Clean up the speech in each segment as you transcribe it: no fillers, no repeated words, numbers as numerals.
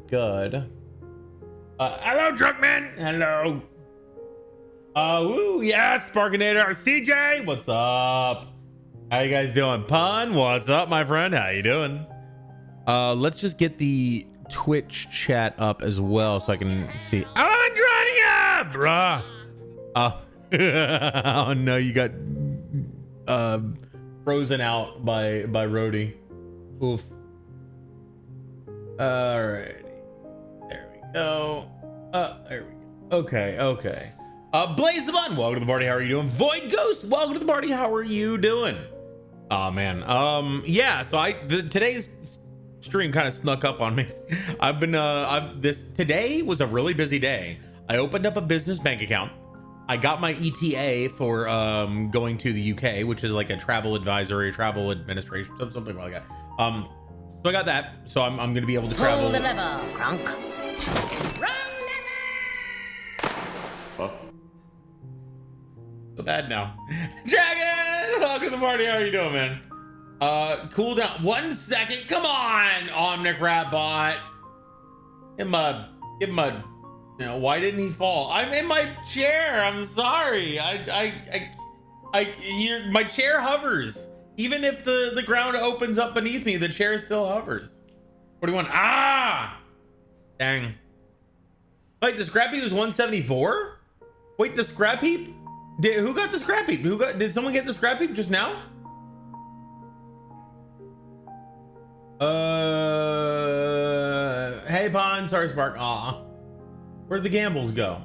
good. Hello, Truckman. Hello. Woo, yes, Sparkinator. CJ, what's up? How you guys doing? Pun, what's up, my friend? How you doing? Let's just get the Twitch chat up as well so I can see. Andrea, bruh. Oh no, you got frozen out by Rhodey. Oof. Alrighty. There we go. There we go. Okay. Blaze the Bun, welcome to the party. How are you doing? Void Ghost, welcome to the party. How are you doing? Oh man. Yeah, so today's stream kind of snuck up on me. Today was a really busy day. I opened up a business bank account. I got my ETA for going to the UK, which is like a travel advisory, travel administration, something like that. So I got that. So I'm going to be able to travel. Pull the lever, Crunk. Wrong lever. Huh? So bad now. Dragon, welcome to the party. How are you doing, man? Cool down 1 second. Come on, Omnic Ratbot. Give him a. Now, why didn't he fall? I'm in my chair. I'm sorry. My chair hovers. Even if the ground opens up beneath me, the chair still hovers. What do you want? Ah! Dang. Wait, the scrap heap was 174? Wait, the scrap heap? Who got the scrap heap? Did someone get the scrap heap just now? Hey, Pond. Sorry, Spark. Aw. Where'd the gambles go?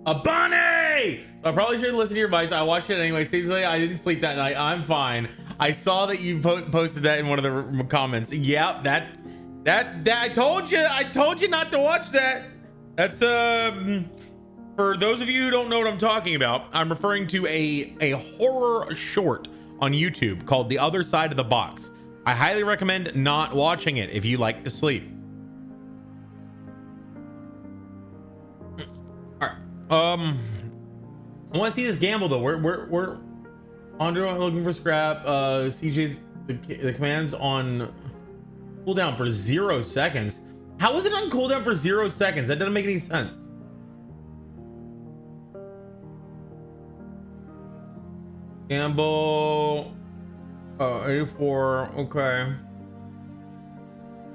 A bunny! So I probably should listen to your advice. I watched it anyway. Seriously, I didn't sleep that night. I'm fine. I saw that you posted that in one of the comments. Yep, that I told you not to watch that. That's for those of you who don't know what I'm talking about, I'm referring to a horror short on YouTube called The Other Side of the Box. I highly recommend not watching it if you like to sleep. All right. I want to see this gamble though. We're Andre looking for scrap. CJ's the commands on cooldown for 0 seconds. How is it on cooldown for 0 seconds? That doesn't make any sense. Gamble. 84. Okay.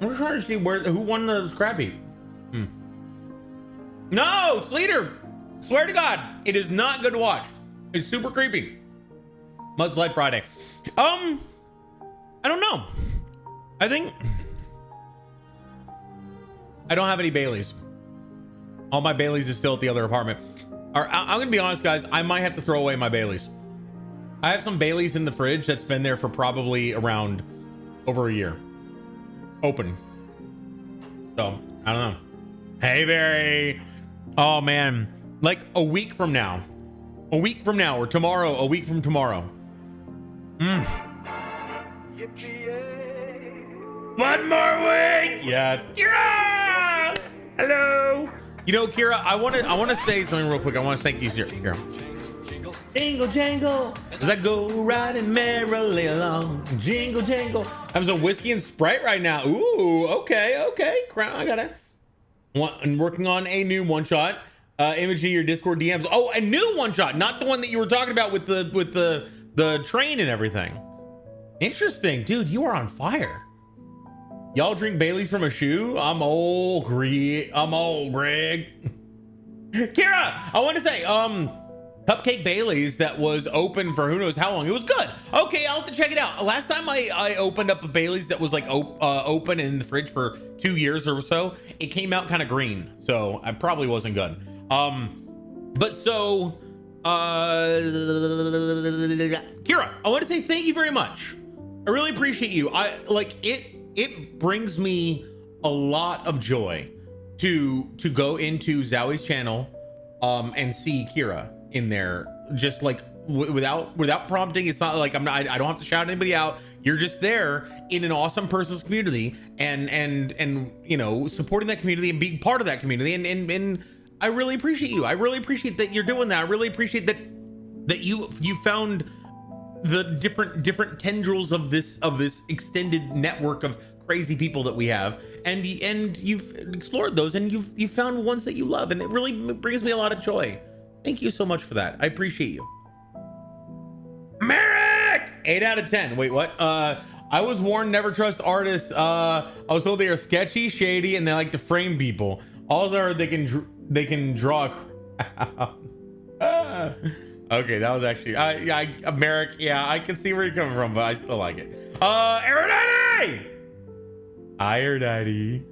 I'm just trying to see who won the scrap heap. No, Sleater. Swear to God, it is not good to watch. It's super creepy. Much like Friday. I don't know. I think I don't have any Baileys. All my Baileys is still at the other apartment. I'm gonna be honest, guys. I might have to throw away my Baileys. I have some Baileys in the fridge that's been there for probably around over a year. Open. So I don't know. Hey, Barry. Oh man. Like a week from now, or tomorrow, a week from tomorrow. One more week. Yes. Kira. Hello. You know, Kira, I want to say something real quick. I want to thank you, Kira. Jingle jangle, as I go riding merrily along. Jingle jangle. I'm some whiskey and Sprite right now. Ooh, okay. I got it. I'm working on a new one shot. Imaging your Discord DMs. Oh, a new one shot, not the one that you were talking about with the train and everything. Interesting, dude. You are on fire. Y'all drink Baileys from a shoe? I'm old, Greg. Kira, I want to say, Cupcake Baileys that was open for who knows how long. It was good. Okay, I'll have to check it out. Last time I opened up a Baileys that was like open in the fridge for 2 years or so, it came out kind of green, so I probably wasn't good. But so Kira, I want to say thank you very much. I really appreciate you. I like it brings me a lot of joy to go into Zowie's channel and see Kira in there, just like without prompting. It's not like I don't have to shout anybody out. You're just there in an awesome person's community and you know, supporting that community and being part of that community, and I really appreciate you. I really appreciate that you're doing that. I really appreciate that you found the different tendrils of this extended network of crazy people that we have, and you've explored those, and you've found ones that you love, and it really brings me a lot of joy. Thank you so much for that. I appreciate you. Merrick! 8 out of 10. Wait, what? I was warned never trust artists. I was told they are sketchy, shady, and they like to frame people. All I heard they can draw a okay, that was actually Merrick. Yeah, I can see where you're coming from, but I still like it. Aerodaddy! Aerodaddy.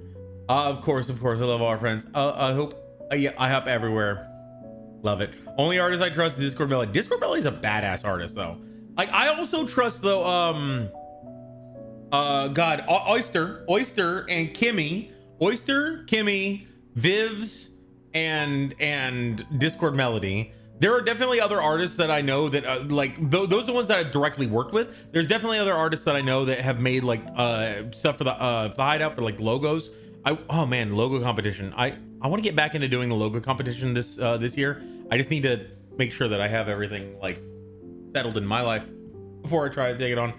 Of course, I love all our friends. I hope everywhere. Love it. Only artist I trust is Discord Melody. Discord Melody is a badass artist though. Like I also trust though Oyster and Kimmy. Oyster, Kimmy, Vivs, and Discord Melody. There are definitely other artists that I know that those are the ones that I've directly worked with. There's definitely other artists that I know that have made like stuff for the hideout for like logos. Oh man, logo competition. I want to get back into doing the logo competition this year. I just need to make sure that I have everything like settled in my life before I try to take it on.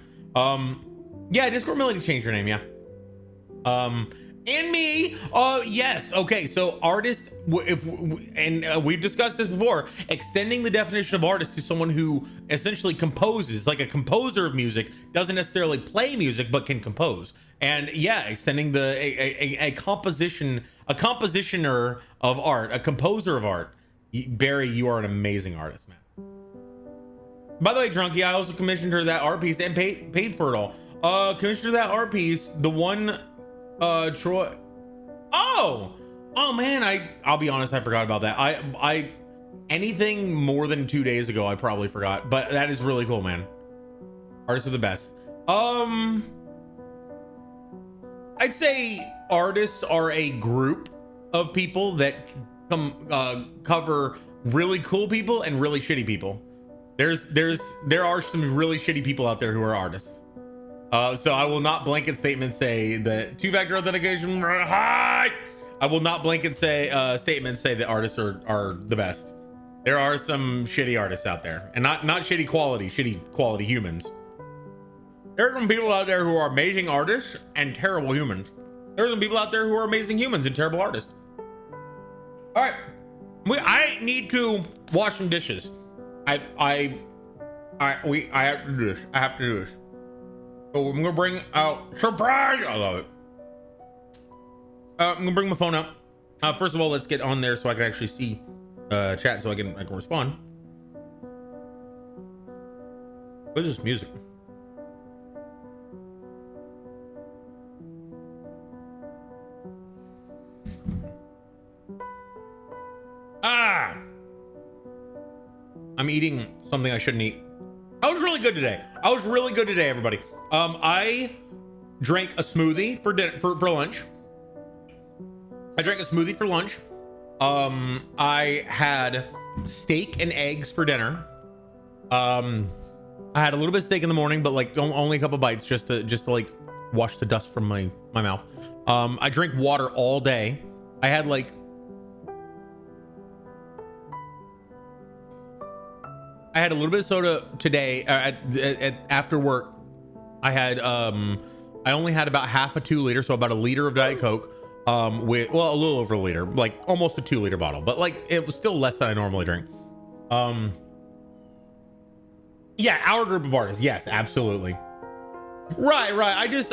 Yeah, Discord Melody changed her name. Yeah. And me. Yes. Okay. So artist, we've discussed this before, extending the definition of artist to someone who essentially composes, like a composer of music, doesn't necessarily play music, but can compose. And yeah, extending a compositioner of art, a composer of art. Barry, you are an amazing artist, man. By the way, Drunky, I also commissioned her that art piece and paid for it all. Commissioned her that art piece, the one, Troy. Oh man, I'll be honest, I forgot about that. I anything more than 2 days ago, I probably forgot, but that is really cool, man. Artists are the best. I'd say artists are a group of people that cover really cool people and really shitty people. There are some really shitty people out there who are artists. So I will not blanket statement say that two-factor authentication. Hi. I will not blanket statement say that artists are the best. There are some shitty artists out there, and not shitty quality humans. There are some people out there who are amazing artists and terrible humans. There are some people out there who are amazing humans and terrible artists. All right, I need to wash some dishes. I have to do this. I have to do this. So I'm gonna bring out surprise. I love it. I'm gonna bring my phone up. First of all, let's get on there so I can actually see chat, so I can respond. What is this music? I'm eating something I shouldn't eat. I was really good today. Everybody. I drank a smoothie for dinner, for lunch. I drank a smoothie for lunch. I had steak and eggs for dinner. I had a little bit of steak in the morning, but like only a couple bites just to like wash the dust from my mouth. I drank water all day. I had like a little bit of soda today after work. I had I only had about half a 2 liter, so about a liter of Diet Coke, with, well, a little over a liter, like almost a 2 liter bottle, but like it was still less than I normally drink. Yeah, our group of artists, yes, absolutely. Right.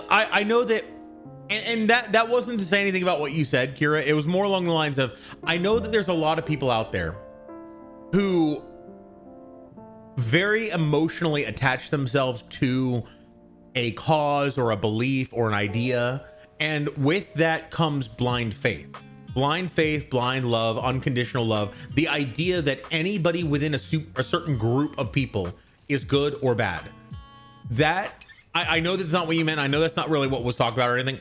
I know that, and that wasn't to say anything about what you said, Kira. It was more along the lines of, I know that there's a lot of people out there who very emotionally attach themselves to a cause or a belief or an idea, and with that comes blind faith, blind love, unconditional love, the idea that anybody within a certain group of people is good or bad. That I know that's not what you meant. I know that's not really what was talked about or anything.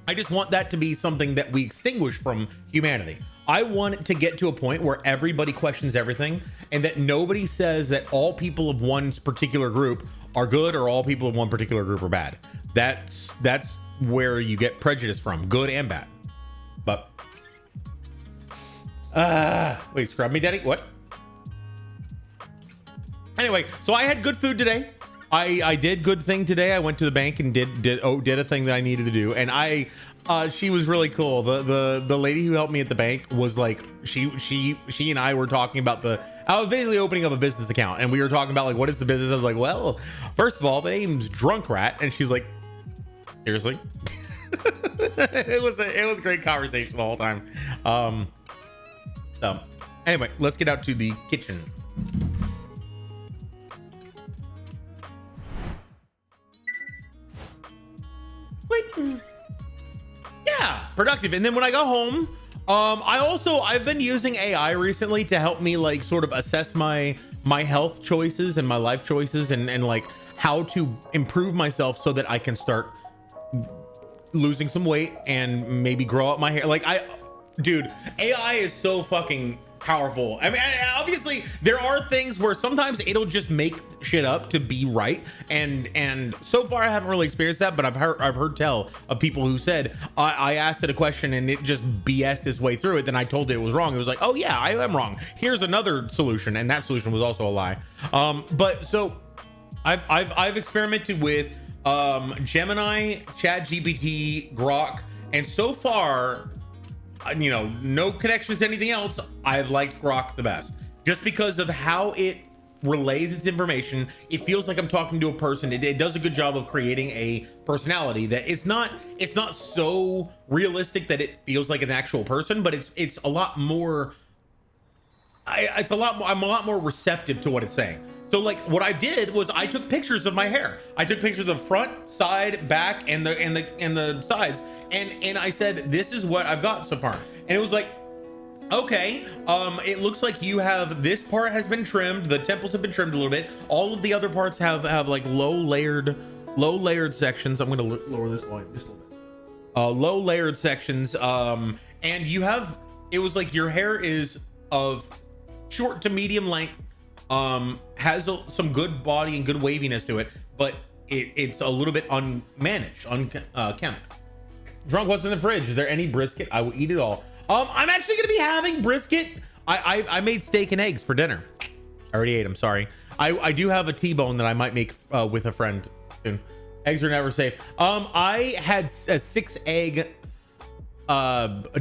I just want that to be something that we extinguish from humanity. I want it to get to a point where everybody questions everything, and that nobody says that all people of one particular group are good or all people of one particular group are bad. That's where you get prejudice from, good and bad. But wait, scrub me, daddy. What? Anyway, so I had good food today. I did good thing today. I went to the bank and did a thing that I needed to do, and she was really cool. The lady who helped me at the bank was like, she and I were talking about I was basically opening up a business account, and we were talking about like, what is the business? I was like, well, first of all, the name's Drunk Rat, and she's like, seriously? it was a great conversation the whole time. So anyway, let's get out to the kitchen. Wait. Yeah, productive. And then when I go home, I've been using AI recently to help me like sort of assess my health choices and my life choices and like how to improve myself so that I can start losing some weight and maybe grow out my hair. Like dude, AI is so fucking powerful. I mean, obviously there are things where sometimes it'll just make shit up to be right, and so far I haven't really experienced that, but I've heard tell of people who said I asked it a question and it just BS'd its way through it, then I told it was wrong. It was like, oh yeah, I am wrong, here's another solution, and that solution was also a lie. But so I've experimented with Gemini, ChatGPT, Grok, and so far, you know, no connections to anything else, I've liked Grok the best, just because of how it relays its information. It feels like I'm talking to a person. It does a good job of creating a personality that it's not so realistic that it feels like an actual person, but it's a lot more, I'm a lot more receptive to what it's saying. So like what I did was I took pictures of my hair. I took pictures of front, side, back, and the sides, and I said, this is what I've got so far. And it was like, okay, it looks like you have, this part has been trimmed, the temples have been trimmed a little bit, all of the other parts have like low layered sections. I'm gonna lower this line just a little bit. Low layered sections, and you have, it was like your hair is of short to medium length, has some good body and good waviness to it, but it's a little bit unmanaged, unkempt. Drunk, what's in the fridge? Is there any brisket? I will eat it all. I'm actually gonna be having brisket. I made steak and eggs for dinner. I already ate them, sorry. I do have a T-bone that I might make with a friend soon. Eggs are never safe. I had a 6-egg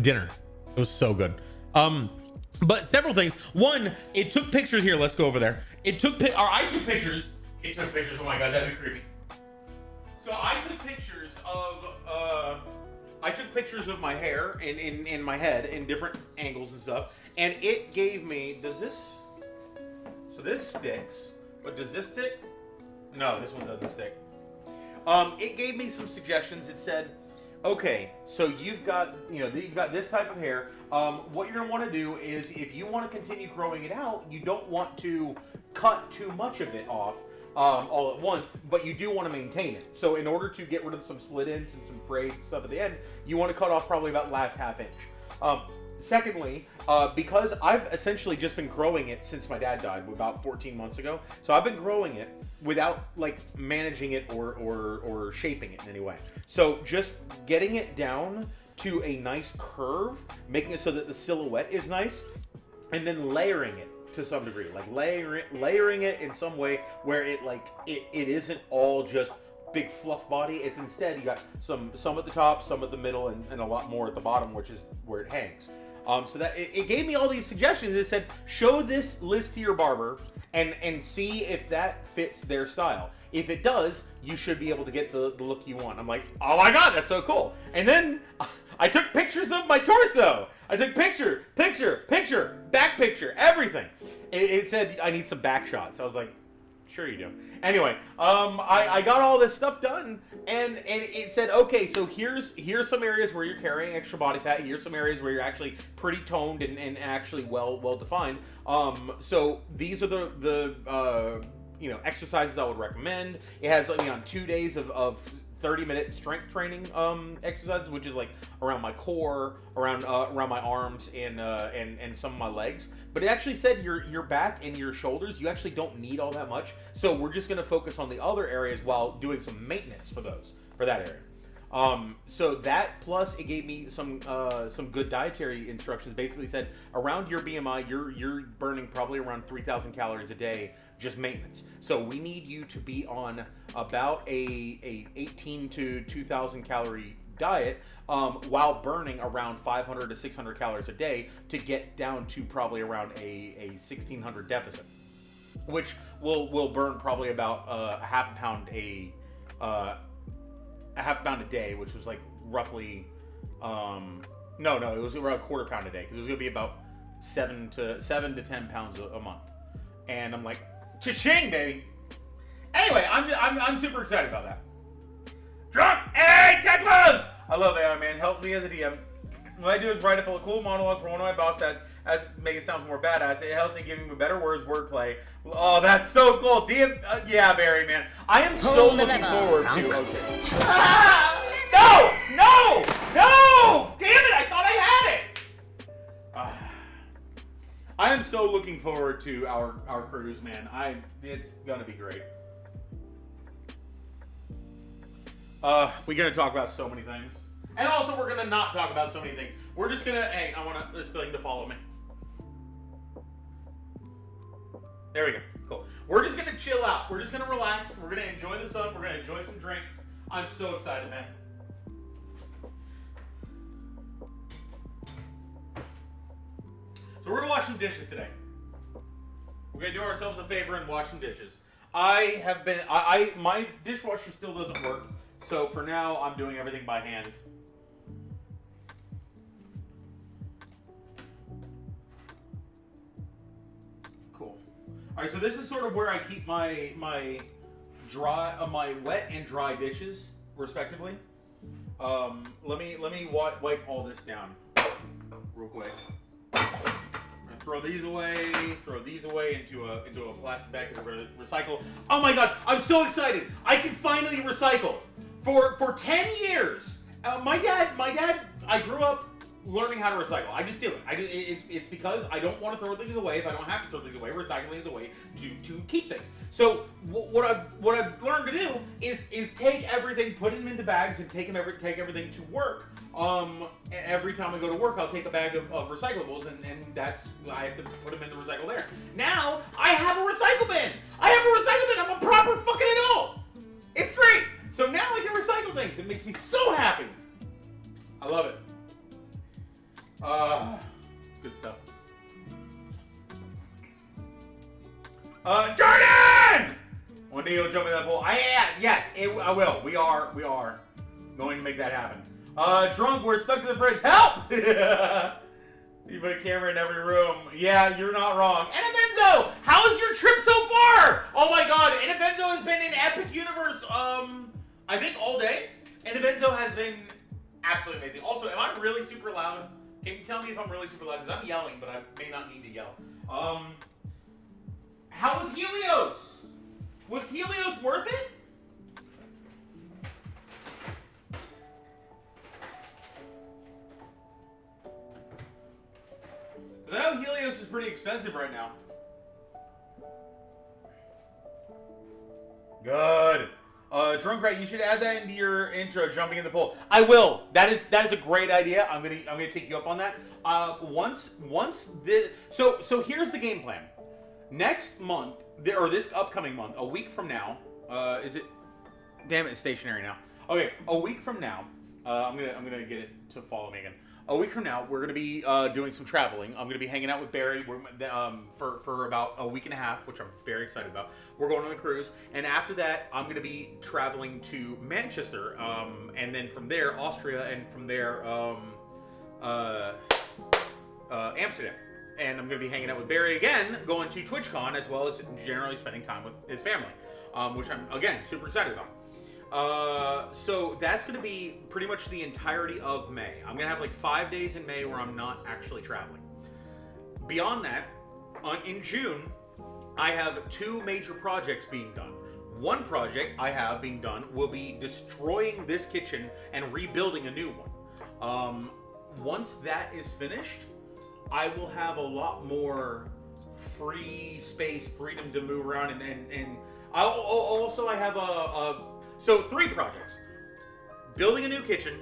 dinner. It was so good. But several things. One, it took pictures here. Let's go over there. I took pictures. It took pictures. Oh my God, that'd be creepy. So I took pictures of my hair in my head in different angles and stuff. And it gave me, so this sticks, but does this stick? No, this one doesn't stick. It gave me some suggestions. It said, okay, so you've got this type of hair. What you're gonna want to do is, if you want to continue growing it out, you don't want to cut too much of it off all at once, but you do want to maintain it. So in order to get rid of some split ends and some frayed stuff at the end, you want to cut off probably about the last half inch. Secondly, because I've essentially just been growing it since my dad died about 14 months ago, so I've been growing it without like managing it or shaping it in any way. So just getting it down to a nice curve, making it so that the silhouette is nice, and then layering it to some degree, like layering it in some way where it isn't all just big fluff body. It's instead, you got some at the top, some at the middle, and a lot more at the bottom, which is where it hangs. So that it gave me all these suggestions. It said, show this list to your barber and see if that fits their style. If it does, you should be able to get the look you want. I'm like, oh my God, that's so cool. And then I took pictures of my torso. I took picture, back picture, everything. It said I need some back shots. I was like, sure you do. Anyway, I got all this stuff done, and it said, okay, so here's some areas where you're carrying extra body fat. Here's some areas where you're actually pretty toned and actually well defined. So these are the exercises I would recommend. It has on 2 days of 30-minute strength training exercises, which is like around my core, around my arms, and some of my legs. But it actually said your back and your shoulders, you actually don't need all that much. So we're just gonna focus on the other areas while doing some maintenance for that area. So that plus it gave me some good dietary instructions. Basically said around your BMI, you're burning probably around 3,000 calories a day, just maintenance. So we need you to be on about a 18 to 2,000 calorie diet, while burning around 500 to 600 calories a day to get down to probably around a 1,600 deficit, which will burn probably about a half a pound a day, which was like roughly, no, it was around a quarter pound a day, because it was gonna be about 7 to 10 pounds a month. And I'm like, cha-ching, baby. Anyway, I'm super excited about that. Drunk, hey, tech gloves! I love AI, man. Help me as a DM. What I do is write up a cool monologue for one of my boss stats, as make it sound more badass. It helps me give me better words, wordplay. Oh, that's so cool. DM, yeah, Barry, man. I am so looking forward to. Okay. Ah, no! Damn it! I thought I had it. I am so looking forward to our cruise, man. It's gonna be great. We're gonna talk about so many things, and also we're gonna not talk about so many things. We're just gonna. Hey, I want this thing to follow me. There we go. Cool. We're just gonna chill out. We're just gonna relax. We're gonna enjoy the sun. We're gonna enjoy some drinks. I'm so excited, man. So we're gonna wash some dishes today. We're gonna do ourselves a favor and wash some dishes. My dishwasher still doesn't work, so for now I'm doing everything by hand. Cool. All right, so this is sort of where I keep my wet and dry dishes, respectively. Let me wipe all this down real quick. Throw these away into a plastic bag because we're gonna recycle. Oh my god, I'm so excited! I can finally recycle. For 10 years, my dad, I grew up learning how to recycle. I just do it. It's because I don't want to throw things away if I don't have to throw things away. Recycling is a way to keep things. So what I've learned to do is take everything, put them into bags, and take everything to work. Every time I go to work, I'll take a bag of recyclables, and that's, I have to put them in the recycle there. Now I have a recycle bin. I'm a proper fucking adult. It's great. So now I can recycle things. It makes me so happy. I love it. Good stuff. Jordan! One day you'll jump in that pool. Yes, I will. We are going to make that happen. Drunk, we're stuck to the fridge. Help! You put a camera in every room. Yeah, you're not wrong. Enebenzo, how is your trip so far? Oh my god, Enebenzo has been in Epic Universe, I think all day. Enebenzo has been absolutely amazing. Also, am I really super loud? Can you tell me if I'm really super loud? Because I'm yelling, but I may not need to yell. How was Helios? Was Helios worth it? Because I know Helios is pretty expensive right now. Good. Drunk Rat, you should add that into your intro, jumping in the pool. I will. That is a great idea. I'm gonna take you up on that. So here's the game plan. Next month, or this upcoming month, a week from now, is it? Damn it, it's stationary now. Okay, a week from now, I'm gonna get it to follow me again. A week from now, we're gonna be doing some traveling. I'm gonna be hanging out with Barry for about a week and a half, which I'm very excited about. We're going on a cruise, and after that, I'm gonna be traveling to Manchester, and then from there, Austria, and from there, Amsterdam. And I'm gonna be hanging out with Barry again, going to TwitchCon, as well as generally spending time with his family, which I'm again super excited about. So that's going to be pretty much the entirety of May. I'm going to have like 5 days in May where I'm not actually traveling. Beyond that, in June, I have 2 major projects being done. One project I have being done will be destroying this kitchen and rebuilding a new one. Once that is finished, I will have a lot more free space, freedom to move around, and I have so 3 projects. building a new kitchen,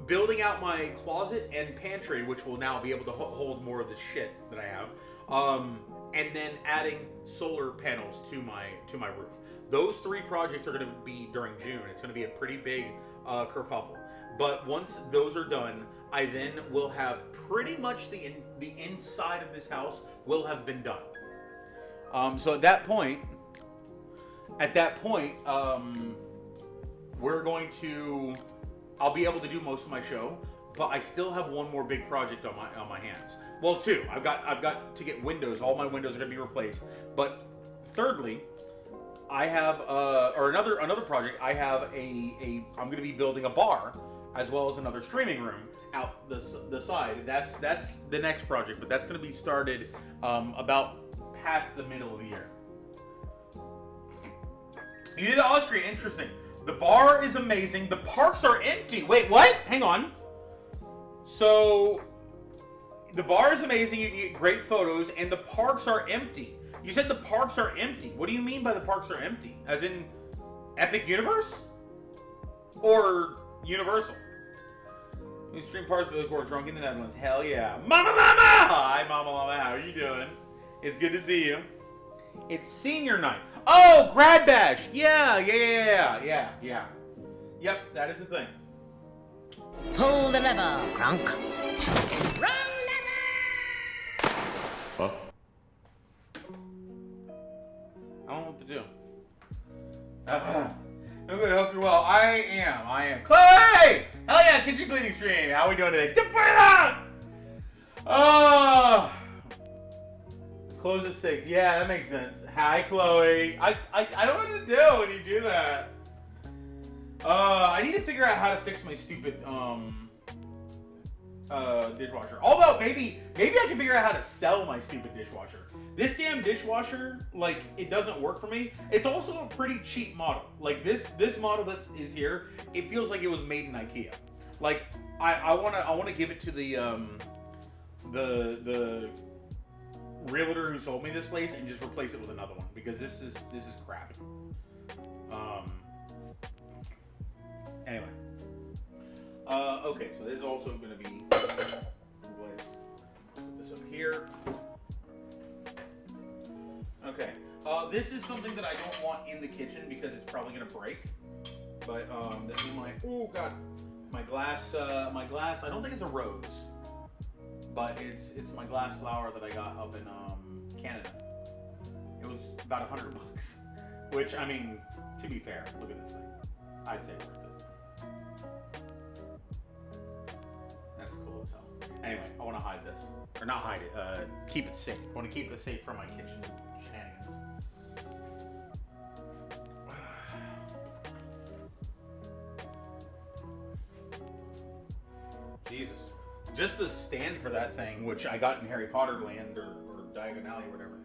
building out my closet and pantry, which will now be able to hold more of the shit that I have, and then adding solar panels to my roof. Those 3 projects are going to be during June. It's going to be a pretty big kerfuffle. But once those are done, I then will have pretty much the inside of this house will have been done. So at that point, we're going to. I'll be able to do most of my show, but I still have one more big project on my hands. Well, 2. I've got to get windows. All my windows are going to be replaced. But thirdly, I have another project. I have I'm going to be building a bar as well as another streaming room out the side. That's the next project, but that's going to be started about past the middle of the year. You did Austria, interesting. The bar is amazing. The parks are empty. Wait, what? Hang on. So, the bar is amazing. You can get great photos, and the parks are empty. You said the parks are empty. What do you mean by the parks are empty? As in Epic Universe? Or Universal? We stream parts of the course drunk in the Netherlands. Hell yeah. Mama Llama! Hi, Mama Llama. How are you doing? It's good to see you. It's senior night. Oh, grad bash. Yeah. Yep, that is the thing. Pull the lever, Kronk. Wrong lever! Huh? I don't know what to do. I'm good. Hope you're well. I am. Clay! Hell yeah, kitchen cleaning stream. How are we doing today? Close at 6. Yeah, that makes sense. Hi, Chloe. I don't know what to do when you do that. I need to figure out how to fix my stupid dishwasher. Although maybe I can figure out how to sell my stupid dishwasher. This damn dishwasher, like, it doesn't work for me. It's also a pretty cheap model. Like this model that is here, it feels like it was made in IKEA. Like I wanna give it to the realtor who sold me this place and just replace it with another one because this is crap. Anyway. Okay, so this is also going to be replaced. Put this up here. Okay. This is something that I don't want in the kitchen because it's probably going to break. But this is my my glass. I don't think it's a rose, but it's my glass flower that I got up in Canada. It was about $100, which, I mean, to be fair, look at this thing. I'd say worth it. That's cool as hell. Anyway, I want to hide this. Or not hide it, keep it safe. I want to keep it safe from my kitchen shenanigans. Jesus. Just the stand for that thing, which I got in Harry Potter Land or Diagon Alley or whatever,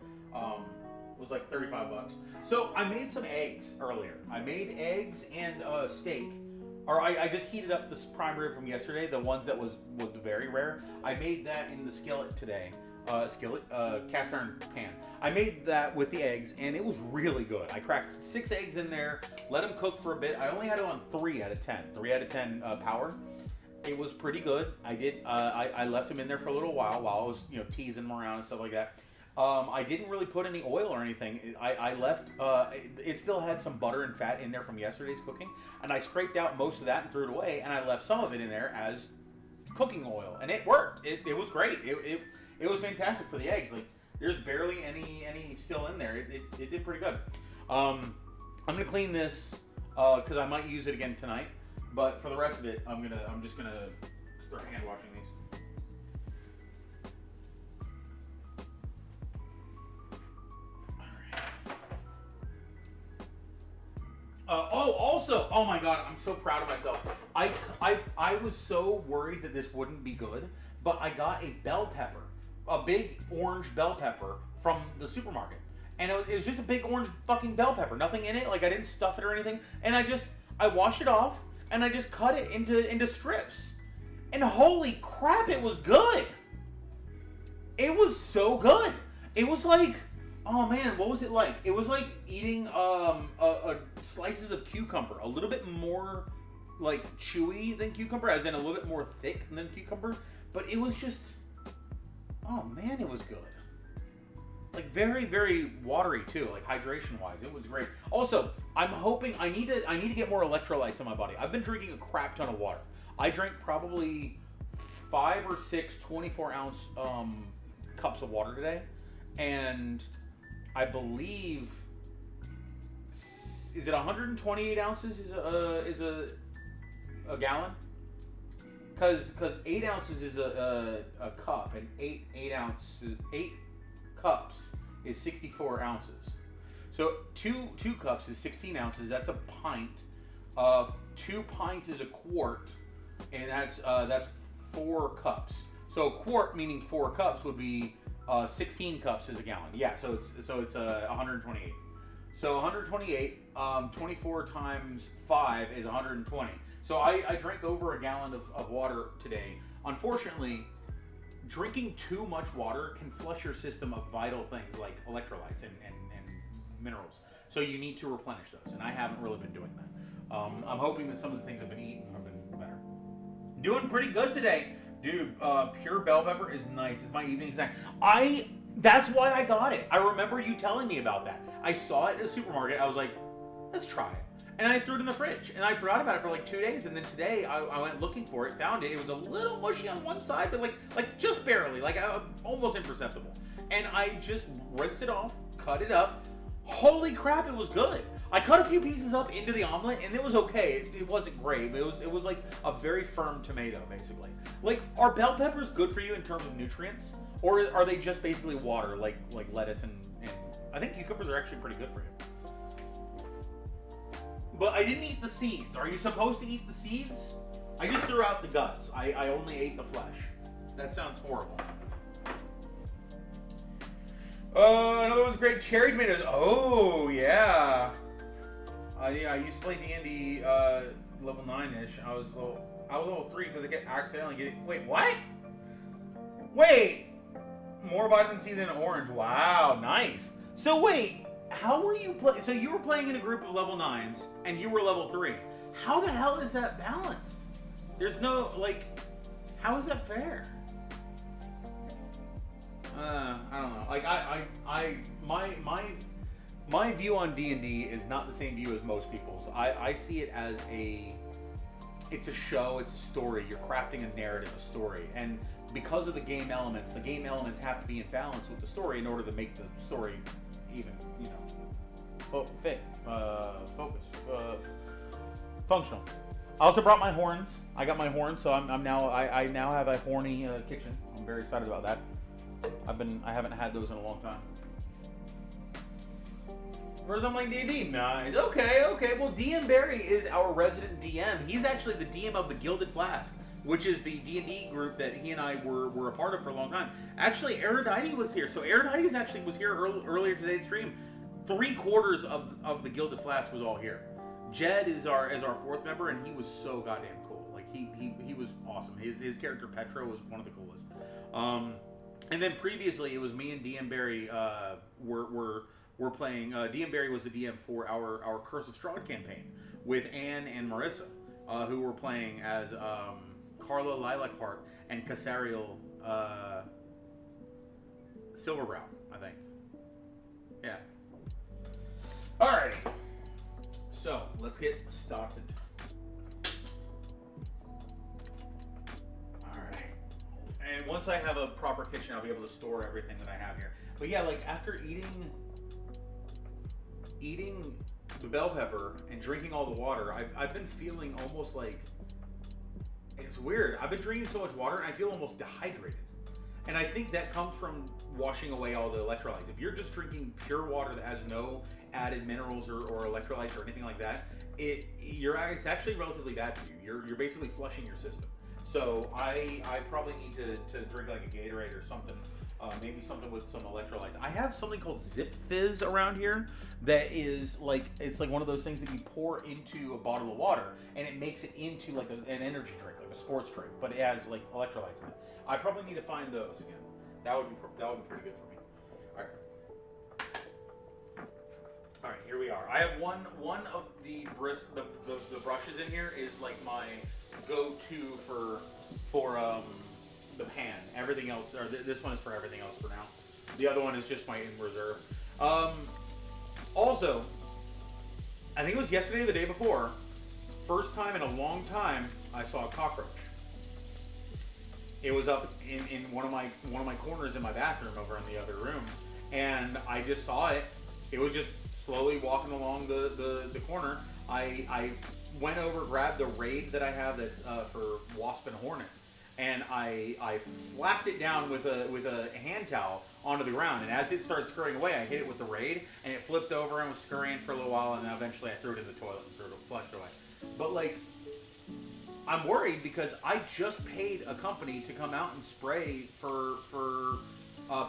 was like $35. So I made some eggs earlier. I made eggs and steak. Or I just heated up this prime rib from yesterday, the ones that was very rare. I made that in the skillet today. Cast iron pan. I made that with the eggs, and it was really good. I cracked 6 eggs in there, let them cook for a bit. I only had it on 3 out of 10. 3 out of 10 power. It was pretty good. I left them in there for a little while I was, teasing them around and stuff like that. I didn't really put any oil or anything. I left, it still had some butter and fat in there from yesterday's cooking, and I scraped out most of that and threw it away, and I left some of it in there as cooking oil, and it worked. It was great. It was fantastic for the eggs. Like, there's barely any still in there. It did pretty good. I'm gonna clean this because I might use it again tonight. But for the rest of it, I'm just gonna start hand washing these. Also, oh my God, I'm so proud of myself. I was so worried that this wouldn't be good, but I got a bell pepper, a big orange bell pepper from the supermarket, and it was just a big orange fucking bell pepper, nothing in it. Like, I didn't stuff it or anything, and I washed it off. And I just cut it into strips. And holy crap, it was good. It was so good. It was like, oh man, what was it like? It was like eating slices of cucumber. A little bit more like chewy than cucumber, as in a little bit more thick than cucumber. But it was just, oh man, it was good. Like very, very watery too, like hydration wise. It was great. Also, I'm hoping I need to get more electrolytes in my body. I've been drinking a crap ton of water. I drank probably 5 or 6 24-ounce cups of water today, and I believe, is it 128 ounces is a gallon? Because 8 ounces is a cup, and 8 cups is 64 ounces. So two cups is 16 ounces. That's a pint. 2 pints is a quart, and that's 4 cups. So a quart, meaning 4 cups, would be 16 cups is a gallon. Yeah. So it's 128. So 128, 24 times 5 is 120. So I drank over a gallon of water today. Unfortunately, drinking too much water can flush your system of vital things like electrolytes and minerals. So you need to replenish those, and I haven't really been doing that. I'm hoping that some of the things I've been eating have been better. Doing pretty good today. Dude, pure bell pepper is nice. It's my evening snack. That's why I got it. I remember you telling me about that. I saw it at the supermarket. I was like, let's try it. And I threw it in the fridge. And I forgot about it for like 2 days. And then today I went looking for it, found it. It was a little mushy on one side, but like just barely, almost imperceptible. And I just rinsed it off, cut it up. Holy crap, it was good. I cut a few pieces up into the omelet, and it was okay. It wasn't great, but it was like a very firm tomato, basically. Like, are bell peppers good for you in terms of nutrients, or are they just basically water, like lettuce and I think cucumbers are actually pretty good for you. But I didn't eat the seeds. Are you supposed to eat the seeds? I just threw out the guts. I only ate the flesh. That sounds horrible. Another one's great. Cherry tomatoes. Oh, yeah. Yeah, I used to play D&D level 9-ish. I was level 3 because I accidentally get it. Wait, what? Wait! More vitamin C than orange. Wow, nice. So wait, how were you playing? So you were playing in a group of level 9s, and you were level 3. How the hell is that balanced? There's no, how is that fair? I don't know. Like, my view on D&D is not the same view as most people's. I see it as it's a show, it's a story. You're crafting a narrative, a story. And because of the game elements have to be in balance with the story in order to make the story even, functional. I also brought my horns. I got my horns, so I now have a horny kitchen. I'm very excited about that. I haven't had those in a long time. Where's I'm like D&D? Nice. Okay. Well, DM Barry is our resident DM. He's actually the DM of the Gilded Flask, which is the D&D group that he and I were a part of for a long time. Actually, Erudite was here. So Erudite actually was here earlier today's stream. 3/4 of the Gilded Flask was all here. Jed is our 4th member, and he was so goddamn cool. Like he was awesome. His character Petra was one of the coolest. And then previously it was me and DM Barry were playing. DM Barry was the DM for our Curse of Strahd campaign with Anne and Marissa, who were playing as Carla Lilackhart and Cassariel Silverbrow, I think. Yeah. Alrighty. So let's get started. Alright. And once I have a proper kitchen, I'll be able to store everything that I have here. But yeah, like after eating the bell pepper and drinking all the water, I've been feeling almost like, it's weird. I've been drinking so much water and I feel almost dehydrated. And I think that comes from washing away all the electrolytes. If you're just drinking pure water that has no added minerals or electrolytes or anything like that, it's actually relatively bad for you. You're basically flushing your system. So I probably need to drink like a Gatorade or something. Maybe something with some electrolytes. I have something called Zip Fizz around here that is it's like one of those things that you pour into a bottle of water and it makes it into like an energy drink, like a sports drink, but it has like electrolytes in it. I probably need to find those again. That would be pretty good for me. All right. All right, here we are. I have one of the brushes in here is like my go-to for the pan. Everything else, or this one is for everything else for now. The other one is just my in reserve. Also, I think it was yesterday or the day before, first time in a long time I saw a cockroach. It was up in one of my corners in my bathroom over in the other room, and I just saw it. It was just slowly walking along the corner. I went over, grabbed the Raid that I have that's for wasp and hornet, and I flapped it down with a hand towel onto the ground. And as it started scurrying away, I hit it with the Raid, and it flipped over and was scurrying for a little while, and then eventually I threw it in the toilet and flushed away. But like, I'm worried because I just paid a company to come out and spray for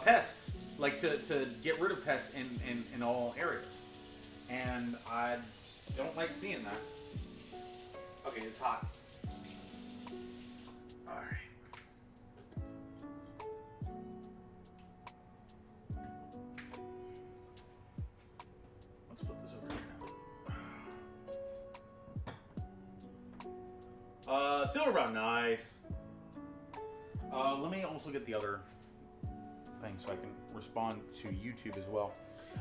pests, like to get rid of pests in all areas. And I don't like seeing that. Okay, it's hot. Alright. Let's put this over here now. Silver brown, nice. Let me also get the other thing so I can respond to YouTube as well.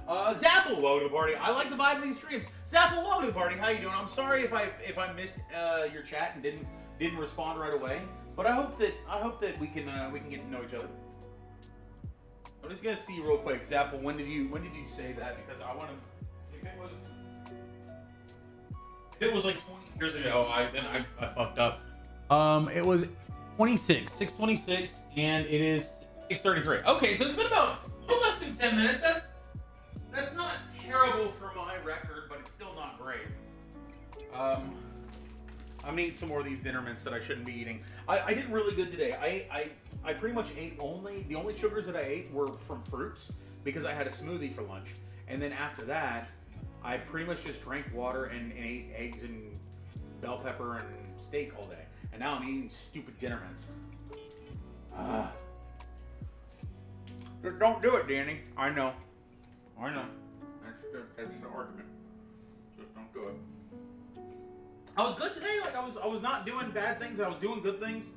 Zapple, welcome to the party. I like the vibe of these streams. Zapple, welcome to the party. How you doing? I'm sorry if I missed your chat and didn't respond right away, but I hope that we can get to know each other. I'm just gonna see real quick, Zapple. When did you say that? Because I want to. If it was like 20 years ago, I fucked up. It was 6:26, and it is 6:33. Okay, so it's been about a little less than 10 minutes. That's not terrible for my record, but it's still not great. I'm gonna eat some more of these dinner mints that I shouldn't be eating. I did really good today. I pretty much ate the only sugars that I ate were from fruits because I had a smoothie for lunch. And then after that, I pretty much just drank water and ate eggs and bell pepper and steak all day. And now I'm eating stupid dinner mints. Don't do it, Danny. I know. That's the argument. Just don't do it. I was good today. Like I was not doing bad things. I was doing good things.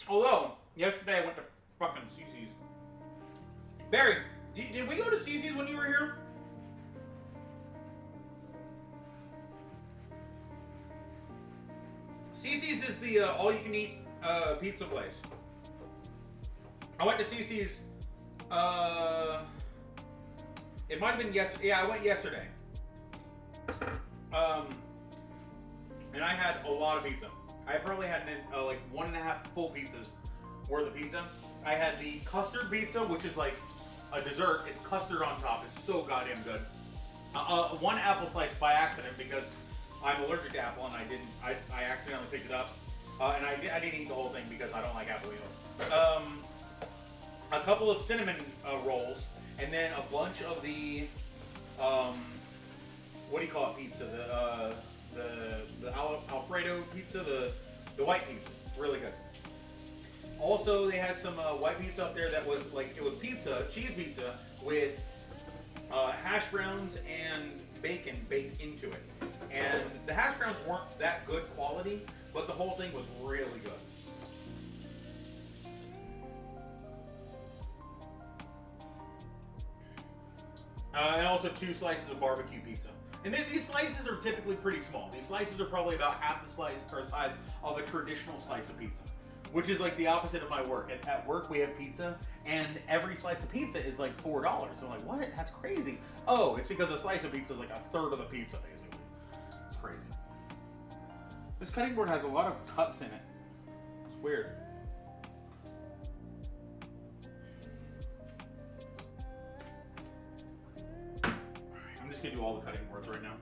Although yesterday I went to fucking CC's. Barry, did we go to CC's when you were here? CC's is the all-you-can-eat pizza place. I went to CC's. It might have been yesterday. Yeah, I went yesterday. And I had a lot of pizza. I probably had like 1.5 full pizzas worth of pizza. I had the custard pizza, which is like a dessert. It's custard on top. It's so goddamn good. One apple slice by accident because I'm allergic to apple, and I accidentally picked it up. And I didn't eat the whole thing because I don't like apple either. A couple of cinnamon rolls, and then a bunch of the what do you call it pizza? The Alfredo pizza, the white pizza. It's really good. Also, they had some white pizza up there that was like, it was pizza, cheese pizza with hash browns and bacon baked into it. And the hash browns weren't that good quality, but the whole thing was really good. And also 2 slices of barbecue pizza. And then these slices are typically pretty small. These slices are probably about half the size of a traditional slice of pizza, which is like the opposite of my work. At work, we have pizza, and every slice of pizza is like $4. So I'm like, what? That's crazy. Oh, it's because a slice of pizza is like 1/3 of the pizza, basically. It's crazy. This cutting board has a lot of cuts in it. It's weird. I'm just gonna do all the cutting boards right now.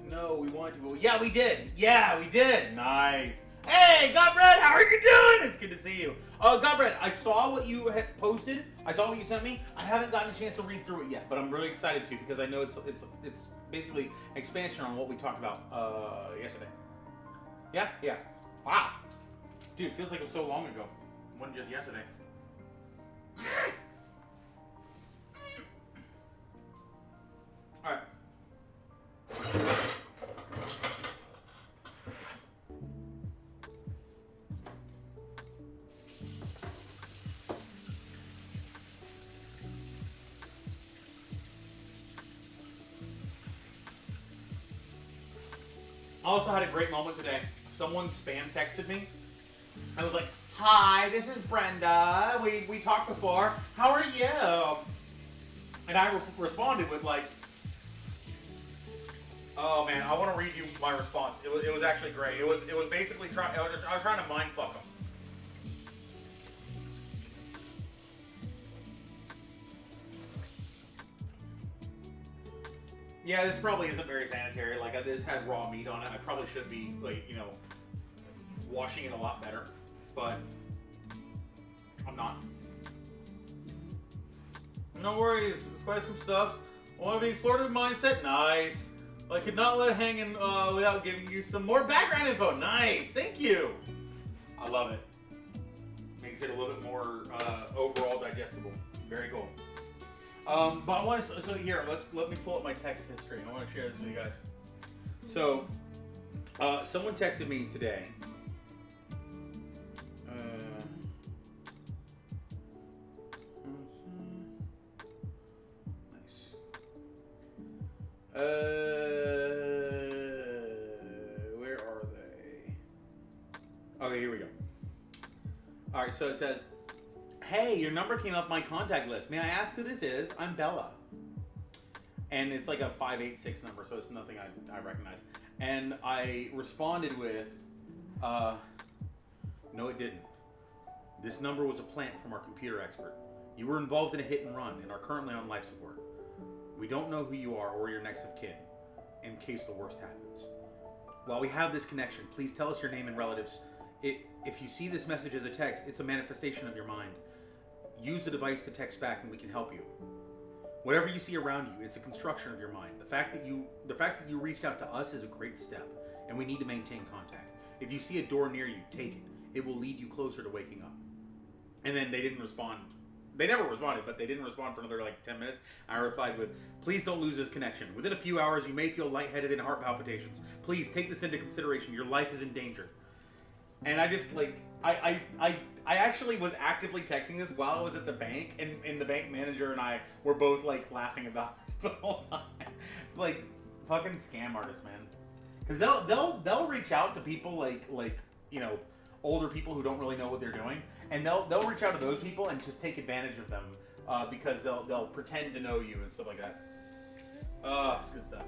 No, we wanted to. Yeah, we did. Yeah, we did. Nice. Hey, Godbread, how are you doing? It's good to see you. Godbread, I saw what you had posted. I saw what you sent me. I haven't gotten a chance to read through it yet, but I'm really excited to because I know it's basically expansion on what we talked about yesterday. Yeah. Wow, dude, it feels like it was so long ago. One just yesterday. All right. I also had a great moment today. Someone spam texted me. I was like, "Hi, this is Brenda. We talked before. How are you?" And I responded with like, "Oh man, I want to read you my response. It was actually great. It was basically I was trying to mind fuck them." Yeah, this probably isn't very sanitary. Like, this had raw meat on it. I probably should be, like, you know, washing it a lot better. But I'm not. No worries. Let's buy some stuff. Want to be explorative mindset? Nice. I could not let it hang in without giving you some more background info. Nice. Thank you. I love it. Makes it a little bit more overall digestible. Very cool. But I want to, so here, let me pull up my text history. I want to share this with you guys. So, someone texted me today. Nice. Where are they? Okay, here we go. All right, so it says, "Hey, your number came up my contact list. May I ask who this is? I'm Bella." And it's like a 586 number, so it's nothing I recognize. And I responded with, "No, it didn't. This number was a plant from our computer expert. You were involved in a hit and run and are currently on life support. We don't know who you are or your next of kin, in case the worst happens. While we have this connection, please tell us your name and relatives. If you see this message as a text, it's a manifestation of your mind. Use the device to text back and we can help you. Whatever you see around you, it's a construction of your mind. The fact that you reached out to us is a great step, and we need to maintain contact. If you see a door near you, take it. It will lead you closer to waking up." And then they didn't respond. They never responded, but they didn't respond for another like 10 minutes. I replied with, "Please don't lose this connection. Within a few hours, you may feel lightheaded and heart palpitations. Please take this into consideration. Your life is in danger." And I just like, I actually was actively texting this while I was at the bank, and the bank manager and I were both like laughing about this the whole time. It's like fucking scam artists, man. Because they'll reach out to people like you know, older people who don't really know what they're doing, and they'll reach out to those people and just take advantage of them because they'll pretend to know you and stuff like that. It's good stuff.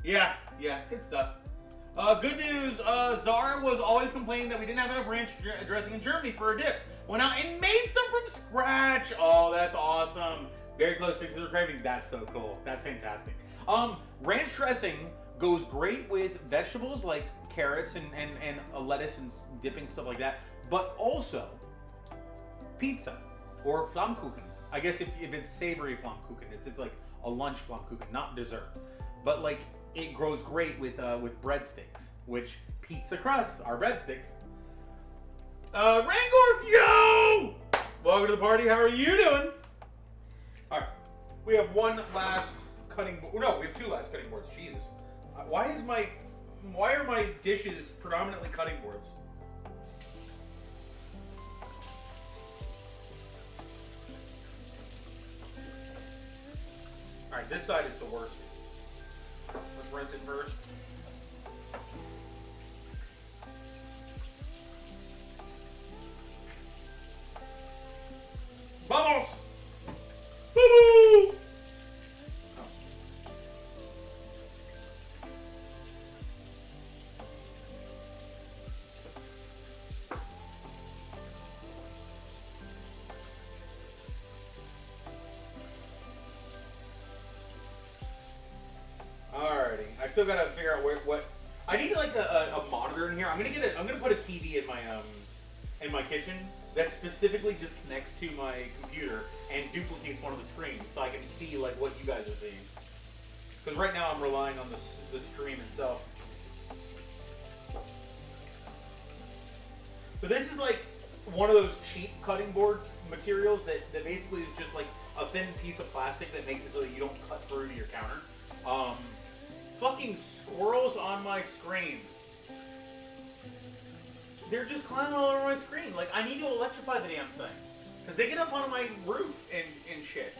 Yeah, good stuff. Good news, Zara was always complaining that we didn't have enough ranch dressing in Germany for her dips. Went out and made some from scratch. Oh, that's awesome. Very close fixes her craving. That's so cool. That's fantastic. Ranch dressing goes great with vegetables like carrots and lettuce and dipping stuff like that, but also pizza or Flammkuchen. I guess if it's savory Flammkuchen, it's like a lunch Flammkuchen, not dessert. But like, it grows great with breadsticks, which pizza crusts are breadsticks. Rangorf, yo! Welcome to the party. How are you doing? All right, we have one last cutting board. No, we have two last cutting boards. Jesus, why are my dishes predominantly cutting boards? All right, this side is the worst. Let's rinse it first. Vamos! Woo-hoo! Alrighty, I still gotta figure out what I need like a monitor in here. I'm gonna put a TV in my kitchen that specifically just connects to my computer and duplicates one of the screens so I can see like what you guys are seeing. Because right now I'm relying on the stream itself. So this is like one of those cheap cutting board materials that basically is just like a thin piece of plastic that makes it so that you don't cut through to your counter. Fucking squirrels on my screen. They're just climbing all over my screen. Like, I need to electrify the damn thing. Because they get up onto my roof and shit.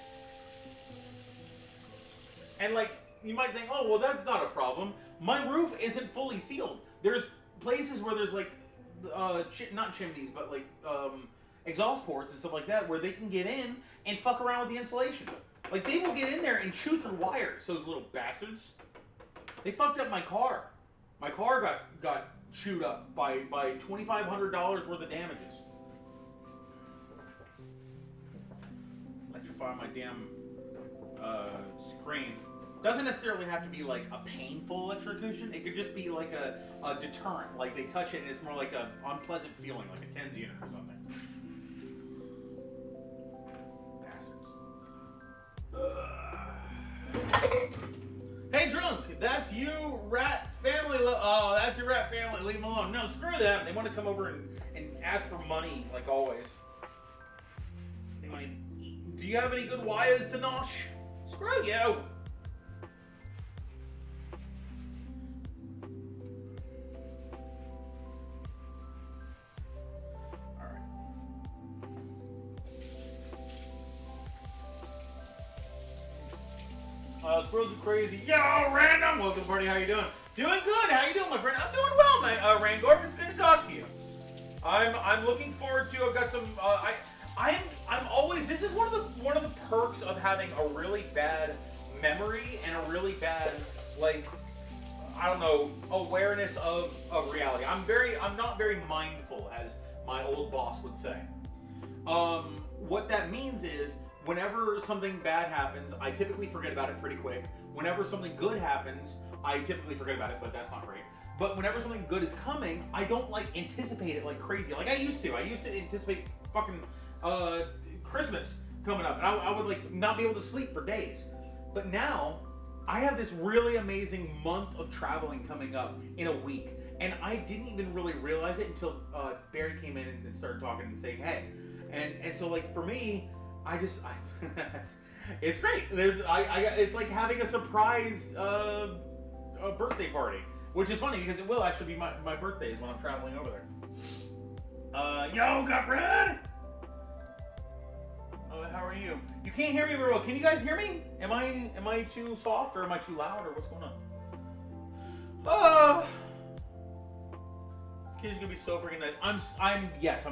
And, like, you might think, oh, well, that's not a problem. My roof isn't fully sealed. There's places where there's, like, not chimneys, but, like, exhaust ports and stuff like that where they can get in and fuck around with the insulation. Like, they will get in there and chew through wires, those little bastards. They fucked up my car. My car got chewed up by $2,500 worth of damages. Electrify my damn screen. Doesn't necessarily have to be like a painful electrocution. It could just be like a deterrent. Like they touch it and it's more like a unpleasant feeling, like a TENS unit or something. Bastards. Hey, Drunk, that's you, Rat Family. Oh, that's your Rat Family. Leave them alone. No, screw them. They want to come over and ask for money, like always. They want to eat. Do you have any good wires to nosh? Screw you. Squirrels are crazy. Yo, Random! Welcome, party. How you doing? Doing good. How you doing, my friend? I'm doing well, man. Rangorf, it's good to talk to you. I'm looking forward to. I've got some. I'm always. This is one of the perks of having a really bad memory and a really bad, like, I don't know, awareness of reality. I'm not very mindful, as my old boss would say. What that means is, whenever something bad happens, I typically forget about it pretty quick. Whenever something good happens, I typically forget about it, but that's not great. But whenever something good is coming, I don't like anticipate it like crazy. Like I used to. I used to anticipate fucking Christmas coming up, and I would like not be able to sleep for days. But now, I have this really amazing month of traveling coming up in a week, and I didn't even really realize it until Barry came in and started talking and saying, hey. And so like for me, it's great. It's like having a surprise a birthday party, which is funny because it will actually be my birthday is when I'm traveling over there. Yo, got bread. How are you? You can't hear me very well. Can you guys hear me? Am I too soft or am I too loud or what's going on? Kid's gonna be so freaking nice. I'm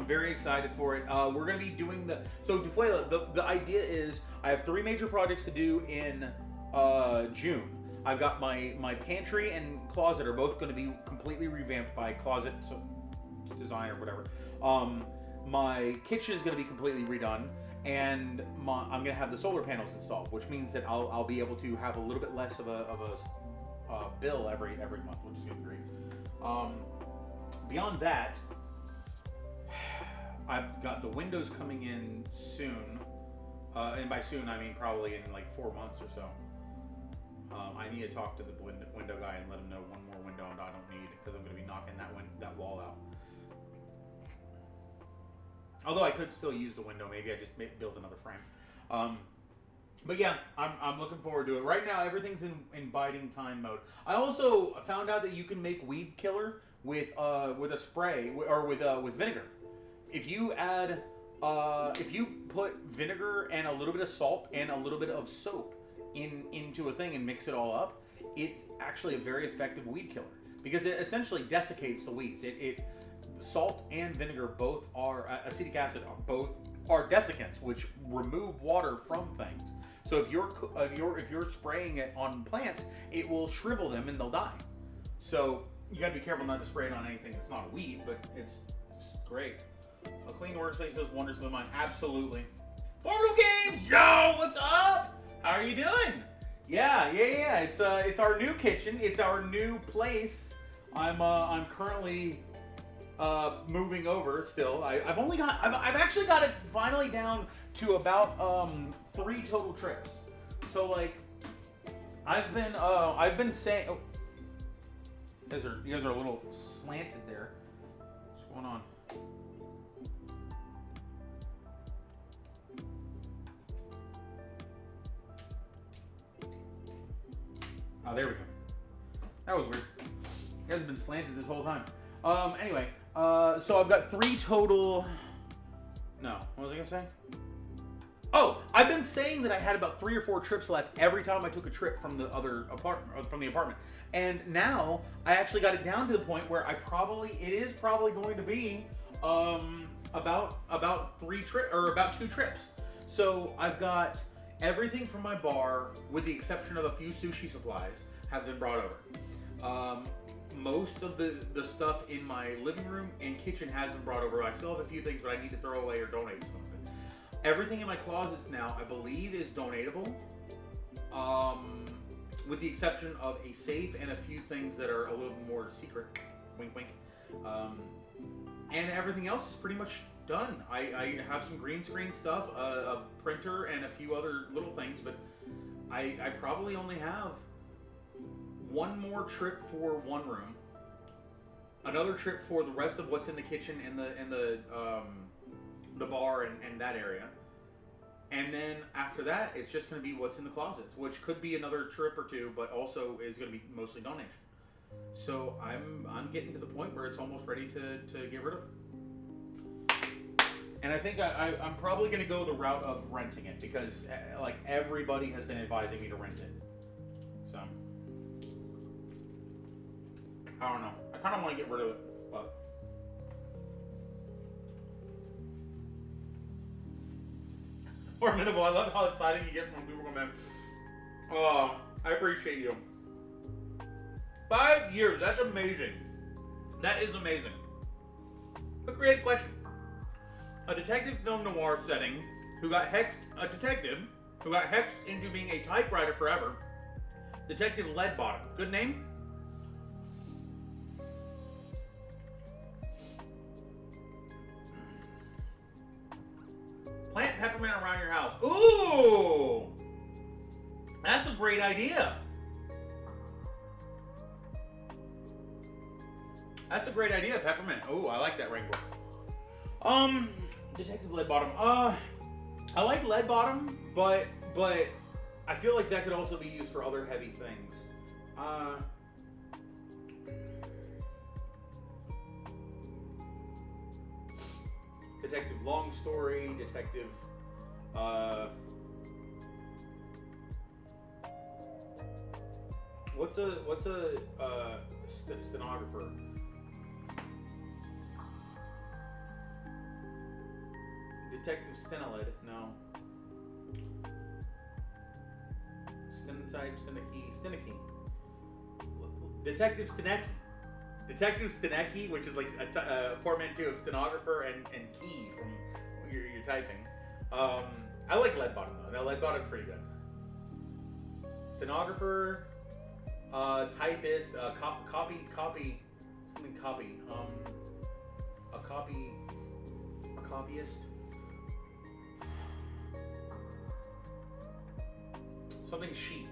very excited for it. We're gonna be doing so Dufuela, the idea is I have 3 major projects to do in June. I've got my pantry and closet are both gonna be completely revamped by closet design or whatever. My kitchen is gonna be completely redone, and I'm gonna have the solar panels installed, which means that I'll be able to have a little bit less of a bill every month, which is gonna be great. Beyond that, I've got the windows coming in soon, and by soon I mean probably in like 4 months or so. I need to talk to the window guy and let him know one more window I don't need, because I'm going to be knocking that wall out. Although I could still use the window, maybe I just build another frame. But yeah, I'm looking forward to it. Right now, everything's in biding time mode. I also found out that you can make weed killer with a spray or with vinegar. If you add if you put vinegar and a little bit of salt and a little bit of soap into a thing and mix it all up, it's actually a very effective weed killer because it essentially desiccates the weeds. Salt and vinegar both are acetic acid are desiccants, which remove water from things. So if you're spraying it on plants, it will shrivel them and they'll die. So you gotta be careful not to spray it on anything that's not a weed, but it's great. A clean workspace does wonders to the mind. Absolutely. Portal Games, yo, what's up? How are you doing? Yeah. It's our new kitchen. It's our new place. I'm currently moving over still. I've actually got it finally down to about 3 total trips. So like I've been saying, oh, you guys are a little slanted there. What's going on? Oh, there we go. That was weird. You guys have been slanted this whole time. Anyway, so I've got 3 total. No, what was I gonna say? Oh, I've been saying that I had about 3 or 4 trips left every time I took a trip from the other apartment, and now I actually got it down to the point where it is probably going to be about 3 trips or about 2 trips. So I've got everything from my bar, with the exception of a few sushi supplies, have been brought over. Most of the stuff in my living room and kitchen has been brought over. I still have a few things, but I need to throw away or donate something. Everything in my closets now, I believe, is donatable, with the exception of a safe and a few things that are a little more secret. Wink, wink. And everything else is pretty much done. I have some green screen stuff, a printer, and a few other little things, but I probably only have one more trip for one room, another trip for the rest of what's in the kitchen and the bar and that area, and then after that it's just going to be what's in the closets, which could be another trip or 2, but also is going to be mostly donation. So I'm getting to the point where it's almost ready to get rid of. And I think I'm probably going to go the route of renting it, because like everybody has been advising me to rent it. So I don't know. I kind of want to get rid of it, but formidable. I love how excited you get from people coming in. Oh, I appreciate you. 5 years. That's amazing. That is amazing. A creative question. A detective film noir setting a detective who got hexed into being a typewriter forever. Detective Leadbottom. Good name? Plant peppermint around your house. Ooh! That's a great idea. That's a great idea, peppermint. Ooh, I like that rainbow. Detective Leadbottom. I like Leadbottom, but I feel like that could also be used for other heavy things. Detective Long Story, Detective what's a stenographer? Detective Stenolid, no. Stenicky. Detective Stenecki. Detective Stenecki, which is like a portmanteau of stenographer and key from your typing. I like Leadbottom though. Now Leadbottom's pretty good. Stenographer, typist, copy, something copy. A copyist. Something sheet.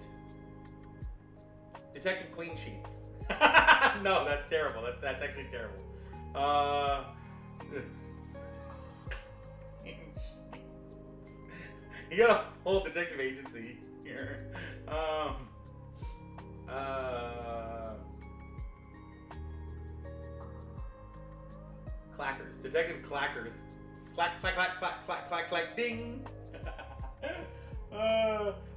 Detective Clean Sheets. No, that's terrible. That's actually terrible. You got a whole detective agency here. Clackers. Detective Clackers. Clack, clack, clack, clack, clack, clack, clack, ding.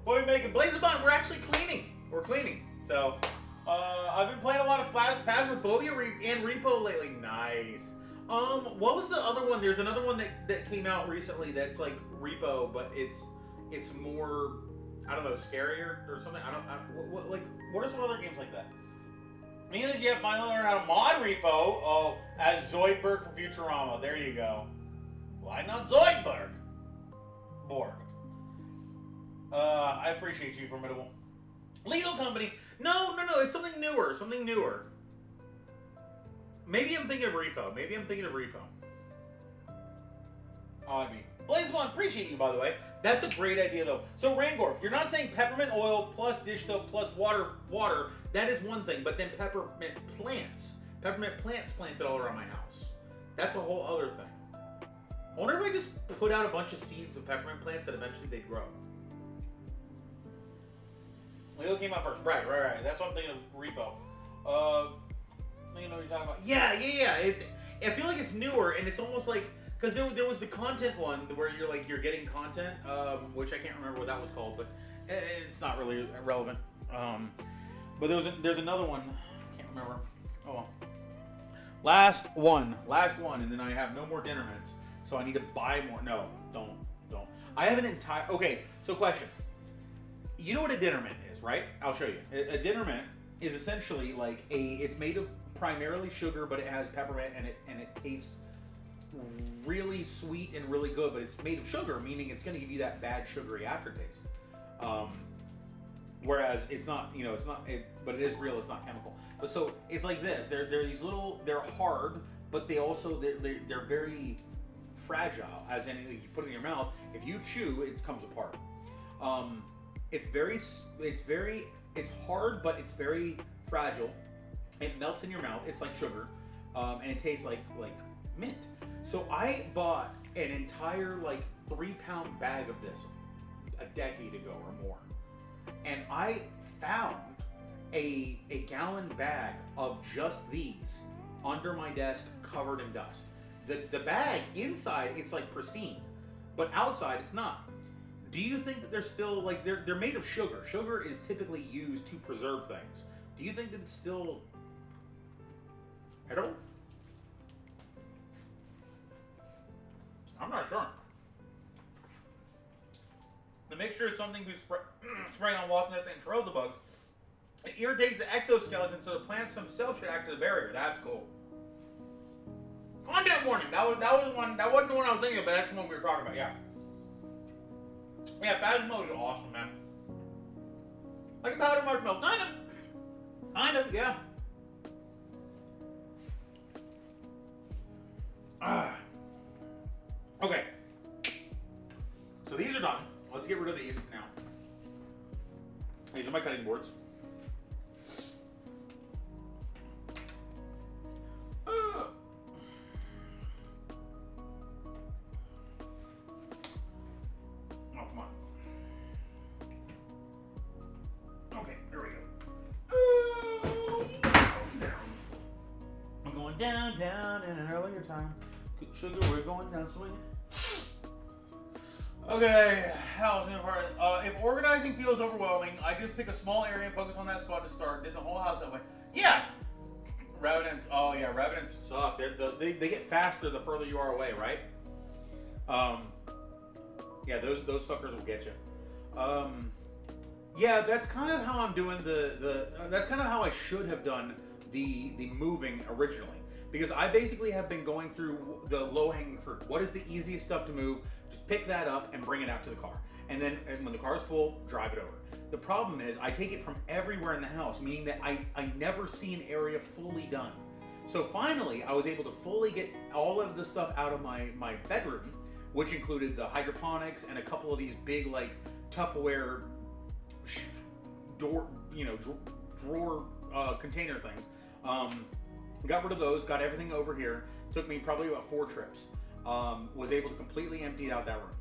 What are we making? Blaze of Bun. We're actually cleaning. We're cleaning. So, I've been playing a lot of Phasmophobia and Repo lately. Nice. What was the other one? There's another one that came out recently that's like Repo, but it's more, I don't know, scarier or something. What are some other games like that? Meaning that you have finally learned how to mod Repo. Oh, as Zoidberg from Futurama. There you go. Why not Zoidberg? Borg. I appreciate you, Formidable. Lethal Company. No. It's something newer. Maybe I'm thinking of Repo. Oddly. Blazeone, appreciate you, by the way. That's a great idea, though. So, Rangor, if you're not saying peppermint oil plus dish soap plus water, that is one thing. But then peppermint plants planted all around my house. That's a whole other thing. I wonder if I just put out a bunch of seeds of peppermint plants that eventually they'd grow. Leo came out first. Right. That's what I'm thinking of. Repo. You know what you're talking about. Yeah. I feel like it's newer, and it's almost like because there was the content one where you're getting content, which I can't remember what that was called, but it's not really relevant. But there's another one. I can't remember. Oh well. Last one, and then I have no more dinner mints, so I need to buy more. No, don't. I have an entire. Okay, so question. You know what a dinner mint is, right? I'll show you. A dinner mint is essentially like it's made of primarily sugar, but it has peppermint and it tastes really sweet and really good, but it's made of sugar, meaning it's going to give you that bad sugary aftertaste. Whereas it's not, but it is real. It's not chemical. But so it's like this. They're these little. They're hard, but they're very fragile. As in, you put it in your mouth. If you chew, it comes apart. It's hard, but it's very fragile. It melts in your mouth. It's like sugar, and it tastes like mint. So I bought an entire 3-pound bag of this a decade ago or more, and I found a gallon bag of just these under my desk, covered in dust. The bag inside it's pristine, but outside it's not. Do you think that they're still they're made of sugar? Sugar is typically used to preserve things. Do you think that it's still edible? I'm not sure. The mixture is something to spray on wasp nests and trail the bugs. It irritates the exoskeleton, so the plants themselves should act as a barrier. That's cool. Content warning. That was one. That wasn't the one I was thinking of, but that's the one we were talking about. Yeah. Yeah, Basmo is awesome, man. Like a powdered marshmallow. Kind of, yeah. Okay. So these are done. Let's get rid of these now. These are my cutting boards. Down in an earlier time. Sugar, we're going down swinging. Okay, housing part. If organizing feels overwhelming, I just pick a small area and focus on that spot to start. Did the whole house that way. Yeah. Rabbit ants suck. They get faster the further you are away, right? Yeah, those suckers will get you. Yeah, that's kind of how I'm doing that's kind of how I should have done the moving originally. Because I basically have been going through the low-hanging fruit. What is the easiest stuff to move? Just pick that up and bring it out to the car. And then when the car is full, drive it over. The problem is I take it from everywhere in the house, meaning that I never see an area fully done. So finally, I was able to fully get all of the stuff out of my bedroom, which included the hydroponics and a couple of these big Tupperware drawer container things. Got rid of those, got everything over here. Took me probably about 4 trips. Was able to completely empty out that room,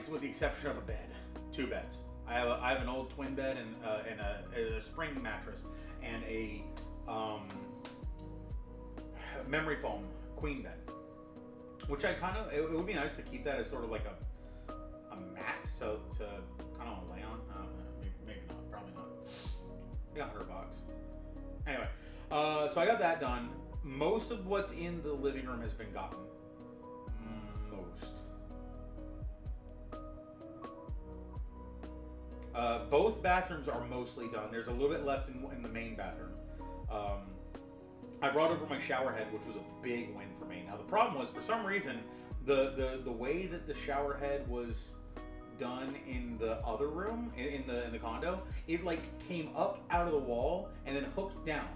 with the exception of a bed, 2 beds. I have an old twin bed and a spring mattress and a memory foam queen bed, which it would be nice to keep that as sort of like a mat to kind of lay on. I don't know, maybe not, probably not. I got $100. Anyway. So I got that done. Most of what's in the living room has been gotten. Most. Both bathrooms are mostly done. There's a little bit left in the main bathroom. I brought over my shower head, which was a big win for me. Now the problem was, for some reason, the way that the shower head was done in the other room, in the condo, it came up out of the wall and then hooked down.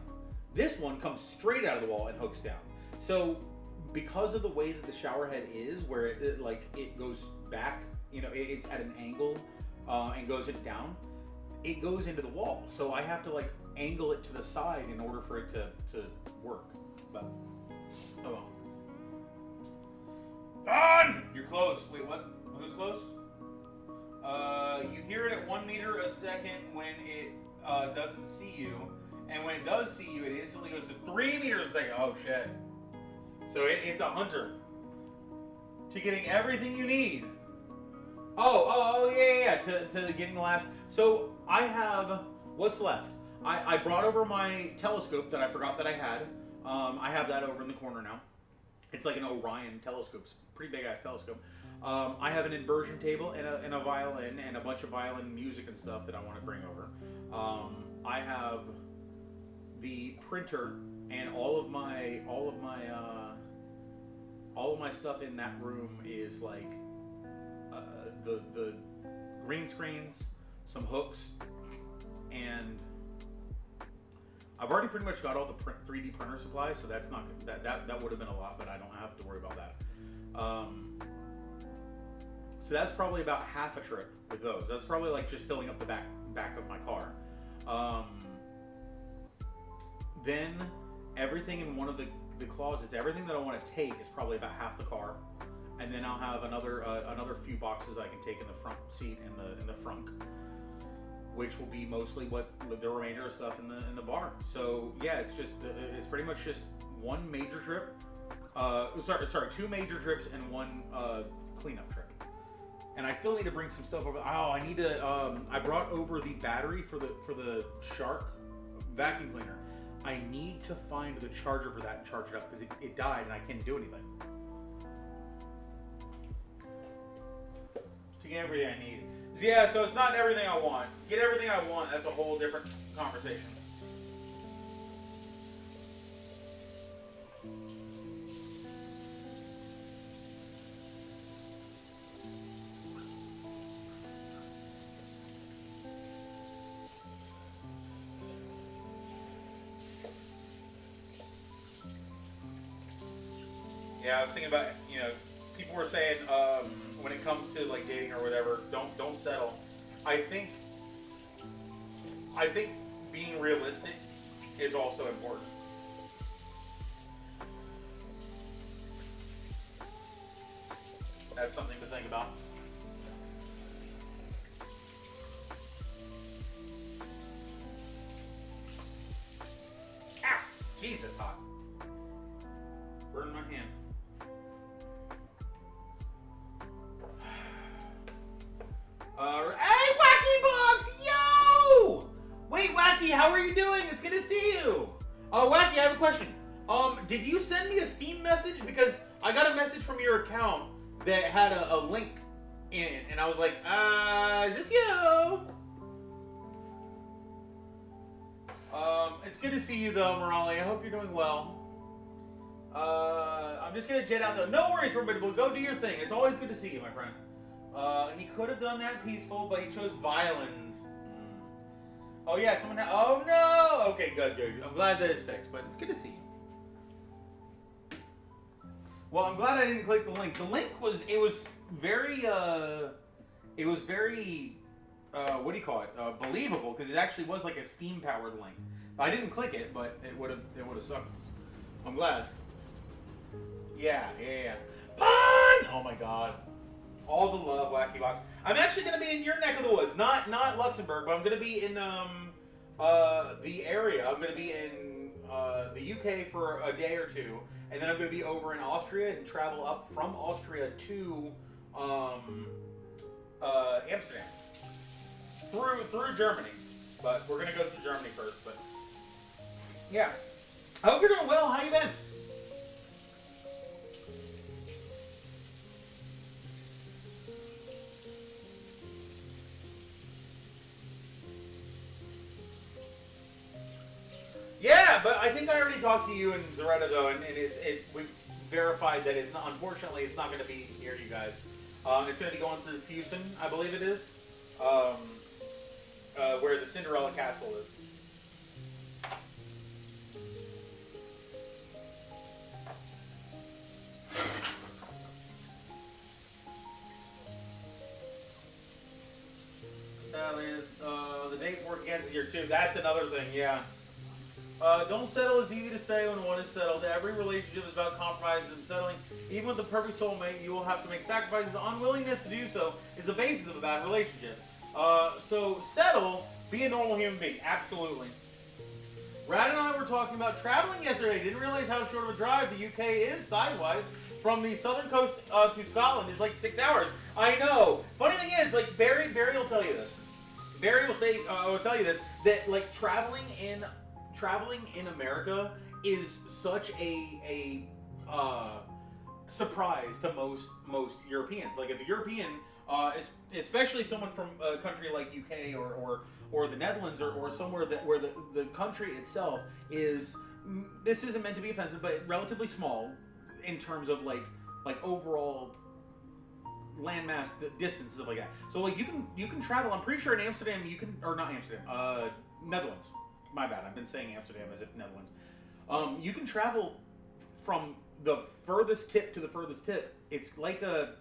This one comes straight out of the wall and hooks down. So because of the way that the shower head is, where it goes back, it's at an angle and goes down, it goes into the wall. So I have to angle it to the side in order for it to work. But oh well. Done! You're close. Wait, what? Who's close? You hear it at 1 meter a second when it doesn't see you, and when it does see you, it instantly goes to 3 meters a second. Oh shit! So it's a hunter to getting everything you need. Oh yeah. To getting the last. So I have what's left. I brought over my telescope that I forgot that I had. I have that over in the corner now. It's like an Orion telescope. It's a pretty big ass telescope. I have an inversion table and a violin and a bunch of violin music and stuff that I want to bring over. I have the printer and all of my stuff in that room is like the green screens, some hooks, and I've already pretty much got all the 3D printer supplies, so that's not that would have been a lot, but I don't have to worry about that. So that's probably about half a trip with those. That's probably like just filling up the back of my car. Then everything in one of the closets, everything that I want to take is probably about half the car, and then I'll have another few boxes I can take in the front seat in the front, which will be mostly what the remainder of stuff in the bar. So yeah, it's pretty much just one major trip. Sorry, 2 major trips and 1 cleanup trip. And I still need to bring some stuff over. Oh, I need to. I brought over the battery for the Shark vacuum cleaner. I need to find the charger for that and charge it up because it died and I can't do anything. To get everything I need. Yeah, so it's not everything I want. Get everything I want. That's a whole different conversation. Yeah, I was thinking about, people were saying when it comes to like dating or whatever, don't settle. I think being realistic is also important. That's something to think about. Ow! Jesus, hot. Burned my hand. Hey, Wacky Box! Yo! Wait, Wacky, how are you doing? It's good to see you. Wacky, I have a question. Did you send me a Steam message? Because I got a message from your account that had a link in it, and I was like, is this you? It's good to see you, though, Morale. I hope you're doing well. I'm just gonna jet out, though. No worries, everybody. We'll go do your thing. It's always good to see you, my friend. He could have done that peaceful, but he chose violence. Oh yeah, oh no! Okay, good. I'm glad that it's fixed, but it's good to see you. Well, I'm glad I didn't click the link. The link was very what do you call it? Believable, because it actually was like a Steam-powered link. I didn't click it, but it would have sucked. I'm glad. Yeah. Pun! Oh my god. All the love, Wacky Box. I'm actually going to be in your neck of the woods. Not Luxembourg, but I'm going to be in the area. I'm going to be in the UK for a day or two, and then I'm going to be over in Austria and travel up from Austria to Amsterdam through Germany. But we're going to go to Germany first. But yeah, I hope you're doing well. How you been? Yeah, but I think I already talked to you and Zaretta though, and we verified that it's not. Unfortunately, it's not going to be near you guys. It's going to be going through Fusen, I believe it is, where the Cinderella Castle is. The day before it gets here too. That's another thing, yeah. Don't settle is easy to say when one is settled. Every relationship is about compromises and settling. Even with the perfect soulmate, you will have to make sacrifices. Unwillingness to do so is the basis of a bad relationship. So settle, be a normal human being. Absolutely. Rad and I were talking about traveling yesterday. Didn't realize how short of a drive the UK is sidewise. From the southern coast to Scotland is like 6 hours. I know. Funny thing is, like Barry will tell you this. Barry will say, will tell you this, that like traveling in America is such a surprise to most Europeans. Like if a European, especially someone from a country like UK or the Netherlands or somewhere where the country itself is, this isn't meant to be offensive, but relatively small in terms of like overall landmass distance and stuff like that. So like you can travel. I'm pretty sure in Amsterdam you can, or not Amsterdam, Netherlands. My bad. I've been saying Amsterdam as if Netherlands. You can travel from the furthest tip to the furthest tip. It's like a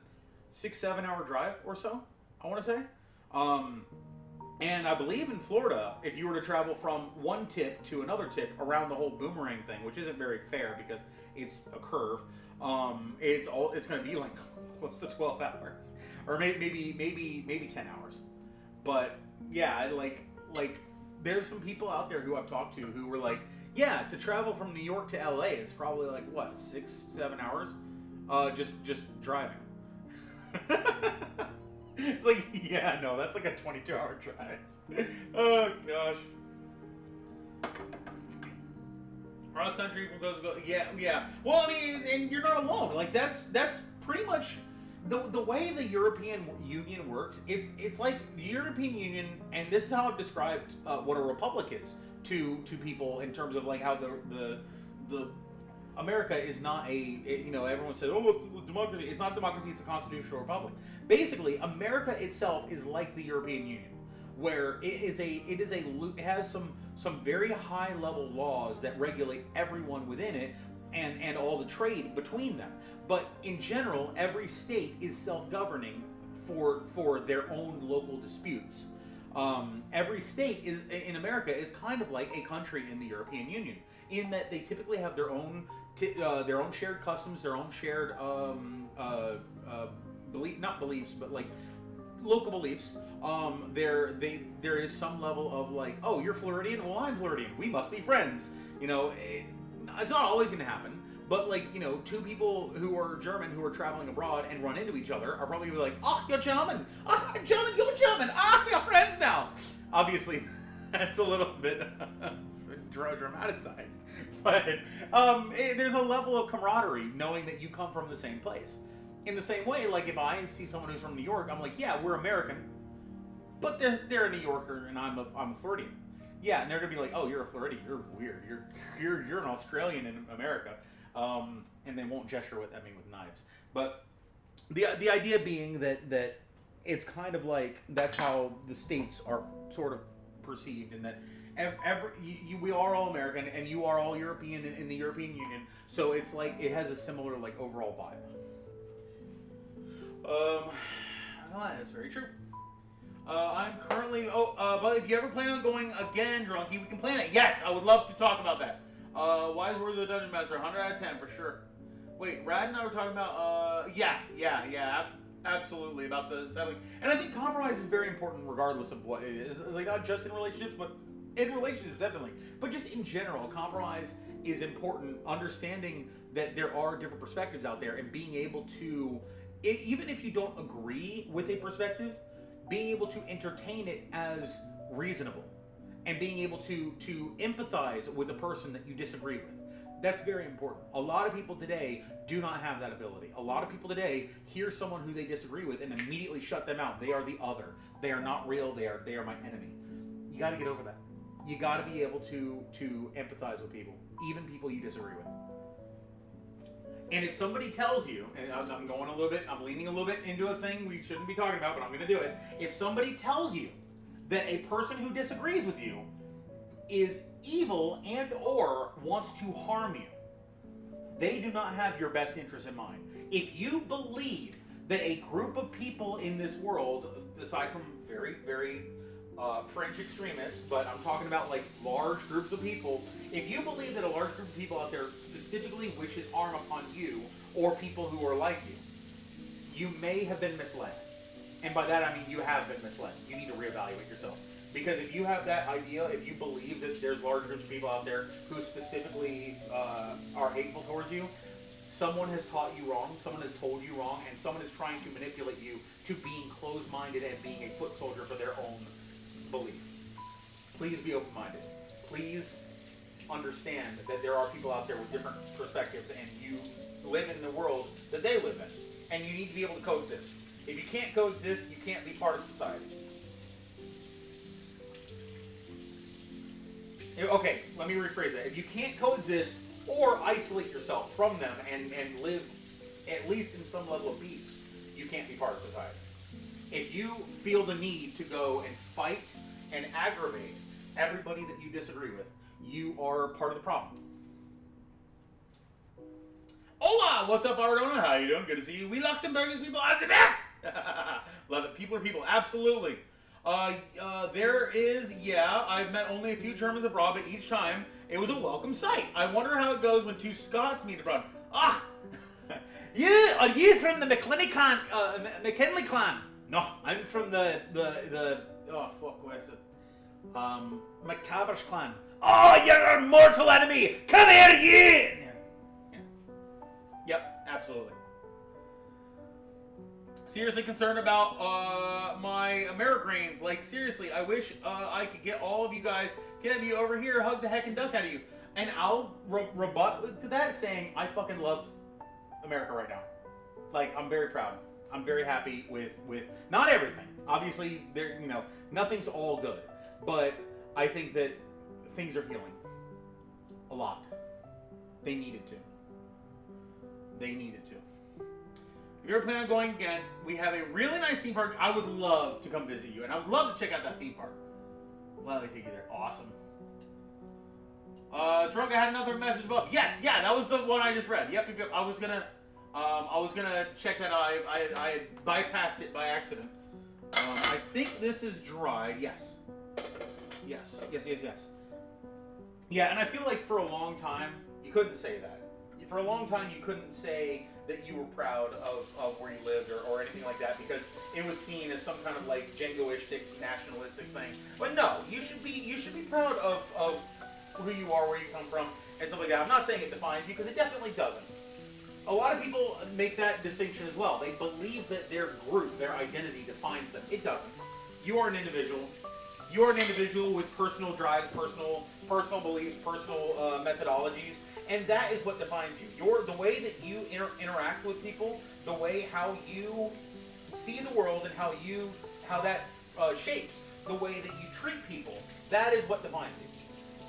6-7 hour drive or so, I want to say. And I believe in Florida, if you were to travel from one tip to another tip around the whole boomerang thing, which isn't very fair because it's a curve, it's going to be like close to 12 hours, or maybe 10 hours. But yeah, like there's some people out there who I've talked to who were like, yeah, to travel from New York to LA, it's probably like what, 6-7 hours, just driving. It's like, yeah, no, that's like a 22-hour drive. Oh gosh. Cross country from coast to coast. Yeah. Well, I mean, and you're not alone. Like that's pretty much the way the European Union works. It's like the European Union, and this is how I've described what a republic is to people in terms of like how the America is not everyone says, oh, democracy. It's not democracy, it's a constitutional republic. Basically, America itself is like the European Union, where it has some very high level laws that regulate everyone within it and all the trade between them. But in general, every state is self-governing for their own local disputes. Every state in America is kind of like a country in the European Union, in that they typically have their own shared customs, their own shared not beliefs, but like local beliefs. There is some level of like, oh, you're Floridian, well, I'm Floridian, we must be friends. It's not always going to happen. But like, two people who are German who are traveling abroad and run into each other are probably gonna be like, oh, you're German. Oh, I'm German, you're German. Ah, we are friends now. Obviously, that's a little bit dramatized. But there's a level of camaraderie knowing that you come from the same place. In the same way, like if I see someone who's from New York, I'm like, yeah, we're American. But they're a New Yorker and I'm a Floridian. Yeah, and they're gonna be like, oh, you're a Floridian. You're weird. You're an Australian in America. And they won't gesture at me with knives. But the idea being that it's kind of like that's how the states are sort of perceived, and that we are all American and you are all European in the European Union. So it's like it has a similar like overall vibe. That's very true. I'm currently. But if you ever plan on going again, Drunky, we can plan it. Yes, I would love to talk about that. Wise words of the Dungeon Master, 100 out of 10 for sure. Wait, Rad and I were talking about, absolutely, about the settling. And I think compromise is very important regardless of what it is. Like, not just in relationships, but in relationships, definitely. But just in general, compromise is important. Understanding that there are different perspectives out there and being able to, even if you don't agree with a perspective, being able to entertain it as reasonable. And being able to empathize with a person that you disagree with. That's very important. A lot of people today do not have that ability. A lot of people today hear someone who they disagree with and immediately shut them out. They are the other. They are not real. They are my enemy. You got to get over that. You got to be able to empathize with people, even people you disagree with. And if somebody tells you, and I'm going a little bit, I'm leaning a little bit into a thing we shouldn't be talking about, but I'm going to do it. If somebody tells you that a person who disagrees with you is evil and or wants to harm you, they do not have your best interest in mind. If you believe that a group of people in this world, aside from very, very fringe extremists, but I'm talking about like large groups of people. If you believe that a large group of people out there specifically wishes harm upon you or people who are like you, you may have been misled. And by that I mean you have been misled. You need to reevaluate yourself. Because if you have that idea, if you believe that there's large groups of people out there who specifically are hateful towards you, someone has taught you wrong, someone has told you wrong, and someone is trying to manipulate you to being closed-minded and being a foot soldier for their own belief. Please be open-minded. Please understand that there are people out there with different perspectives, and you live in the world that they live in, and you need to be able to coexist. If you can't coexist, you can't be part of society. Okay, let me rephrase that. If you can't coexist or isolate yourself from them and live at least in some level of peace, you can't be part of society. If you feel the need to go and fight and aggravate everybody that you disagree with, you are part of the problem. Hola! What's up, Arizona? How you doing? Good to see you. We Luxembourgish people are the best! Love it. People are people. Absolutely. There is, yeah, I've met only a few Germans abroad, but each time it was a welcome sight. I wonder how it goes when two Scots meet abroad. Ah! Are you from the McKinley clan? No, I'm from the oh fuck, where's it? McTavish clan. Oh, you're our mortal enemy! Come here, you! Yeah. Yep, absolutely. Seriously concerned about my Amerigrains. Like, seriously, I wish I could get all of you guys, get you over here, hug the heck and duck out of you. And I'll rebut to that saying, I fucking love America right now. Like, I'm very proud. I'm very happy with not everything. Obviously, there, nothing's all good. But I think that things are healing. A lot. They needed to. They needed to. If you're planning on going again, we have a really nice theme park. I would love to come visit you, and I would love to check out that theme park. Gladly take you there. Awesome. Drunk, I had another message above. Yes, yeah, that was the one I just read. Yep. I was gonna check that out. I bypassed it by accident. I think this is dried. Yes. Yeah, and I feel like for a long time you couldn't say that. For a long time you couldn't say that you were proud of where you lived or anything like that because it was seen as some kind of like jingoistic, nationalistic thing. But no, you should be proud of who you are, where you come from, and stuff like that. I'm not saying it defines you because it definitely doesn't. A lot of people make that distinction as well. They believe that their group, their identity defines them. It doesn't. You are an individual. You are an individual with personal drives, personal beliefs, personal methodologies. And that is what defines you. The way that you interact with people, the way how you see the world and how that shapes the way that you treat people, that is what defines you.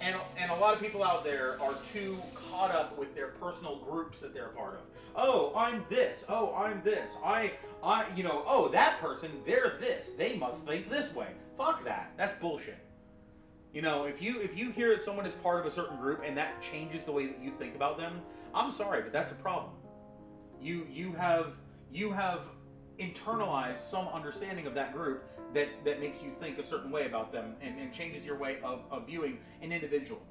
And a lot of people out there are too caught up with their personal groups that they're a part of. Oh, I'm this. Oh, I'm this. Oh, that person, they're this. They must think this way. Fuck that. That's bullshit. If you hear that someone is part of a certain group and that changes the way that you think about them, I'm sorry, but that's a problem. You have internalized some understanding of that group that makes you think a certain way about them and changes your way of viewing an individual.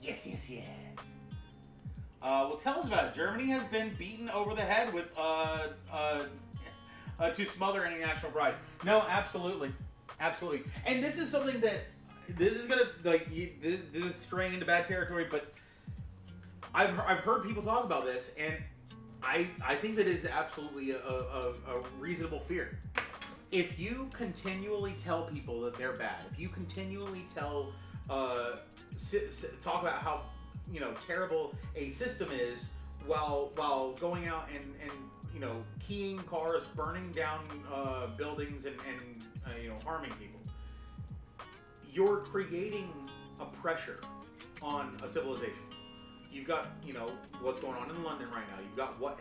Yes. Well, tell us about it. Germany has been beaten over the head with to smother any national pride. No, absolutely. And this is something that this is gonna this is straying into bad territory, but I've heard people talk about this, and I think that is absolutely a reasonable fear. If you continually tell people that they're bad, if you continually talk about how terrible a system is, while going out and keying cars, burning down buildings, and harming people, you're creating a pressure on a civilization. You've got, what's going on in London right now. You've got what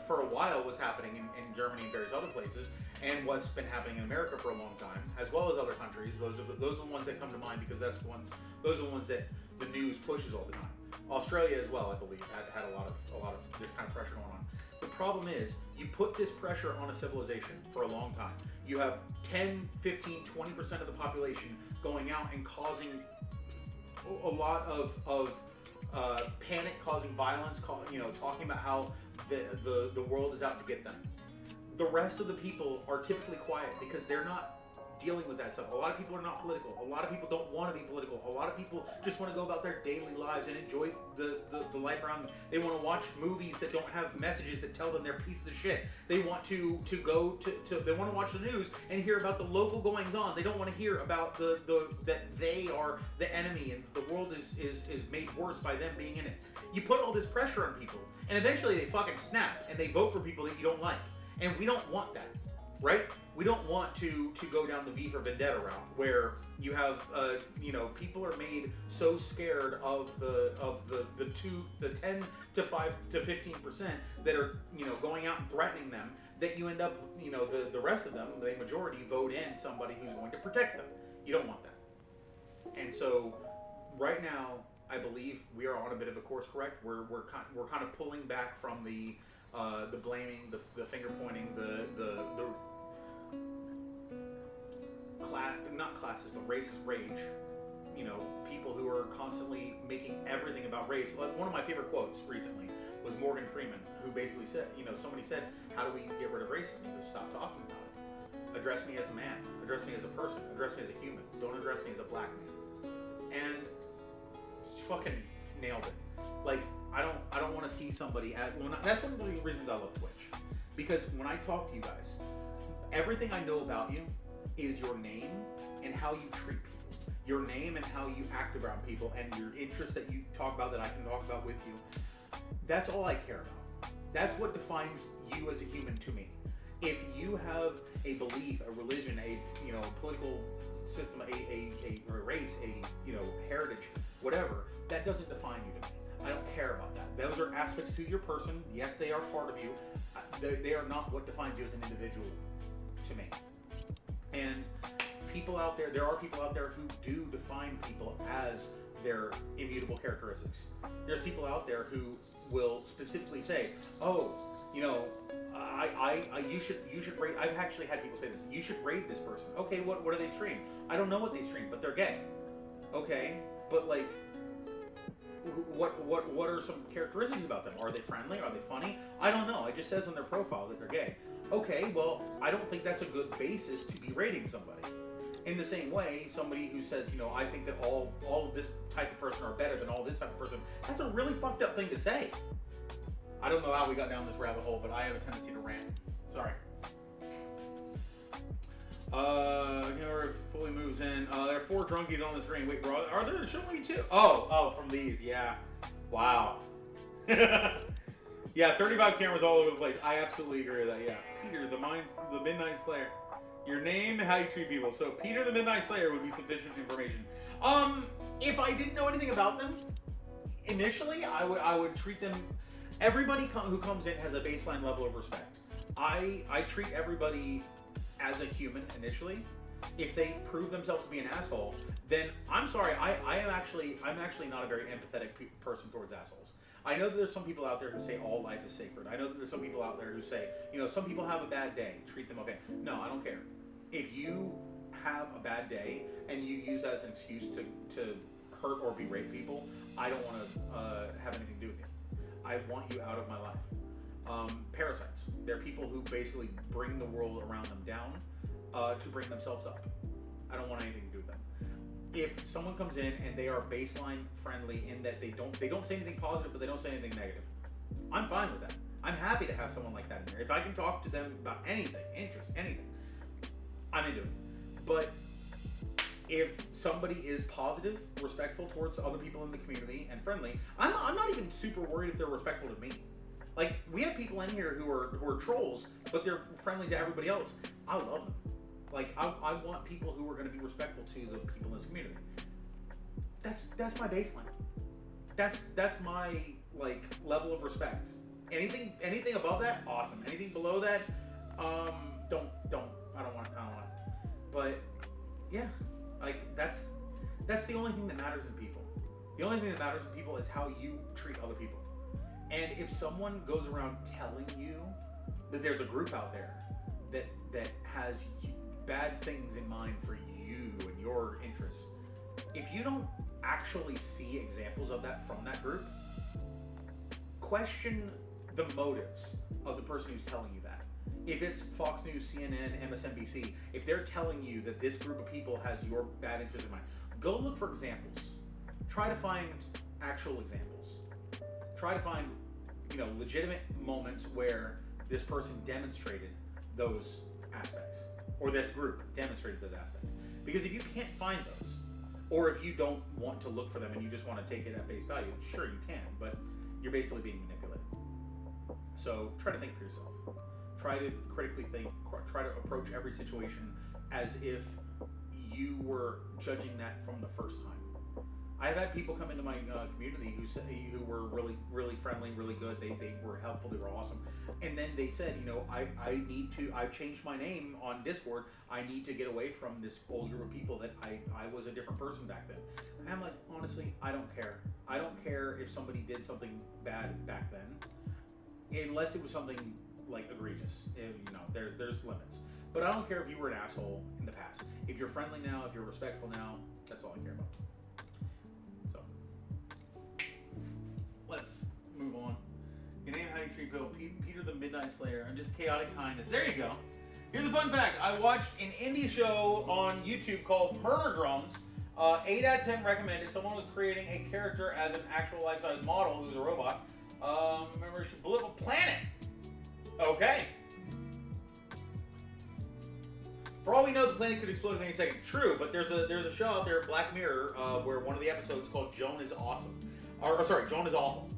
for a while was happening in Germany and various other places, and what's been happening in America for a long time, as well as other countries. Those are the ones that come to mind because those are the ones that the news pushes all the time. Australia as well, I believe, had a lot of this kind of pressure going on. The problem is, you put this pressure on a civilization for a long time. You have 10, 15, 20% of the population going out and causing a lot of panic, causing violence, talking about how the world is out to get them. The rest of the people are typically quiet because they're not dealing with that stuff. A lot of people are not political. A lot of people don't want to be political. A lot of people just want to go about their daily lives and enjoy the life around them. They want to watch movies that don't have messages that tell them they're pieces of shit. They want to go to they want to watch the news and hear about the local goings on. They don't want to hear about that they are the enemy and the world is made worse by them being in it. You put all this pressure on people and eventually they fucking snap and they vote for people that you don't like. And we don't want that. Right? We don't want to go down the V for Vendetta route where you have people are made so scared of the 10 to 5 to 15% that are going out and threatening them that you end up the rest of them, the majority, vote in somebody who's going to protect them. You don't want that. And so right now I believe we are on a bit of a course correct. We're kind of pulling back from the blaming, the finger pointing, the not classes, but racist rage. People who are constantly making everything about race. Like one of my favorite quotes recently was Morgan Freeman, who basically said, somebody said, "How do we get rid of racism?" He goes, "Stop talking about it. Address me as a man. Address me as a person. Address me as a human. Don't address me as a black man." And fucking nailed it. Like I don't want to see somebody that's one of the reasons I love Twitch, because when I talk to you guys, everything I know about you is your name and how you treat people. Your name and how you act around people and your interests that you talk about that I can talk about with you. That's all I care about. That's what defines you as a human to me. If you have a belief, a religion, a political system, a race, a heritage, whatever, that doesn't define you to me. I don't care about that. Those are aspects to your person. Yes, they are part of you. They are not what defines you as an individual to me. And people out there, there are people out there who do define people as their immutable characteristics. There's people out there who will specifically say, "Oh, you should rate." I've actually had people say this. "You should rate this person." Okay, what do they stream? I don't know what they stream, but they're gay. Okay, but like, what are some characteristics about them? Are they friendly? Are they funny? I don't know. It just says on their profile that they're gay. Okay, well, I don't think that's a good basis to be rating somebody. In the same way, somebody who says, I think that all of this type of person are better than all this type of person, that's a really fucked up thing to say. I don't know how we got down this rabbit hole, but I have a tendency to rant. Sorry. Here fully moves in. There are 4 drunkies on the screen. Wait, bro, are there? Should we too? Oh, from these, yeah. Wow. Yeah, 35 cameras all over the place. I absolutely agree with that. Yeah, Peter, the Midnight Slayer. Your name and how you treat people. So Peter, the Midnight Slayer would be sufficient information. If I didn't know anything about them, initially I would treat them. Everybody who comes in has a baseline level of respect. I treat everybody as a human initially. If they prove themselves to be an asshole, then I'm sorry. I'm actually not a very empathetic person towards assholes. I know that there's some people out there who say all life is sacred. I know that there's some people out there who say, some people have a bad day, treat them okay. No, I don't care. If you have a bad day and you use that as an excuse to hurt or berate people, I don't want to have anything to do with you. I want you out of my life. Parasites. They're people who basically bring the world around them down to bring themselves up. I don't want anything to do with them. If someone comes in and they are baseline friendly in that they don't say anything positive, but they don't say anything negative, I'm fine with that. I'm happy to have someone like that in there. If I can talk to them about anything, interest, anything, I'm into it. But if somebody is positive, respectful towards other people in the community, and friendly, I'm not even super worried if they're respectful to me. Like, we have people in here who are trolls, but they're friendly to everybody else. I love them. Like, I want people who are going to be respectful to the people in this community. That's my baseline. That's my level of respect. Anything above that, awesome. Anything below that, don't. I don't want it. But yeah, that's the only thing that matters in people. The only thing that matters in people is how you treat other people. And if someone goes around telling you that there's a group out there that has bad things in mind for you and your interests, if you don't actually see examples of that from that group, question the motives of the person who's telling you that. If it's Fox News, CNN, MSNBC, if they're telling you that this group of people has your bad interests in mind, go look for examples. Try to find actual examples. Try to find, legitimate moments where this person demonstrated those aspects, or this group demonstrated those aspects. Because if you can't find those, or if you don't want to look for them and you just want to take it at face value, sure you can, but you're basically being manipulated. So try to think for yourself. Try to critically think. Try to approach every situation as if you were judging that from the first time. I've had people come into my community who were really, really friendly, really good. They were helpful. They were awesome. And then they said, I've changed my name on Discord. I need to get away from this old group of people that I was a different person back then. And I'm like, honestly, I don't care. I don't care if somebody did something bad back then, unless it was something like egregious. There's limits. But I don't care if you were an asshole in the past. If you're friendly now, if you're respectful now, that's all I care about. Let's move on. Your name, how you treat people. Peter the Midnight Slayer. I'm just chaotic kindness. There you go. Here's a fun fact. I watched an indie show on YouTube called Murder Drums. 8 out of 10 recommended. Someone was creating a character as an actual life-size model who was a robot. Remember, she blew up a planet. Okay. For all we know, the planet could explode at any second. True, but there's a show out there, Black Mirror, where one of the episodes is called Joan is Awesome. Joan is Awful.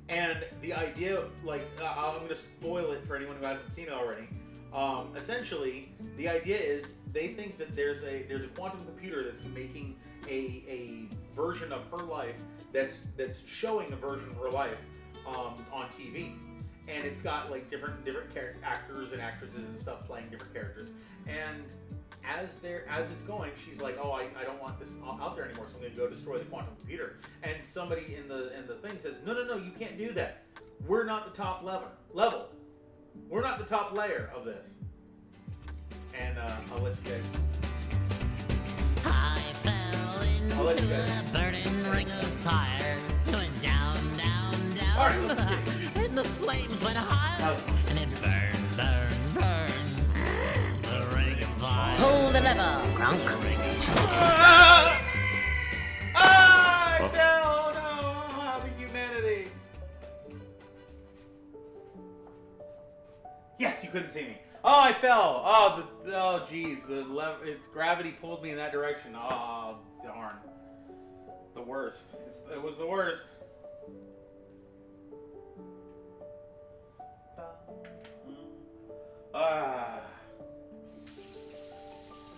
And the idea, I'm going to spoil it for anyone who hasn't seen it already. Essentially, the idea is they think that there's a quantum computer that's making a version of her life that's showing a version of her life on TV. And it's got different actors and actresses and stuff playing different characters. And as it's going, she's like, oh, I don't want this out there anymore, so I'm going to go destroy the quantum computer. And somebody in the thing says, no, you can't do that. We're not the top level. We're not the top layer of this. And I'll let you guys. I fell into a burning ring of fire. Went down. All right, let's continue. And the flames went higher. And it burned. The ring of fire. Pull the lever, Gronk. I fell. No, the humanity. Yes, you couldn't see me. Oh, I fell. Oh, geez. It's gravity pulled me in that direction. Oh, darn. The worst. It was the worst.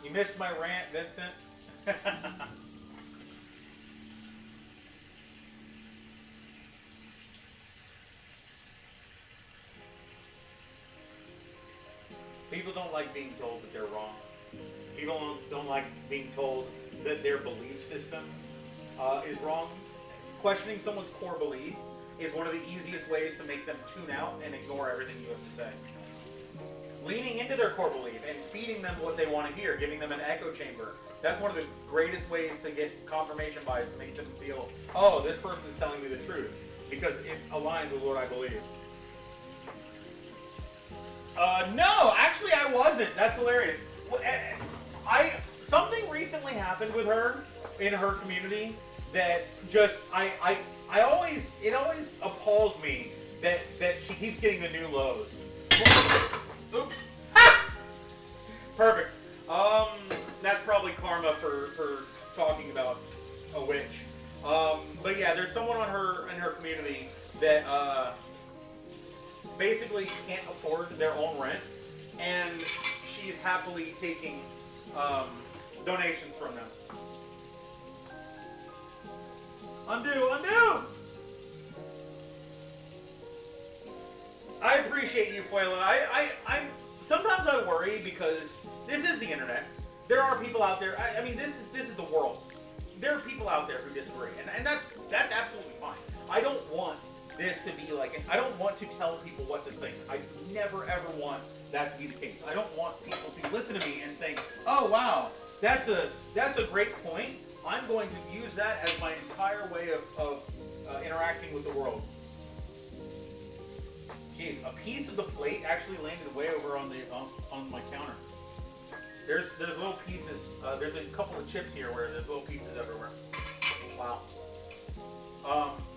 You missed my rant, Vincent. People don't like being told that they're wrong. People don't like being told that their belief system is wrong. Questioning someone's core belief is one of the easiest ways to make them tune out and ignore everything you have to say. Leaning into their core belief and feeding them what they want to hear, giving them an echo chamber. That's one of the greatest ways to get confirmation bias, to make them feel, oh, this person is telling me the truth, because it aligns with what I believe. No, actually I wasn't. That's hilarious. Something recently happened with her in her community that just, it always appalls me that she keeps getting the new lows. Oops. Ha! Perfect. That's probably karma for talking about a witch. But yeah, there's someone in her community that basically can't afford their own rent, and she's happily taking donations from them. Undo! I appreciate you, Fuela. I sometimes I worry because this is the internet. There are people out there. I mean, this is the world. There are people out there who disagree, and that's absolutely fine. I don't want this to be like, I don't want to tell people what to think. I never ever want that to be the case. I don't want people to listen to me and think, oh wow, that's a great point. I'm going to use that as my entire way of interacting with the world. Jeez, a piece of the plate actually landed way over on the on my counter. There's little pieces. There's a couple of chips here where there's little pieces everywhere. Wow.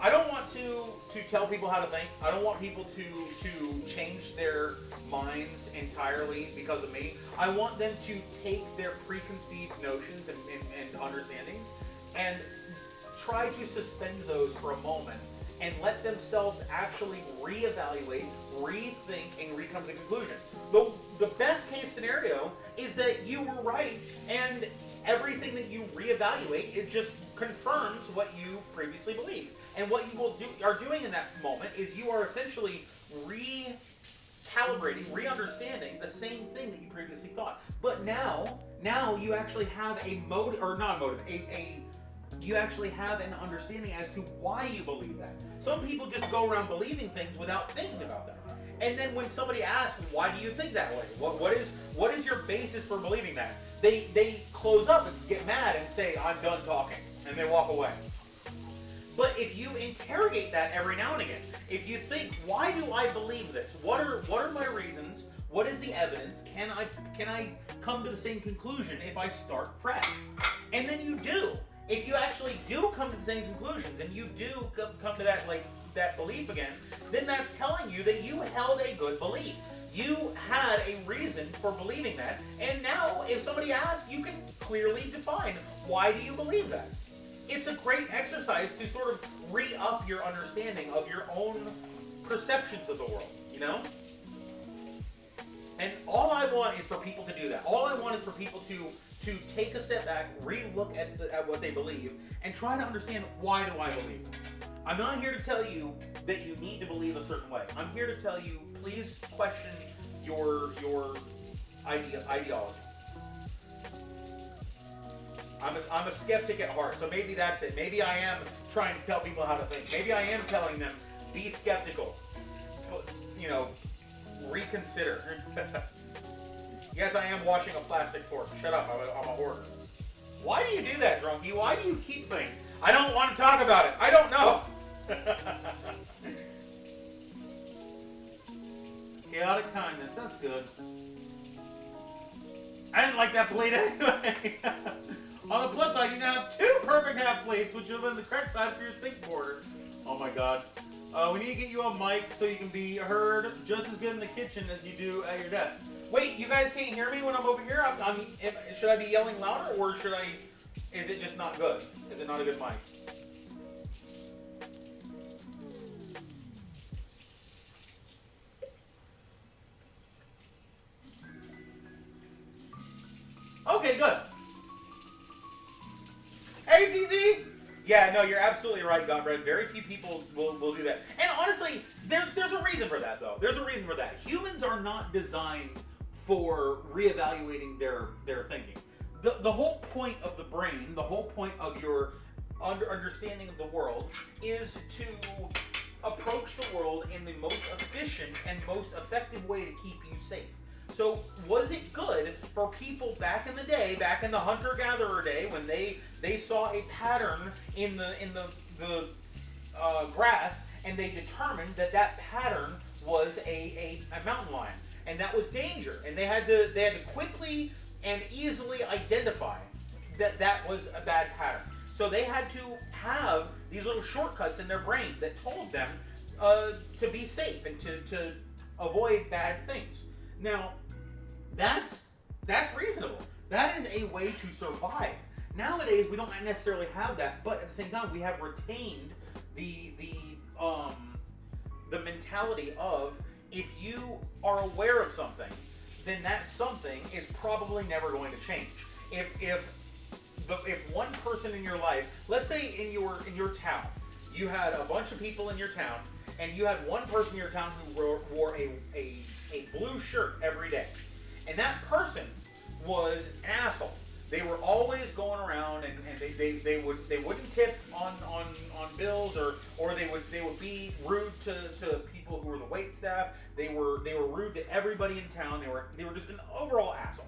I don't want to tell people how to think. I don't want people to change their minds entirely because of me. I want them to take their preconceived notions and understandings and try to suspend those for a moment and let themselves actually reevaluate, rethink, and recome to conclusion. The best case scenario is that you were right, and everything that you reevaluate, it just confirms what you previously believed. And what you are doing in that moment is you are essentially recalibrating, re-understanding the same thing that you previously thought. But now you actually have a motive, or not a motive, you actually have an understanding as to why you believe that. Some people just go around believing things without thinking about them. And then when somebody asks, why do you think that way? What is your basis for believing that? They close up and get mad and say, I'm done talking, and they walk away. But if you interrogate that every now and again, if you think, why do I believe this? What are my reasons? What is the evidence? Can I come to the same conclusion if I start fresh? And then you do. If you actually do come to the same conclusions and you do come to that belief again, then that's telling you that you held a good belief. You had a reason for believing that, and now if somebody asks, you can clearly define, why do you believe that? It's a great exercise to sort of re-up your understanding of your own perceptions of the world, you know? And all I want is for people to do that. All I want is for people to take a step back, re-look at what they believe, and try to understand, why do I believe? I'm not here to tell you that you need to believe a certain way. I'm here to tell you, please question your ideology. I'm a skeptic at heart, so maybe that's it. Maybe I am trying to tell people how to think. Maybe I am telling them, be skeptical. You know, reconsider. Yes, I am washing a plastic fork. Shut up, I'm a hoarder. Why do you do that, Drunky? Why do you keep things? I don't want to talk about it. I don't know. Chaotic kindness, that's good. I didn't like that plate anyway. On the plus side, you now have 2 perfect half plates, which are on the correct side for your sink border. Oh my god. We need to get you a mic so you can be heard just as good in the kitchen as you do at your desk. Wait, you guys can't hear me when I'm over here? Should I be yelling louder, or is it just not good? Is it not a good mic? Okay, good. Hey, ZZ! Yeah, no, you're absolutely right, Godbread. Very few people will do that. And honestly, there's a reason for that, though. There's a reason for that. Humans are not designed for reevaluating their thinking. The whole point of the brain, the whole point of your understanding of the world, is to approach the world in the most efficient and most effective way to keep you safe. So was it good for people back in the day, back in the hunter-gatherer day, when they saw a pattern in the grass, and they determined that pattern was a mountain lion, and that was danger, and they had to quickly and easily identify that was a bad pattern. So they had to have these little shortcuts in their brain that told them to be safe and to avoid bad things. Now, that's reasonable. That is a way to survive. Nowadays, we don't necessarily have that, but at the same time, we have retained the mentality of, if you are aware of something, then that something is probably never going to change. If one person in your life, let's say in your town, you had a bunch of people in your town, and you had one person in your town who wore a blue shirt every day, and that person was an asshole. They were always going around, and they wouldn't tip on bills, or they would be rude to people who were the wait staff. They were rude to everybody in town. They were just an overall asshole.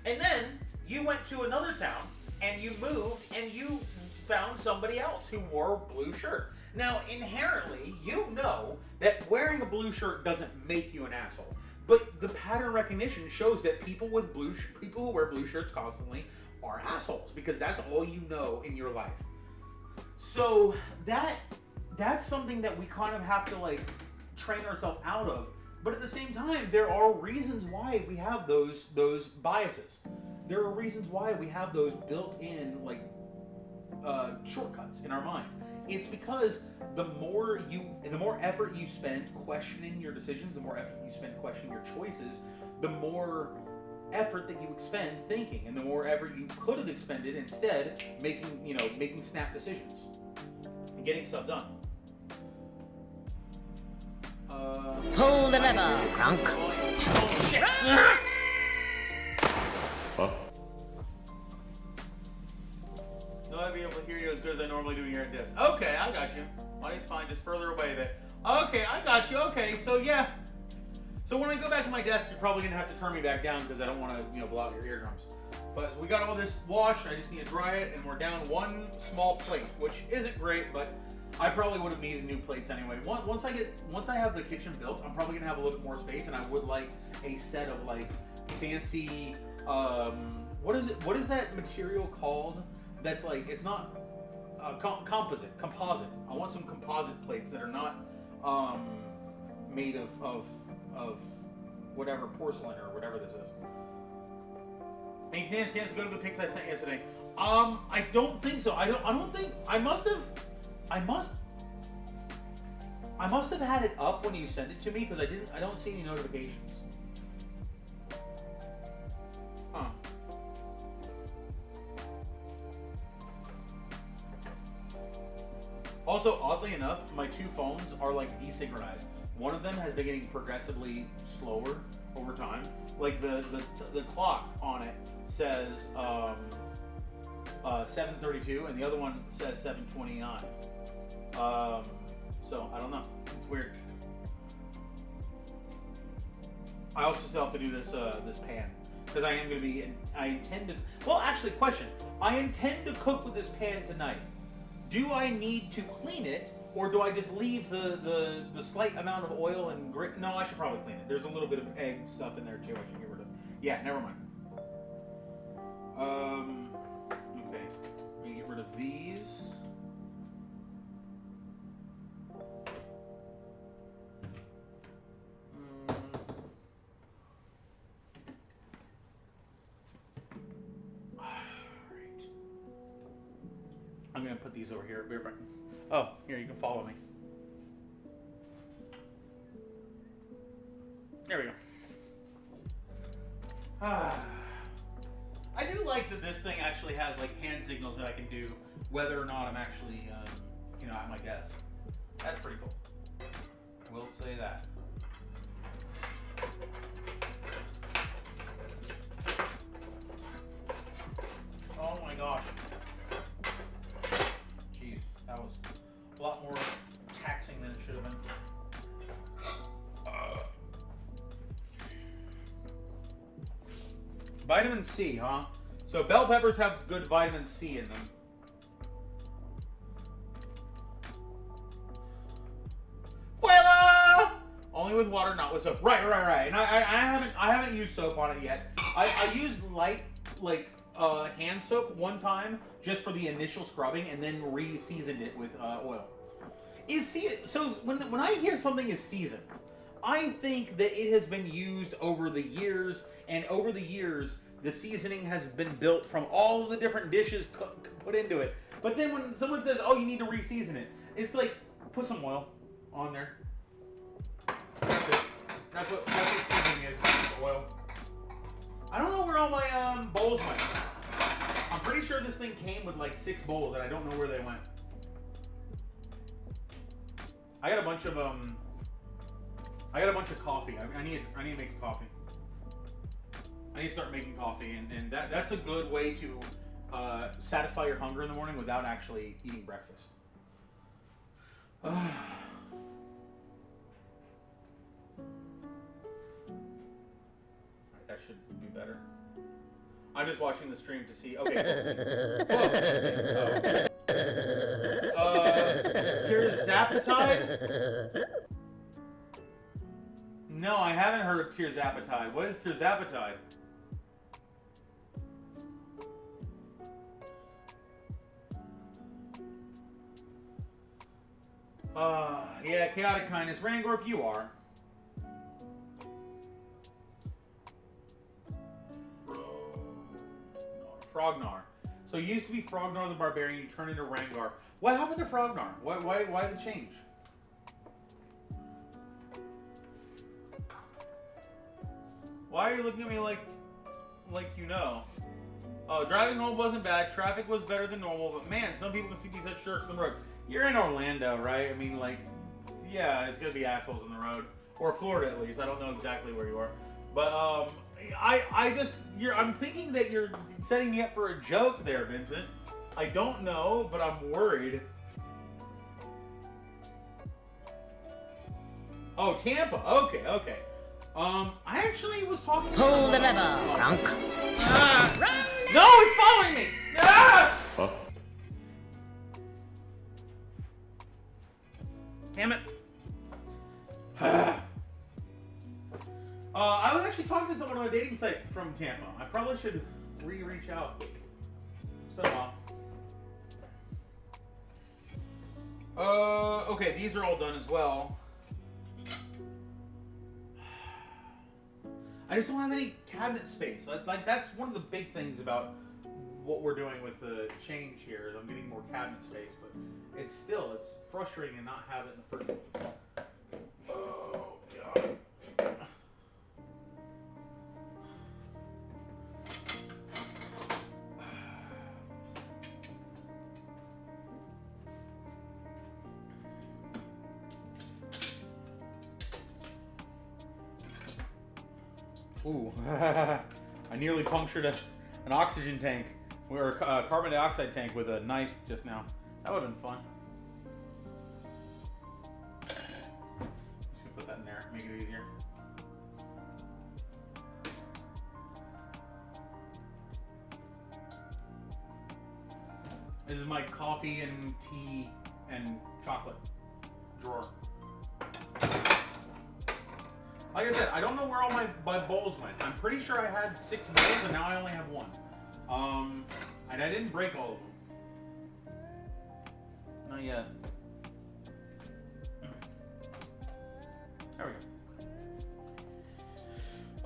And then you went to another town and you moved and you found somebody else who wore a blue shirt. Now, inherently, you know that wearing a blue shirt doesn't make you an asshole. But the pattern recognition shows that people who wear blue shirts constantly are assholes, because that's all you know in your life. So that's something that we kind of have to like train ourselves out of. But at the same time, there are reasons why we have those biases. There are reasons why we have those built-in like shortcuts in our mind. It's because the more effort you spend questioning your decisions, the more effort you spend questioning your choices, the more effort that you expend thinking, and the more effort you could have expended instead making snap decisions and getting stuff done. Pull the lever, Crunk. Oh, shit. No, I'll be able to hear you as good as I normally do here at this. Okay, I got you. Oh, it's fine, just further away a bit. Okay, I got you. Okay, so yeah. So when I go back to my desk, you're probably gonna have to turn me back down because I don't want to, blow out your eardrums. But so we got all this washed. I just need to dry it, and we're down one small plate, which isn't great, but I probably would have needed new plates anyway. Once I have the kitchen built, I'm probably gonna have a little bit more space, and I would like a set of like fancy. What is that material called? That's like, it's not composite. I want some composite plates that are not made of whatever, porcelain or whatever this is. Any chance to go to the pics I sent yesterday? I don't think so. I don't think I must have had it up when you sent it to me, because I don't see any notifications. Huh. Also, oddly enough, my two phones are like desynchronized. One of them has been getting progressively slower over time. Like the clock on it says 7:32, and the other one says 7:29. So I don't know. It's weird. I also still have to do this pan, because I am going to be. I intend to. Well, actually, question. I intend to cook with this pan tonight. Do I need to clean it, or do I just leave the slight amount of oil and grit? No, I should probably clean it. There's a little bit of egg stuff in there too. I should get rid of. Yeah, never mind. Okay. I'm gonna get rid of these. I'm gonna put these over here. Oh, here, you can follow me. There we go. I do like that this thing actually has like hand signals that I can do whether or not I'm actually, at my desk. That's pretty cool. I will say that. Oh my gosh. Jeez, that was a lot more taxing than it should have been. Vitamin C, huh? So bell peppers have good vitamin C in them. Voila! Only with water, not with soap. Right. And I haven't used soap on it yet. I used light hand soap one time just for the initial scrubbing, and then re-seasoned it with oil. So when I hear something is seasoned, I think that it has been used over the years, and over the years, the seasoning has been built from all of the different dishes put into it. But then when someone says, "Oh, you need to re-season it," it's like, put some oil on there. That's it. That's what seasoning is. Oil. I don't know where all my bowls went. I'm pretty sure this thing came with like 6 bowls, and I don't know where they went. I got a bunch of coffee. I need to make some coffee. I need to start making coffee, and that's a good way to satisfy your hunger in the morning without actually eating breakfast. Alright, that should be better. I'm just watching the stream to see. Okay, cool. Terzapatide? No, I haven't heard of Terzapatide. What is Terzapatide? Yeah, Chaotic Kindness. Rangorf, you are. Frognar. So you used to be Frognar the Barbarian, you turned into Rangar. What happened to Frognar? Why the change? Why are you looking at me like you know? Oh, driving home wasn't bad. Traffic was better than normal, but man, some people can see these such jerks on the road. You're in Orlando, right? I mean, like, yeah, it's gonna be assholes on the road, or Florida at least. I don't know exactly where you are, but I'm thinking that you're setting me up for a joke there, Vincent. I don't know, but I'm worried. Oh, Tampa. Okay. I actually was talking. Pull the lever, Ronk. No, it's following me. Huh? Damn it. I was actually talking to someone on a dating site from Tampa. I probably should reach out. It's been a while. Okay, these are all done as well. I just don't have any cabinet space. Like that's one of the big things about what we're doing with the change here. Is I'm getting more cabinet space, but it's frustrating to not have it in the first place. Oh God. Ooh, I nearly punctured an oxygen tank, or a carbon dioxide tank with a knife just now. That would have been fun. Just gonna put that in there, make it easier. This is my coffee and tea and chocolate drawer. Like I said, I don't know where all my bowls went. I'm pretty sure I had 6 bowls and now I only have 1. And I didn't break all of them. Not yet. There we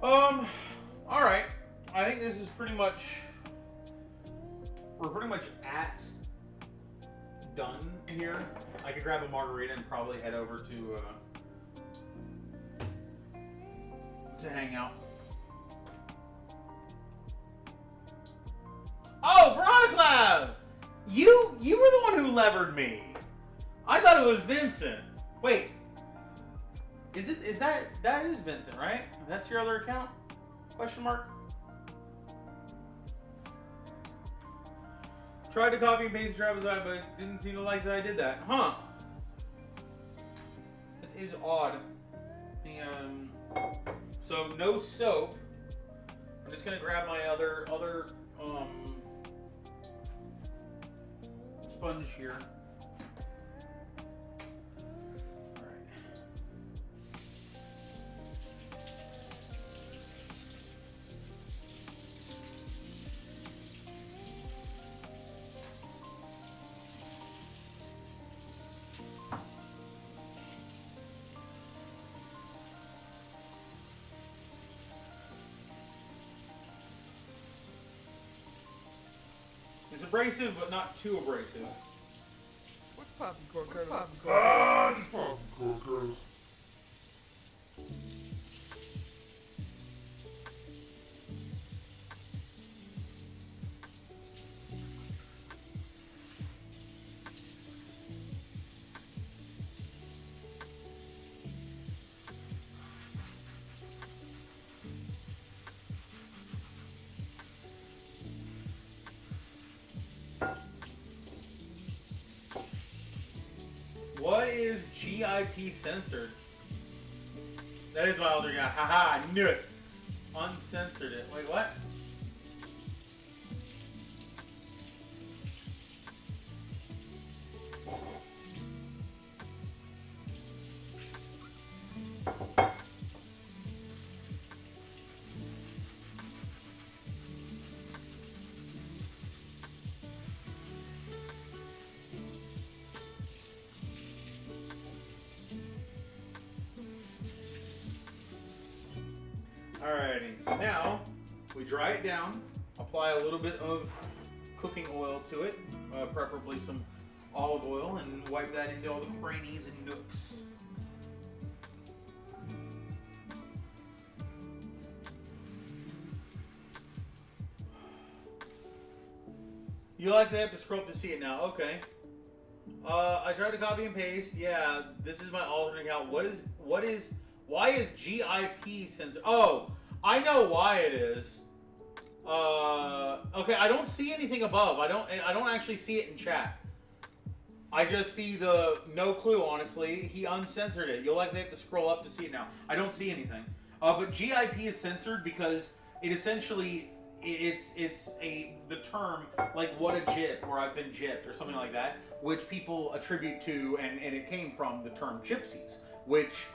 go. Alright. I think this is pretty much... We're pretty much done here. I could grab a margarita and probably head over to hang out. Oh, Veronica! You were the one who levered me. I thought it was Vincent. Wait. Is that is Vincent, right? That's your other account? Question mark. Tried to copy and paste Travis' eye, but didn't seem to like that I did that. Huh. It is odd. So no soap. I'm just gonna grab my other sponge here. All right. It's abrasive, but not too abrasive. What's poppin', Corker? GIP censored. That is my older guy. Haha, I knew it. Uncensored it. Wait, what? Alrighty, so now we dry it down, apply a little bit of cooking oil to it, preferably some olive oil, and wipe that into all the crannies and nooks. You like to have to scroll up to see it now, okay. I tried to copy and paste, yeah, this is my alternate account. Why is GIP censored? Oh, I know why it is. Okay, I don't see anything above. I don't actually see it in chat. I just see the no clue, honestly. He uncensored it. You'll likely have to scroll up to see it now. I don't see anything. But GIP is censored because it essentially it's the term like what a gyp or I've been gypped or something like that, which people attribute to and it came from the term gypsies, which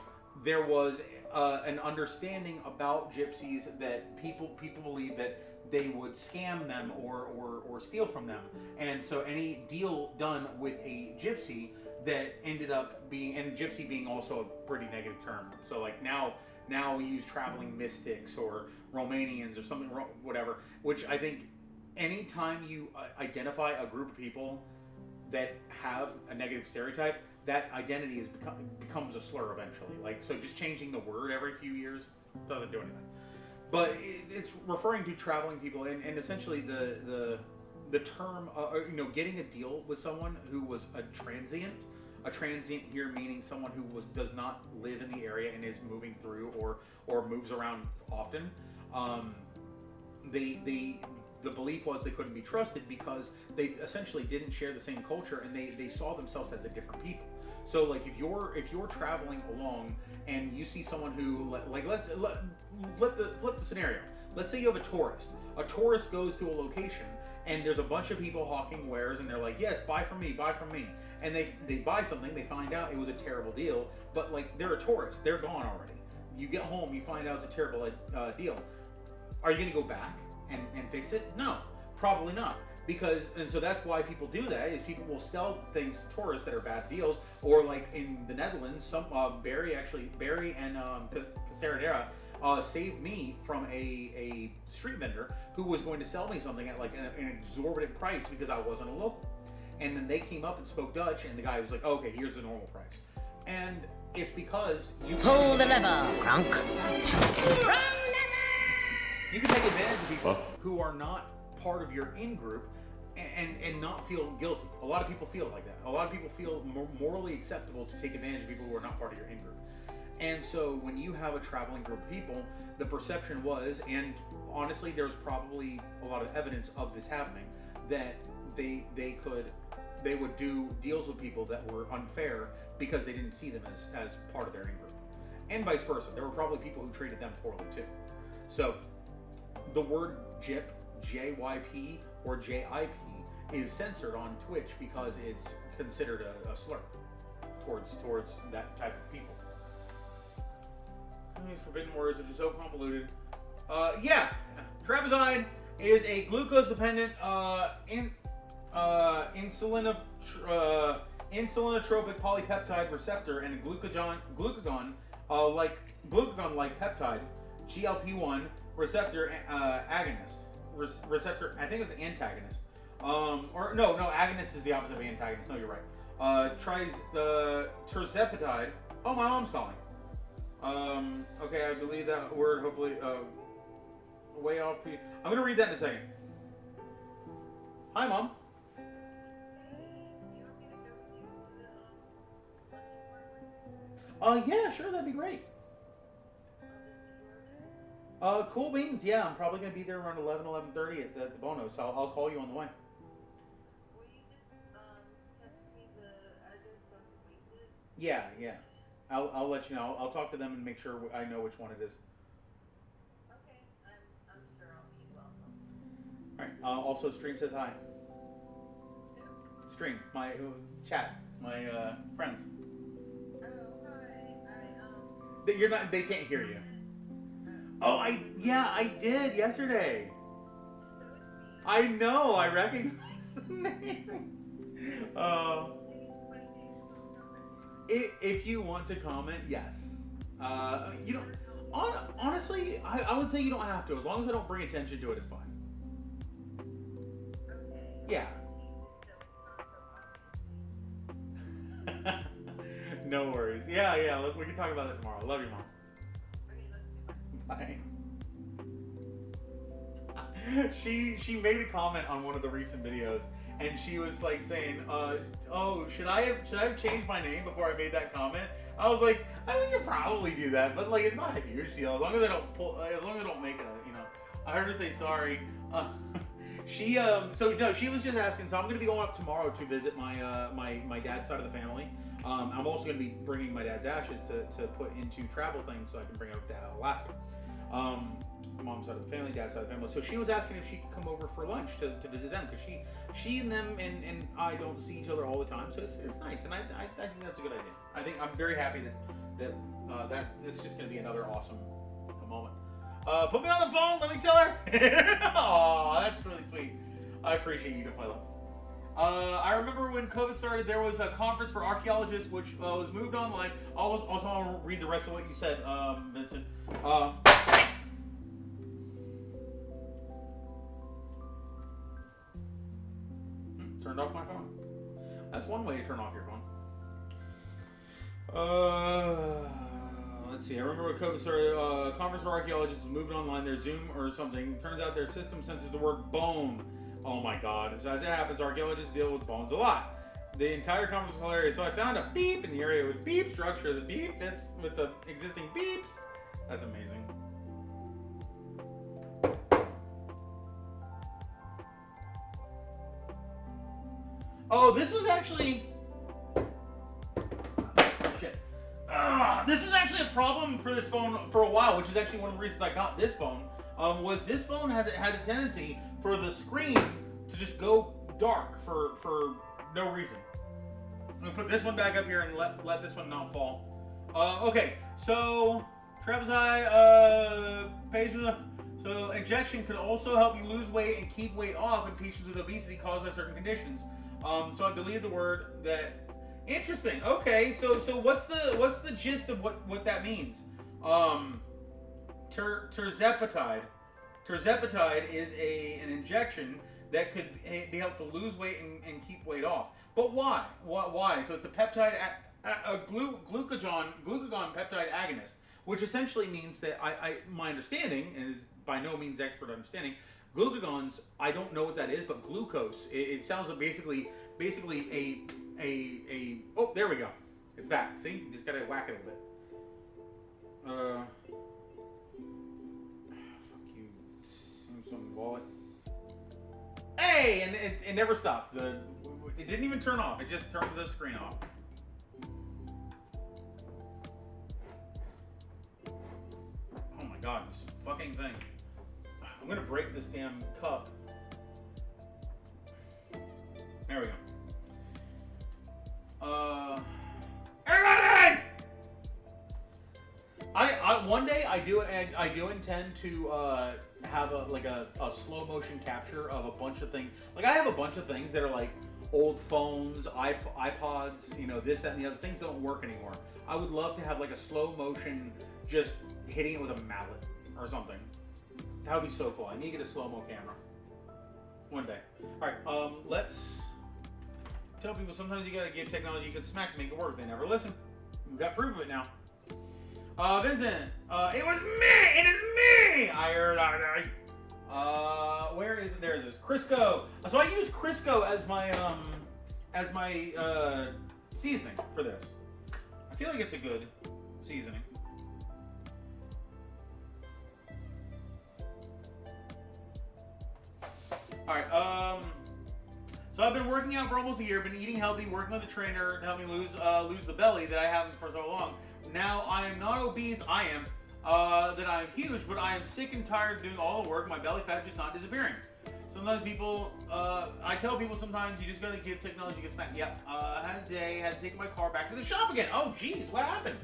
there was an understanding about gypsies that people believe that they would scam them or steal from them, and so any deal done with a gypsy that ended up being, and gypsy being also a pretty negative term, so like now we use traveling mystics or Romanians or something, whatever, which I think anytime you identify a group of people that have a negative stereotype, that identity becomes a slur eventually. Like, so just changing the word every few years doesn't do anything. But it's referring to traveling people, and essentially the term, getting a deal with someone who was a transient here meaning someone who does not live in the area and is moving through or moves around often. The belief was they couldn't be trusted because they essentially didn't share the same culture, and they saw themselves as a different people. So like if you're traveling along and you see someone who, like, let's flip the scenario. Let's say you have a tourist. A tourist goes to a location and there's a bunch of people hawking wares and they're like, yes, buy from me, and they buy something. They find out it was a terrible deal, but like they're a tourist, they're gone already. You get home, you find out it's a terrible deal. Are you going to go back and fix it? No, probably not. And so that's why people do that, is people will sell things to tourists that are bad deals, or like in the Netherlands, some Barry and Casaradera saved me from a street vendor who was going to sell me something at like an exorbitant price because I wasn't a local. And then they came up and spoke Dutch, and the guy was like, okay, here's the normal price. And it's because you pull the lever, Crunk. You can take advantage of people who are not part of your in-group and not feel guilty. A lot of people feel like that. A lot of people feel morally acceptable to take advantage of people who are not part of your in-group. And so when you have a traveling group of people, the perception was, and honestly there's probably a lot of evidence of this happening, that they would do deals with people that were unfair because they didn't see them as part of their in-group. And vice versa. There were probably people who treated them poorly too. So the word JYP, JYP, or JIP is censored on Twitch because it's considered a slur towards that type of people. These forbidden words are just so convoluted. Yeah, Trapezide is a glucose-dependent insulinotropic polypeptide receptor and a glucagon-like peptide, GLP-1 receptor agonist. Receptor, I think it's antagonist. Agonist is the opposite of antagonist. No, you're right. Terzepatide. Oh, my mom's calling. Okay, I believe that word, hopefully, way off. I'm going to read that in a second. Hi, Mom. Yeah, sure, that'd be great. Cool beans, yeah, I'm probably going to be there around 11:30 at the Bono, so I'll call you on the way. Will you just text me the address so I can use it? Yeah, yeah. I'll let you know. I'll talk to them and make sure I know which one it is. Okay, I'm sure I'll be welcome. All right. Also, Stream says hi. Stream, my chat, my friends. Oh, hi. You're not. They can't hear you. Oh, I did yesterday. I know. I recognize the name. If you want to comment, yes. You don't. Honestly, I would say you don't have to. As long as I don't bring attention to it, it's fine. Yeah. No worries. Yeah. Look, we can talk about it tomorrow. Love you, Mom. Bye. She made a comment on one of the recent videos, and she was like saying, "Oh, should I have changed my name before I made that comment?" I was like, "I think you probably do that, but like, it's not a huge deal as long as I don't make a, you know." I heard her say sorry. She was just asking. So I'm gonna be going up tomorrow to visit my dad's side of the family. I'm also gonna be bringing my dad's ashes to put into travel things so I can bring out to Alaska. Mom's side of the family, dad's side of the family. So she was asking if she could come over for lunch to visit them because she and them and I don't see each other all the time. So it's nice, and I think that's a good idea. I'm very happy that it's just gonna be another awesome moment. Put me on the phone. Let me tell her. Aw, that's really sweet. I appreciate you, Defilo. I remember when COVID started, there was a conference for archaeologists, which was moved online. Also, I'll read the rest of what you said, Vincent. Turned off my phone. That's one way to turn off your phone. Let's see. I remember when COVID started. Conference for archaeologists was moved online. Their Zoom or something. It turns out their system senses the word bone. Oh my God. So as it happens, archaeologists deal with bones a lot. The entire conference was hilarious. So I found a beep in the area with beep structure. The beep fits with the existing beeps. That's amazing. Oh, this was actually... Shit. This was actually a problem for this phone for a while, which is actually one of the reasons I got this phone. Was this phone had a tendency for the screen to just go dark for no reason. I'm gonna put this one back up here and let this one not fall. Okay, so Travis page. So injection could also help you lose weight and keep weight off in patients with obesity caused by certain conditions. So I deleted the word that. Interesting. Okay, so what's the gist of what that means? Tirzepatide. Tirzepatide is an injection that could be helped to lose weight and keep weight off. But why? Why? So it's a peptide, a glucagon peptide agonist, which essentially means that my understanding, and is by no means expert understanding, glucagons, I don't know what that is, but glucose, it sounds like basically a oh, there we go. It's back. See? You just gotta whack it a bit. Fuck you, Samsung wallet. Hey, and it never stopped. It didn't even turn off. It just turned the screen off. Oh my God, this fucking thing. I'm gonna break this damn cup. There we go. Everybody! One day I do intend to have a slow motion capture of a bunch of things. Like I have a bunch of things that are like old phones, iPods, you know, this, that, and the other. Things don't work anymore. I would love to have like a slow motion, just hitting it with a mallet or something. That would be so cool. I need to get a slow-mo camera. One day. Alright, let's tell people sometimes you gotta give technology a good smack to make it work. They never listen. We've got proof of it now. Vincent, it was me! It is me! I heard where is it? There it is. Crisco. So I use Crisco as my seasoning for this. I feel like it's a good seasoning. Alright, So I've been working out for almost a year, been eating healthy, working with a trainer to help me lose the belly that I haven't for so long. Now I am not obese, I am, that I'm huge, but I am sick and tired of doing all the work, my belly fat just not disappearing. Sometimes people, I tell people sometimes you just gotta give technology a smack. Yep, I had a day, had to take my car back to the shop again. Oh geez, what happened?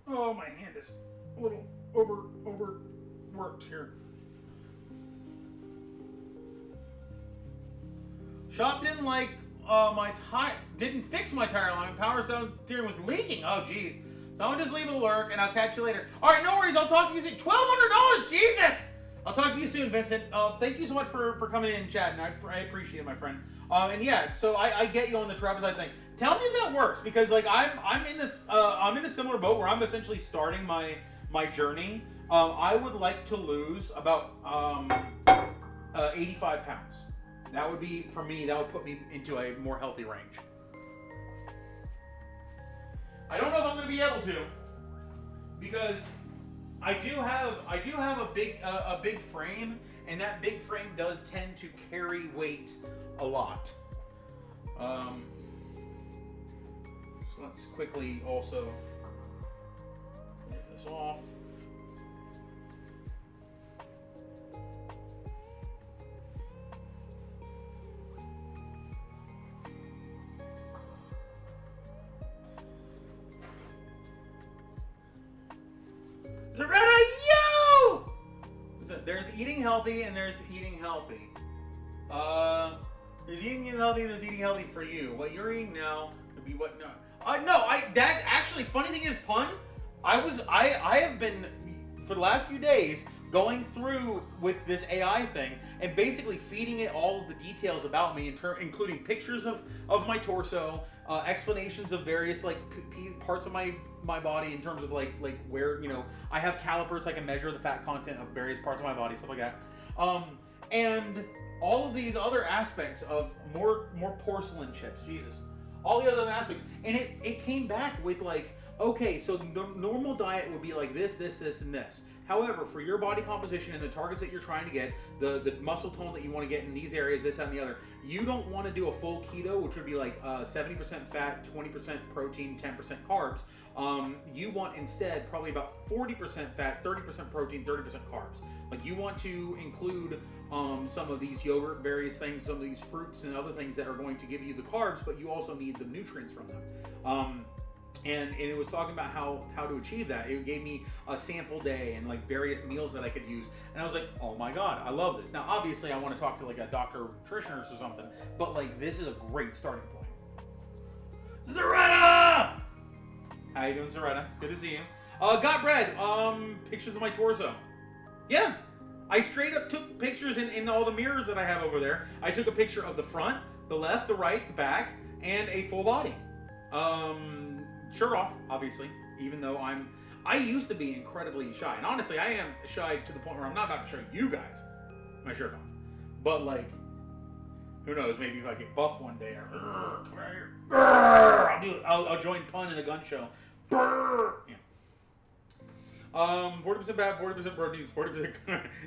Oh, my hand is a little overworked here. Shop didn't like my tire, didn't fix my tire alignment. Power steering was leaking. Oh, geez. So I'm gonna just leave it alert, and I'll catch you later. All right, no worries. I'll talk to you soon. $1,200, Jesus! I'll talk to you soon, Vincent. Thank you so much for coming in and chatting. I appreciate it, my friend. And yeah, so I get you on the trapezoid thing. Tell me if that works, because like I'm in this I'm in a similar boat where I'm essentially starting my journey. I would like to lose about 85 pounds. That would be, for me, that would put me into a more healthy range. I don't know if I'm going to be able to, because I do have a big frame, and that big frame does tend to carry weight a lot. So let's quickly also get this off. Zaretta, yo! There's eating healthy and there's eating healthy. There's eating healthy and there's eating healthy for you. What you're eating now could be what no. That actually, funny thing is, pun. I have been for the last few days going through with this AI thing and basically feeding it all of the details about me, including pictures of my torso, explanations of various like parts of my body in terms of like where, you know, I have calipers, I can measure the fat content of various parts of my body, stuff like that, and all of these other aspects of more porcelain chips, Jesus, all the other aspects, and it came back with like, okay, so the normal diet would be like this, and this. However, for your body composition and the targets that you're trying to get, the muscle tone that you want to get in these areas, this, that, and the other, you don't want to do a full keto, which would be like 70% fat, 20% protein, 10% carbs. You want instead probably about 40% fat, 30% protein, 30% carbs. Like you want to include some of these yogurt, various things, some of these fruits and other things that are going to give you the carbs, but you also need the nutrients from them. And it was talking about how to achieve that. It gave me a sample day and like various meals that I could use. And I was like, oh my God, I love this. Now, obviously I want to talk to like a doctor or nutritionist or something, but like this is a great starting point. Zaretta! How you doing, Zaretta? Good to see you. Got bread. Pictures of my torso. Yeah. I straight up took pictures in all the mirrors that I have over there. I took a picture of the front, the left, the right, the back, and a full body. Shirt off, obviously, even though I used to be incredibly shy. And honestly, I am shy to the point where I'm not about to show you guys my shirt off. But like, who knows, maybe if I get buff one day, or come here, I'll do it. I'll join pun in a gun show. Yeah. 40% bad, 40% proteins, 40%.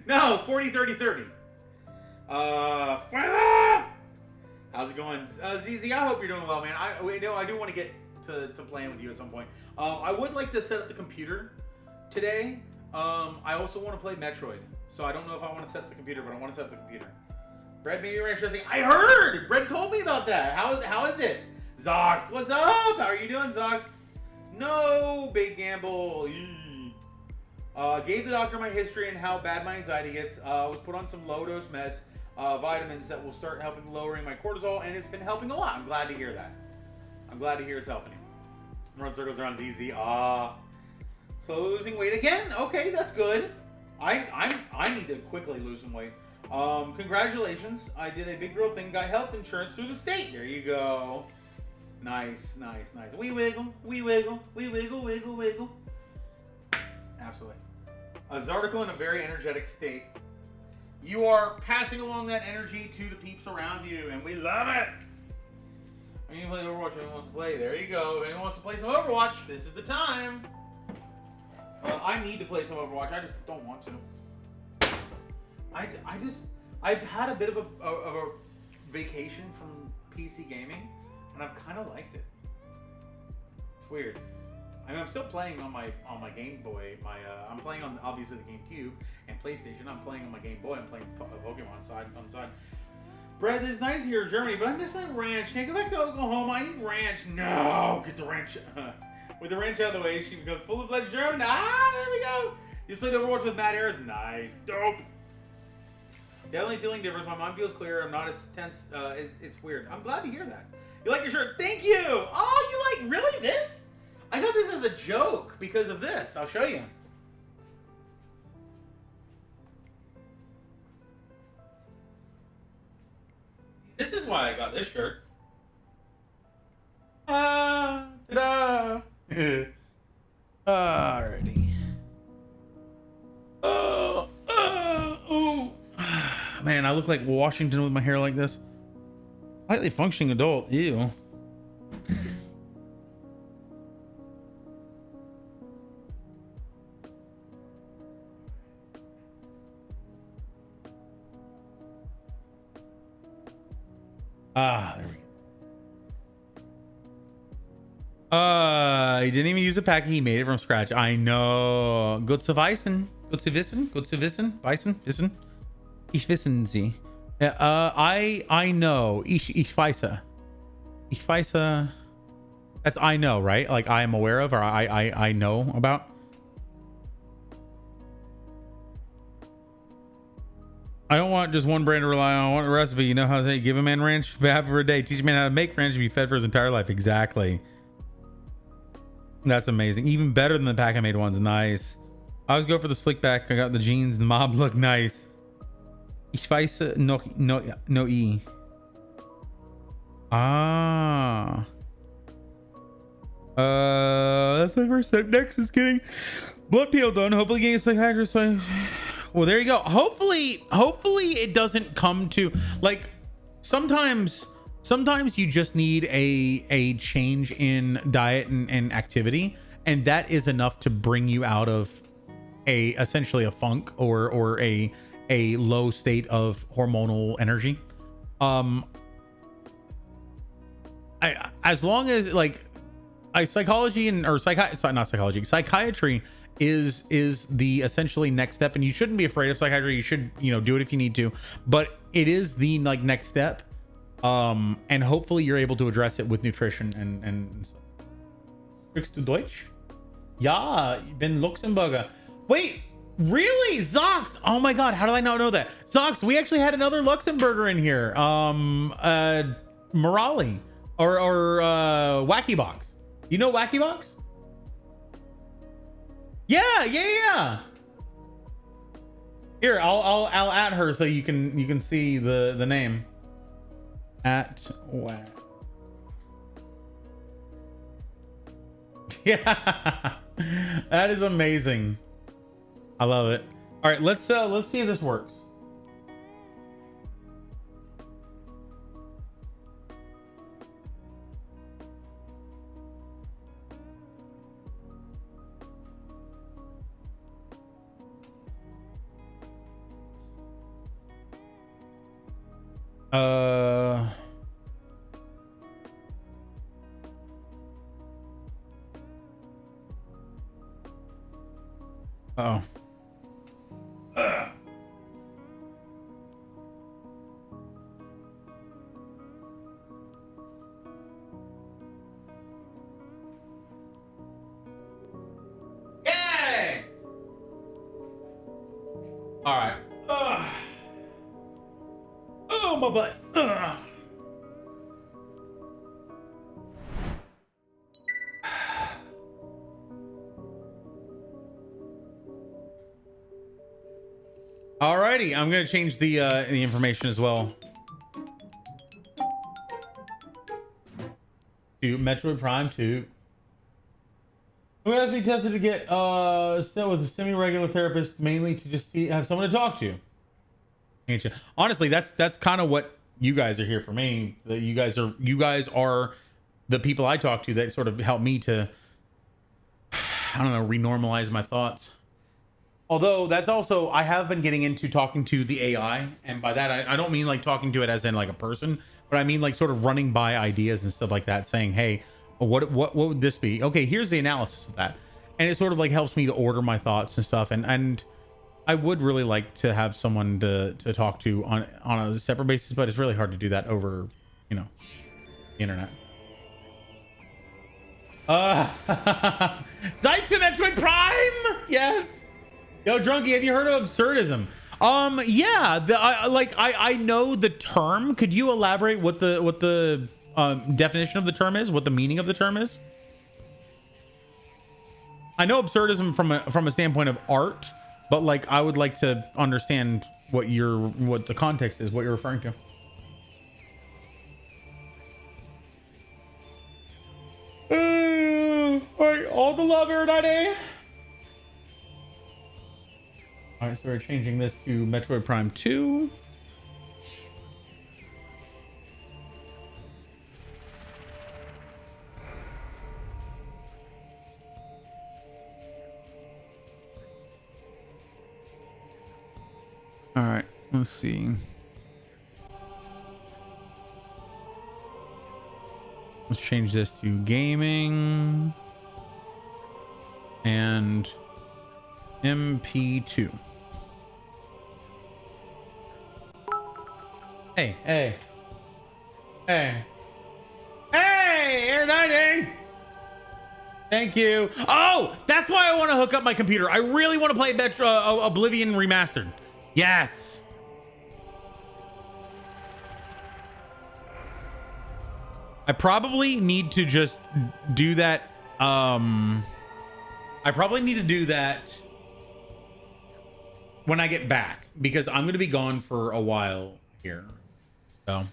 No, 40, 30, 30. How's it going? ZZ, I hope you're doing well, man. I do want to get to playing with you at some point. I would like to set up the computer today. I also want to play Metroid, so I don't know if I want to set up the computer, but I want to set up the computer. Brad made me interesting. I heard! Brad told me about that. How is it? Zox, what's up? How are you doing, Zox? No, big gamble. Gave the doctor my history and how bad my anxiety gets. Was put on some low-dose meds, vitamins that will start helping lowering my cortisol, and it's been helping a lot. I'm glad to hear that. I'm glad to hear it's helping you. Run circles around ZZ. So losing weight again? Okay, that's good. I need to quickly lose some weight. Congratulations. I did a big girl thing, got health insurance through the state. There you go. Nice, nice, nice. We wiggle, we wiggle, we wiggle, wiggle, wiggle. Absolutely. A Zarticle in a very energetic state. You are passing along that energy to the peeps around you, and we love it. When you play Overwatch, anyone wants to play, there you go. If anyone wants to play some Overwatch, this is the time. I need to play some Overwatch. I just don't want to. I've had a bit of a vacation from PC gaming, and I've kind of liked it. It's weird. I mean, I'm still playing on my Game Boy. I'm playing on obviously the GameCube and PlayStation. I'm playing on my Game Boy. I'm playing Pokemon on the side. Brad, it's nice here in Germany, but I miss my ranch. Can I go back to Oklahoma? I need ranch. No, get the ranch. With the ranch out of the way, she becomes full-fledged German. Ah, there we go. You just played Overwatch with Matt Ayers. Nice, dope. Definitely feeling different. My mind feels clear. I'm not as tense. It's weird. I'm glad to hear that. You like your shirt? Thank you. Oh, you like really this? I got this as a joke because of this. I'll show you. This is why I got this shirt. Ta-da! Alrighty. Man, I look like Washington with my hair like this. Slightly functioning adult. Ew. There we go. He didn't even use a pack. He made it from scratch. I know. Gut zu wissen. Gut zu wissen. Gut zu wissen. Wissen. Ich wissen Sie. I know. Ich weiß. Ich weiß. That's I know, right? Like I am aware of, or I know about. I don't want just one brand to rely on. I want a recipe. You know how they give a man ranch for half of a day. Teach a man how to make ranch and be fed for his entire life. Exactly. That's amazing. Even better than the pack I made ones. Nice. I always go for the slick back. I got the jeans. The mob look nice. Ich weiß no e. Ah. That's my first step. Next is getting blood peel done. Hopefully getting a psychiatrist. Well, there you go. Hopefully it doesn't come to like sometimes you just need a change in diet and activity, and that is enough to bring you out of essentially a funk or a low state of hormonal energy. As long as like psychology psychiatry is the essentially next step, and you shouldn't be afraid of psychiatry. You should, do it if you need to, but it is the like next step. And hopefully you're able to address it with nutrition and Sprichst du Deutsch? Ja, ich bin Luxemburger. Wait, really? Zox? Oh my god, how did I not know that? Zox, we actually had another Luxemburger in here. Morali or Wacky Box. You know Wacky Box? Yeah. Here, I'll at her so you can see the name. At Wack. Yeah. That is amazing. I love it. All right, let's see if this works. Oh. Yay! All right. Oh, my butt. Alrighty, I'm gonna change the information as well to Metroid Prime 2. Who has to be tested to get still with a semi-regular therapist, mainly to just have someone to talk to. Honestly, that's kind of what you guys are here for me. That you guys are the people I talk to that sort of help me to, I don't know, renormalize my thoughts. Although that's also, I have been getting into talking to the AI, and by that I don't mean like talking to it as in like a person, but I mean like sort of running by ideas and stuff like that, saying, hey, what would this be? Okay, here's the analysis of that, and it sort of like helps me to order my thoughts and stuff. And I would really like to have someone to talk to on a separate basis, but it's really hard to do that over, you know, the internet. Psych for Metroid Prime, yes. Yo, Drunky, have you heard of absurdism? Yeah, I know the term. Could you elaborate what the definition of the term is? What the meaning of the term is? I know absurdism from a standpoint of art, but like I would like to understand what the context is, what you're referring to. All right, all the love, Erudite. All right, so we're changing this to Metroid Prime 2. All right, let's see. Let's change this to gaming and MP2. Hey, hey, hey, hey, Erudite! Thank you. Oh, that's why I want to hook up my computer. I really want to play Oblivion Remastered. Yes. I probably need to just do that. I probably need to do that when I get back, because I'm going to be gone for a while here. So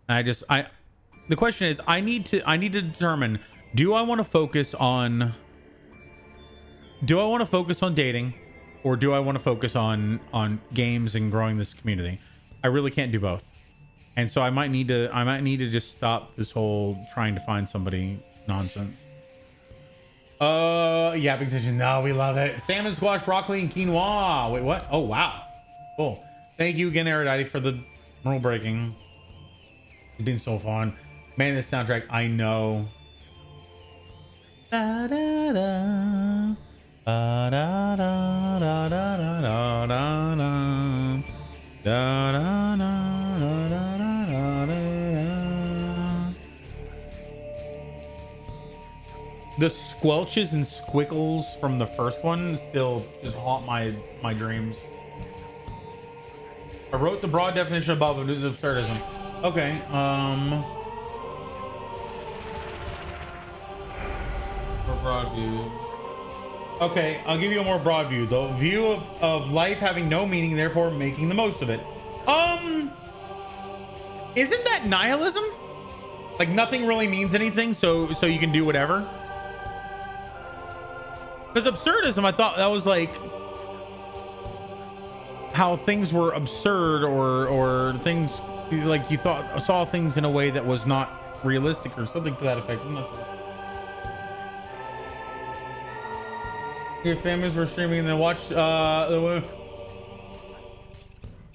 the question is, I need to determine, do I want to focus on dating, or do I want to focus on games and growing this community? I really can't do both. And so I might need to just stop this whole trying to find somebody nonsense. Yeah, position. No, we love it. Salmon, squash, broccoli, and quinoa. Wait, what? Oh, wow. Cool. Thank you again, Erudite, for the rule breaking. It's been so fun. Man, this soundtrack, I know. Da, da, da. Da, da, da, da, da, da, da, da, da. Da, da, da, da, da, da, da. The squelches and squiggles from the first one still just haunt my dreams. I wrote the broad definition above of this absurdism. Okay, for broad view. Okay, I'll give you a more broad view though. View of life having no meaning, therefore making the most of it. Isn't that nihilism? Like nothing really means anything, so you can do whatever? Because absurdism, I thought that was like how things were absurd, or things like you saw things in a way that was not realistic or something to that effect. I'm not sure. Your families were streaming and then watched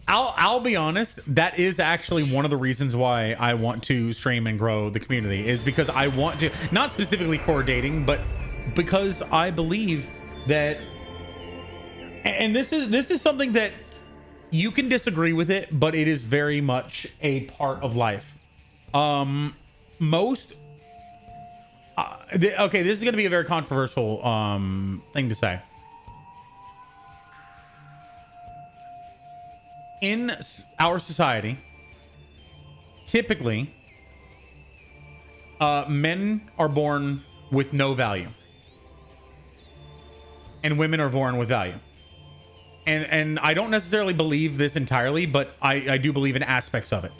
I'll be honest, that is actually one of the reasons why I want to stream and grow the community, is because I want to, not specifically for dating, but because I believe that, and this is something that you can disagree with it, but it is very much a part of life. Okay, this is going to be a very controversial thing to say. In our society, typically, men are born with no value, and women are born with value. and I don't necessarily believe this entirely, but I do believe in aspects of it.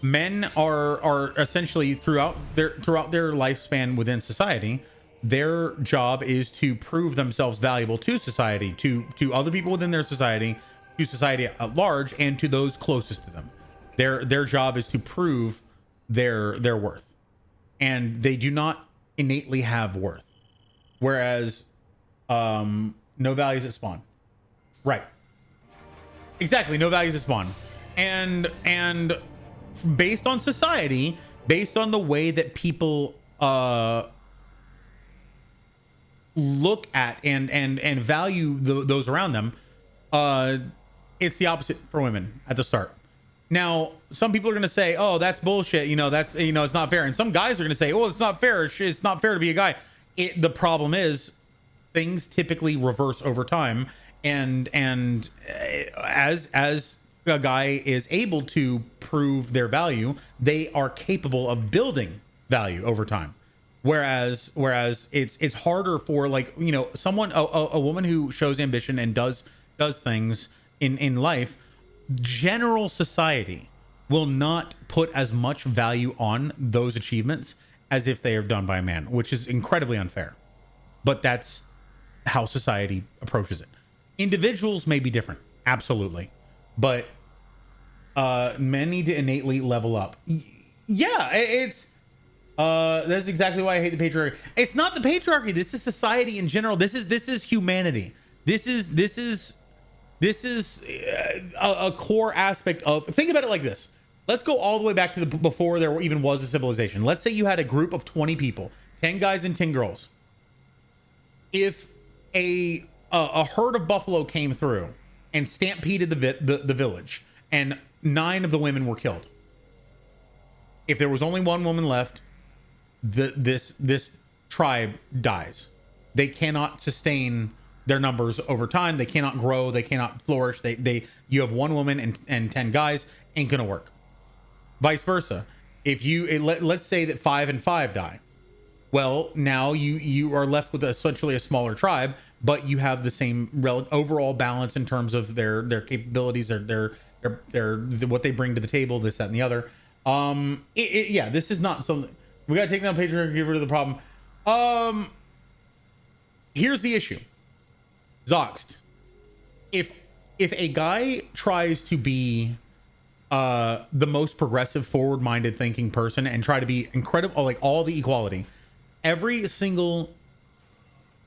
Men are essentially throughout their lifespan within society, their job is to prove themselves valuable to society, to other people within their society, to society at large, and to those closest to them. Their job is to prove their worth, and they do not innately have worth. Whereas, no values at spawn. Right. Exactly. No values at spawn. And based on society, based on the way that people look at and value those around them, it's the opposite for women at the start. Now, some people are going to say, oh, that's bullshit. That's, it's not fair. And some guys are going to say, oh, it's not fair. It's not fair to be a guy. The problem is things typically reverse over time. And as a guy is able to prove their value, they are capable of building value over time. Whereas it's harder for, like, someone, a woman who shows ambition and does things in life, general society will not put as much value on those achievements as if they are done by a man, which is incredibly unfair. But that's how society approaches it. Individuals may be different, absolutely, but men need to innately level up. Yeah, it's that's exactly why I hate the patriarchy. It's not the patriarchy. This is society in general. This is humanity. This is a core aspect of. Think about it like this. Let's go all the way back to before there even was a civilization. Let's say you had a group of 20 people, 10 guys and 10 girls. If a herd of buffalo came through and stampeded the village, and 9 of the women were killed. If there was only one woman left, this tribe dies. They cannot sustain their numbers over time. They cannot grow. They cannot flourish. You have one woman and 10 guys, ain't gonna work. Vice versa. If let's say that 5 and 5 die. Well, now you are left with essentially a smaller tribe, but you have the same overall balance in terms of their capabilities, their what they bring to the table, this, that, and the other. Yeah, this is not something we gotta take down patriarchy, get rid of the problem. Here's the issue. Zoxed. If a guy tries to be the most progressive, forward-minded thinking person and try to be incredible, like all the equality, every single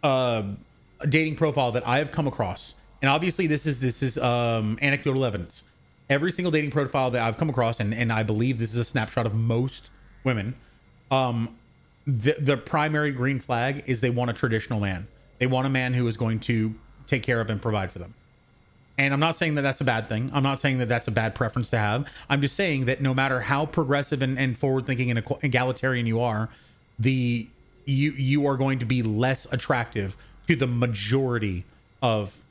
dating profile that I have come across, and obviously this is anecdotal evidence, every single dating profile that I've come across, and I believe this is a snapshot of most women, the primary green flag is they want a traditional man. They want a man who is going to take care of and provide for them. And I'm not saying that that's a bad thing. I'm not saying that that's a bad preference to have. I'm just saying that no matter how progressive and forward-thinking and egalitarian you are, you are going to be less attractive to the majority of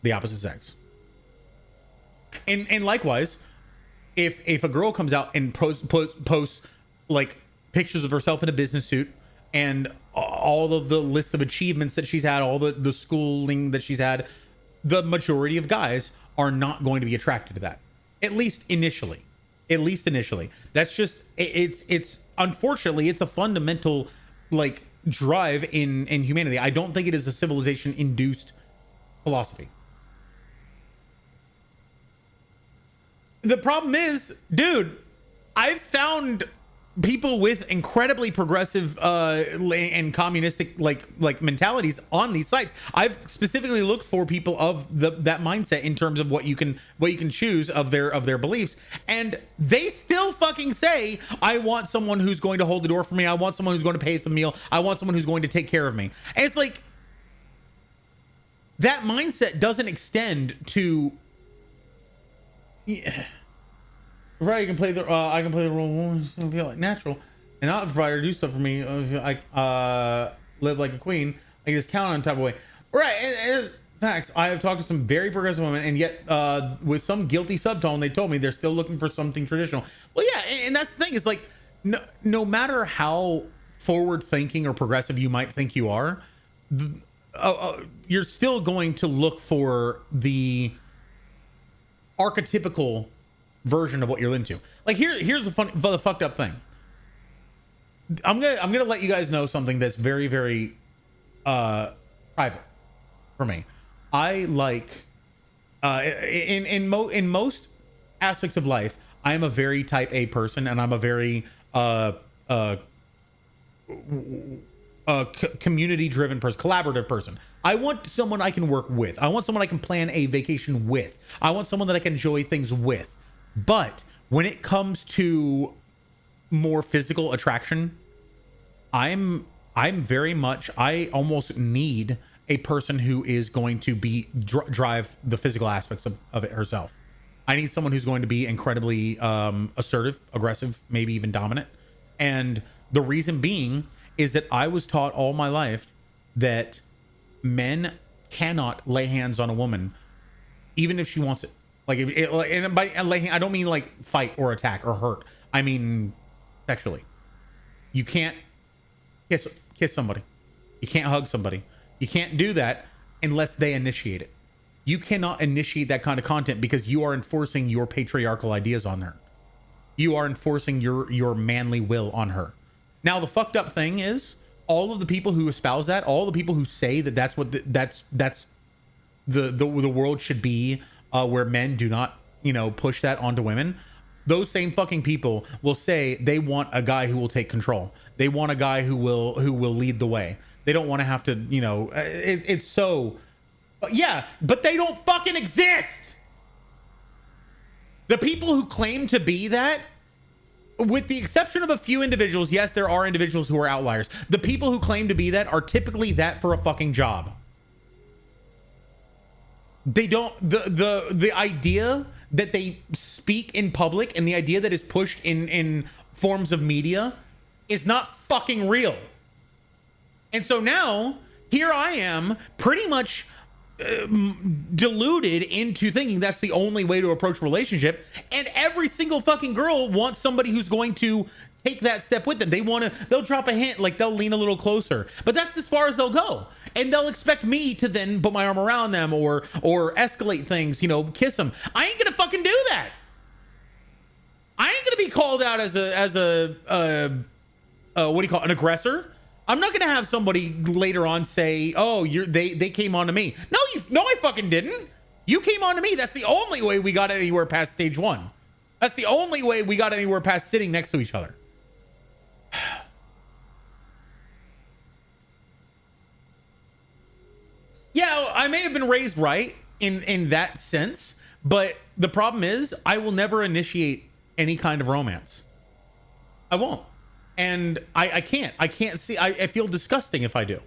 the opposite sex. And likewise, if a girl comes out and posts like pictures of herself in a business suit and all of the list of achievements that she's had, all the schooling that she's had, the majority of guys are not going to be attracted to that. At least initially. That's just, it's unfortunately, it's a fundamental like drive in humanity. I don't think it is a civilization induced philosophy. The problem is, dude, I've found people with incredibly progressive and communistic like mentalities on these sites. I've specifically looked for people of that mindset in terms of what you can choose of their beliefs, and they still fucking say, I want someone who's going to hold the door for me. I want someone who's going to pay for the meal. I want someone who's going to take care of me. And it's like that mindset doesn't extend to. Yeah. Right, I can play the role, feel like natural, and not provide or do stuff for me. I live like a queen. I can just count on type of way. Right, and facts. I have talked to some very progressive women, and yet with some guilty subtone, they told me they're still looking for something traditional. Well, yeah, and that's the thing. It's like no matter how forward thinking or progressive you might think you are, you're still going to look for the archetypical version of what you're into. Like here's the fucked up thing. I'm gonna let you guys know something that's very, very private for me. I like in most aspects of life, I am a very type A person, and I'm a very community driven person, collaborative person. I want someone I can work with. I want someone I can plan a vacation with. I want someone that I can enjoy things with. But when it comes to more physical attraction, I'm very much, I almost need a person who is going to be drive the physical aspects of it herself. I need someone who's going to be incredibly assertive, aggressive, maybe even dominant. And the reason being is that I was taught all my life that men cannot lay hands on a woman, even if she wants it. Like, and by laying, I don't mean like fight or attack or hurt. I mean sexually. You can't kiss somebody. You can't hug somebody. You can't do that unless they initiate it. You cannot initiate that kind of content because you are enforcing your patriarchal ideas on her. You are enforcing your manly will on her. Now, the fucked up thing is all of the people who espouse that, all the people who say that that's what that's the world should be, where men do not, push that onto women. Those same fucking people will say they want a guy who will take control. They want a guy who will lead the way. They don't want to have to, it's so, yeah, but they don't fucking exist. The people who claim to be that, with the exception of a few individuals, yes, there are individuals who are outliers. The people who claim to be that are typically that for a fucking job. They don't, the idea that they speak in public and the idea that is pushed in forms of media is not fucking real. And so now here I am pretty much deluded into thinking that's the only way to approach a relationship, and every single fucking girl wants somebody who's going to take that step with them. They'll drop a hint, like they'll lean a little closer, but that's as far as they'll go, and they'll expect me to then put my arm around them or escalate things, kiss them. I ain't gonna fucking do that. I ain't gonna be called out as a what do you call it, an aggressor. I'm not gonna have somebody later on say, "Oh, they came on to me." No, I fucking didn't. You came on to me. That's the only way we got anywhere past stage one. That's the only way we got anywhere past sitting next to each other. Yeah, I may have been raised right in that sense, but the problem is I will never initiate any kind of romance. I won't. And I can't see, I feel disgusting if I do.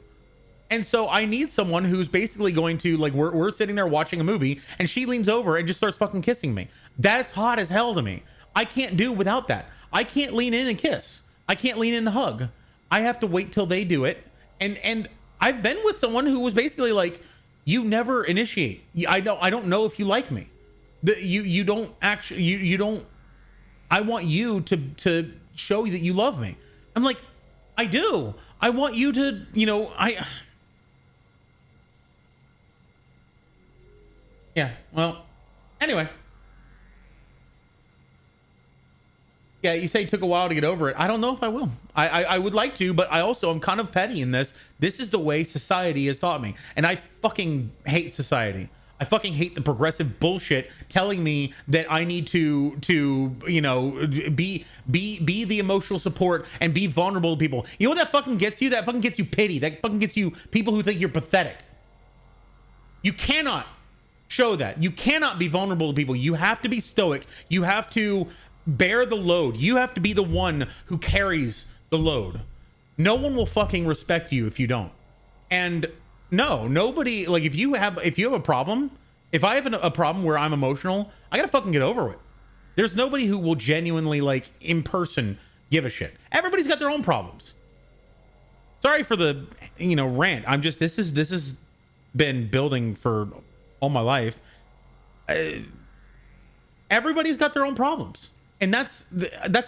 And so I need someone who's basically going to, like, we're sitting there watching a movie and she leans over and just starts fucking kissing me. That's hot as hell to me. I can't do without that. I can't lean in and kiss. I can't lean in and hug. I have to wait till they do it. And I've been with someone who was basically like, you never initiate. I don't know if you like me. You don't actually, you don't, I want you to show you that you love me. I'm like, I do. I want you to, yeah, well, anyway. Yeah, you say it took a while to get over it. I don't know if I will. I would like to, but I also am kind of petty in this. This is the way society has taught me. And I fucking hate society. I fucking hate the progressive bullshit telling me that I need to be the emotional support and be vulnerable to people. You know what that fucking gets you? That fucking gets you pity. That fucking gets you people who think you're pathetic. You cannot show that. You cannot be vulnerable to people. You have to be stoic. You have to bear the load. You have to be the one who carries the load. No one will fucking respect you if you don't. And no, nobody, like, if you have a problem, if I have a problem where I'm emotional, I gotta fucking get over it. There's nobody who will genuinely, like, in person give a shit. Everybody's got their own problems. Sorry for the, rant. I'm just, this has been building for all my life. Everybody's got their own problems, and that's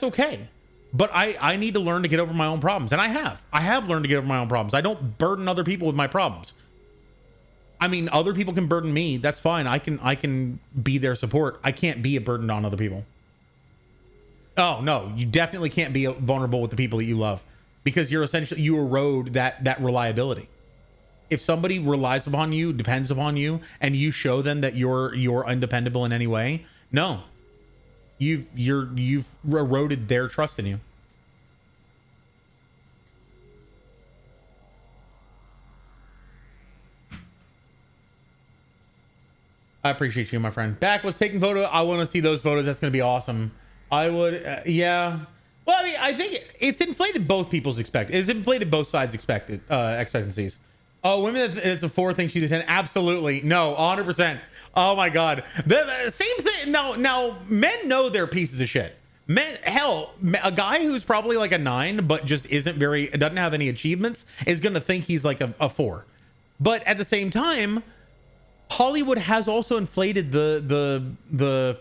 okay. But I need to learn to get over my own problems. And I have learned to get over my own problems. I don't burden other people with my problems. I mean, other people can burden me. That's fine. I can be their support. I can't be a burden on other people. Oh no, you definitely can't be vulnerable with the people that you love, because you erode that reliability. If somebody relies upon you, depends upon you, and you show them that you're undependable in any way, no, you've eroded their trust in you. I appreciate you, my friend. Back was taking photo. I want to see those photos. That's going to be awesome. I would, yeah. Well, I mean, I think it's inflated both people's it's inflated both sides' expectancies. Oh, women, it's a 4 thing she's a 10. Absolutely. No, 100%. Oh my God. The same thing. Now, men know they're pieces of shit. Men, hell, a guy who's probably like a 9, but just doesn't have any achievements is going to think he's like a 4. But at the same time, Hollywood has also inflated the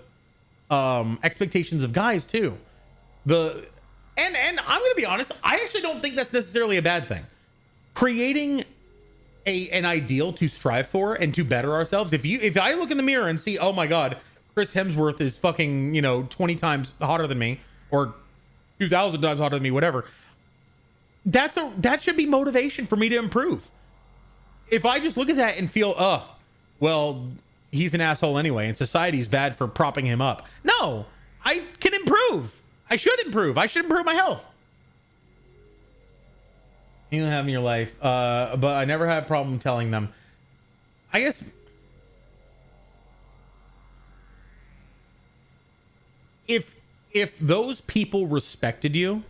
expectations of guys too. And I'm gonna be honest, I actually don't think that's necessarily a bad thing. Creating an ideal to strive for and to better ourselves. If I look in the mirror and see, oh my God, Chris Hemsworth is fucking 20 times hotter than me, or 2,000 times hotter than me, whatever. That should be motivation for me to improve. If I just look at that and feel, well, he's an asshole anyway, and society's bad for propping him up. No, I can improve. I should improve. I should improve my health. You don't have in your life, but I never had a problem telling them. I guess if those people respected you,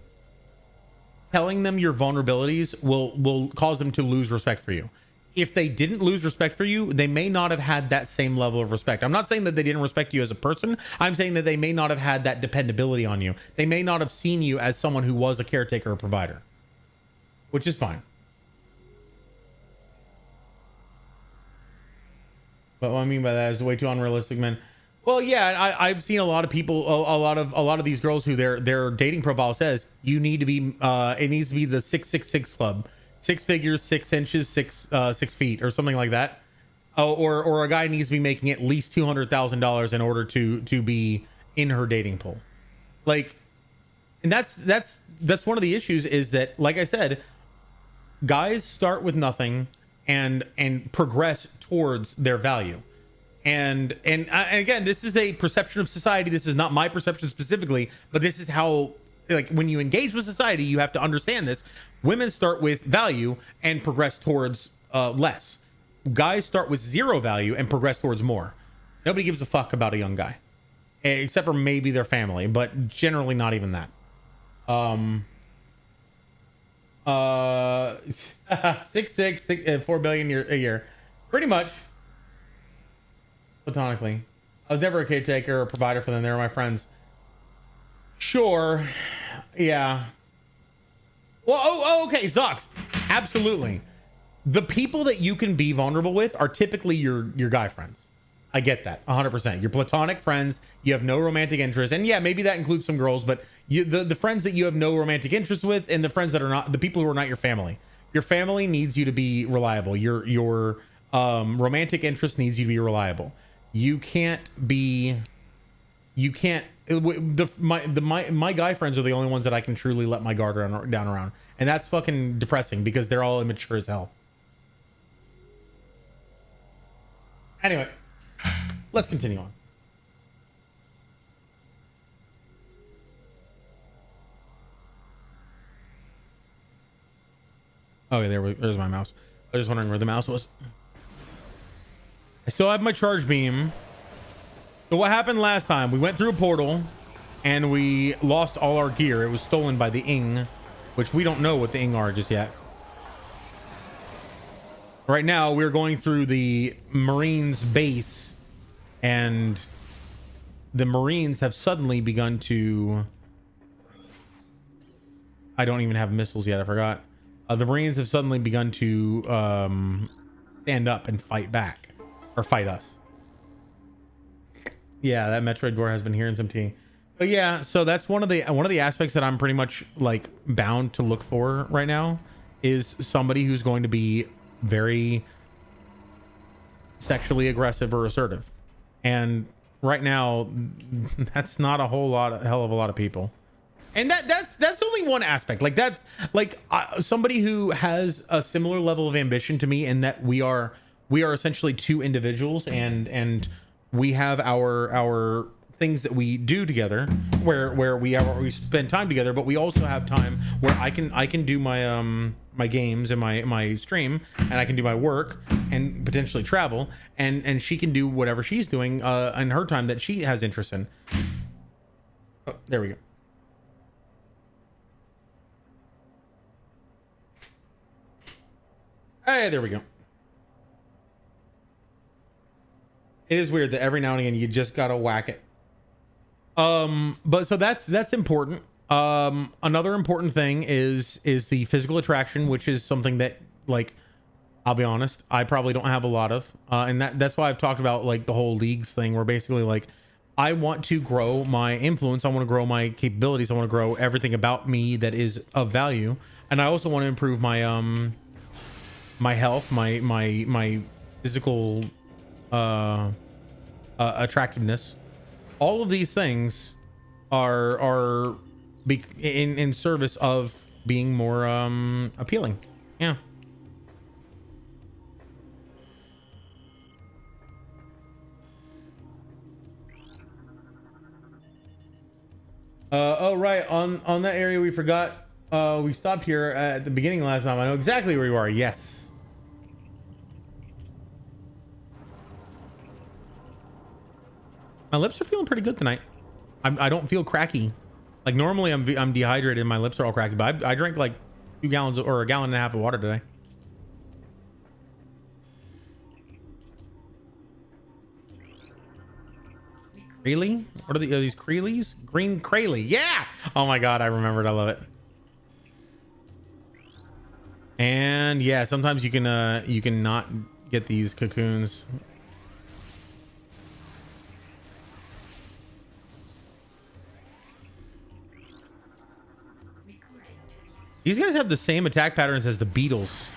telling them your vulnerabilities will cause them to lose respect for you. If they didn't lose respect for you, they may not have had that same level of respect. I'm not saying that they didn't respect you as a person. I'm saying that they may not have had that dependability on you. They may not have seen you as someone who was a caretaker or provider, which is fine. But what I mean by that is way too unrealistic, man. Well, yeah, I've seen a lot of people, a lot of these girls who their dating profile says you need to be, it needs to be the 666 club. 6 figures, 6 inches, 6 feet, or something like that. Or a guy needs to be making at least $200,000 in order to be in her dating pool. Like, and that's one of the issues is that, like I said, guys start with nothing and progress towards their value. And again, this is a perception of society. This is not my perception specifically, but this is how, like, when you engage with society, you have to understand this. Women start with value and progress towards less. Guys start with 0 value and progress towards more. Nobody gives a fuck about a young guy, except for maybe their family, but generally not even that. 6'6", 4 billion a year, pretty much. Platonically, I was never a caretaker or provider for them. They were my friends. Sure. Yeah. Well, okay, Zox. Absolutely. The people that you can be vulnerable with are typically your guy friends. I get that 100%. Your platonic friends, you have no romantic interest. And yeah, maybe that includes some girls, but the friends that you have no romantic interest with, and the friends that are not, the people who are not your family. Your family needs you to be reliable. Your romantic interest needs you to be reliable. My guy friends are the only ones that I can truly let my guard down around, and that's fucking depressing because they're all immature as hell. Anyway, let's continue on. Okay, there's my mouse. I was just wondering where the mouse was. I still have my charge beam. So what happened last time? We went through a portal and we lost all our gear. It was stolen by the Ing, which we don't know what the Ing are just yet. Right now we're going through the Marines base, and the Marines have suddenly begun to, I don't even have missiles yet. I forgot. The Marines have suddenly begun to stand up and fight back, or fight us. Yeah, that Metroid door has been hearing some tea. But yeah, so that's one of the aspects that I'm pretty much like bound to look for right now, is somebody who's going to be very sexually aggressive or assertive. And right now, that's not a hell of a lot of people. And that's only one aspect. Like that's like somebody who has a similar level of ambition to me, in that we are essentially two individuals, and we have our things that we do together, where we spend time together, but we also have time where I can do my my games and my stream, and I can do my work and potentially travel, and she can do whatever she's doing in her time that she has interest in. Oh, there we go. Hey, there we go. It is weird that every now and again you just gotta whack it. But so that's important. Another important thing is the physical attraction, which is something that, like, I'll be honest, I probably don't have a lot of, and that's why I've talked about like the whole leagues thing, where basically like I want to grow my influence, I want to grow my capabilities, I want to grow everything about me that is of value, and I also want to improve my my health, my physical attractiveness. All of these things are in service of being more appealing. Yeah. Oh right, on that area we forgot. We stopped here at the beginning last time. I know exactly where you are. Yes. My lips are feeling pretty good tonight. I don't feel cracky. Like normally I'm dehydrated and my lips are all cracky, but I drank like 2 gallons or a gallon and a half of water today. Creely? What are these Creelies? Green Creely. Yeah. Oh my God, I remembered. I love it. And yeah, sometimes you can not get these cocoons. These guys have the same attack patterns as the Beatles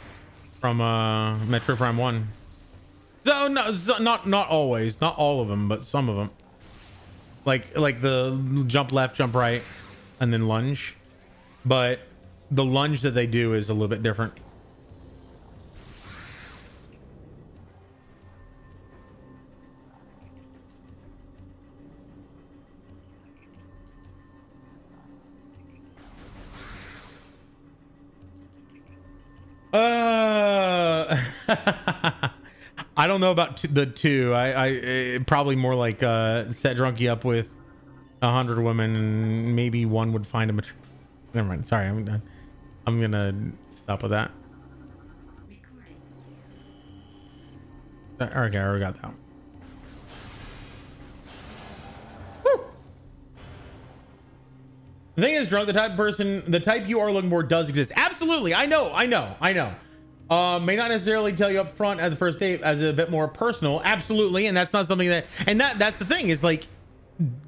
from Metro Prime 1. So no, not always, not all of them, but some of them. Like the jump left, jump right, and then lunge. But the lunge that they do is a little bit different. I don't know about the 2. I probably more like set drunky up with 100 women, and maybe one would find him. Never mind. Sorry, I'm gonna stop with that. Okay, I already got that one. Woo! The thing is, drunk, the type you are looking for does exist. Absolutely, I know. May not necessarily tell you up front at the first date, as a bit more personal. Absolutely, and that's not something that's the thing, is like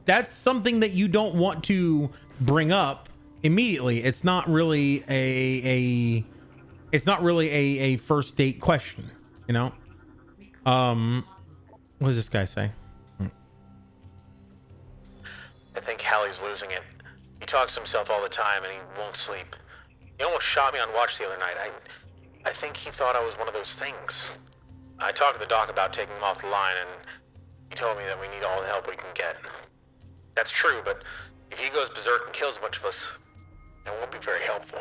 that's something that you don't want to bring up immediately. It's not really a first date question, you know. What does this guy say? I think Hallie's losing it. He talks to himself all the time and he won't sleep. He almost shot me on watch the other night. I think he thought I was one of those things. I talked to the doc about taking him off the line, and he told me that we need all the help we can get. That's true, but if he goes berserk and kills a bunch of us, it won't be very helpful.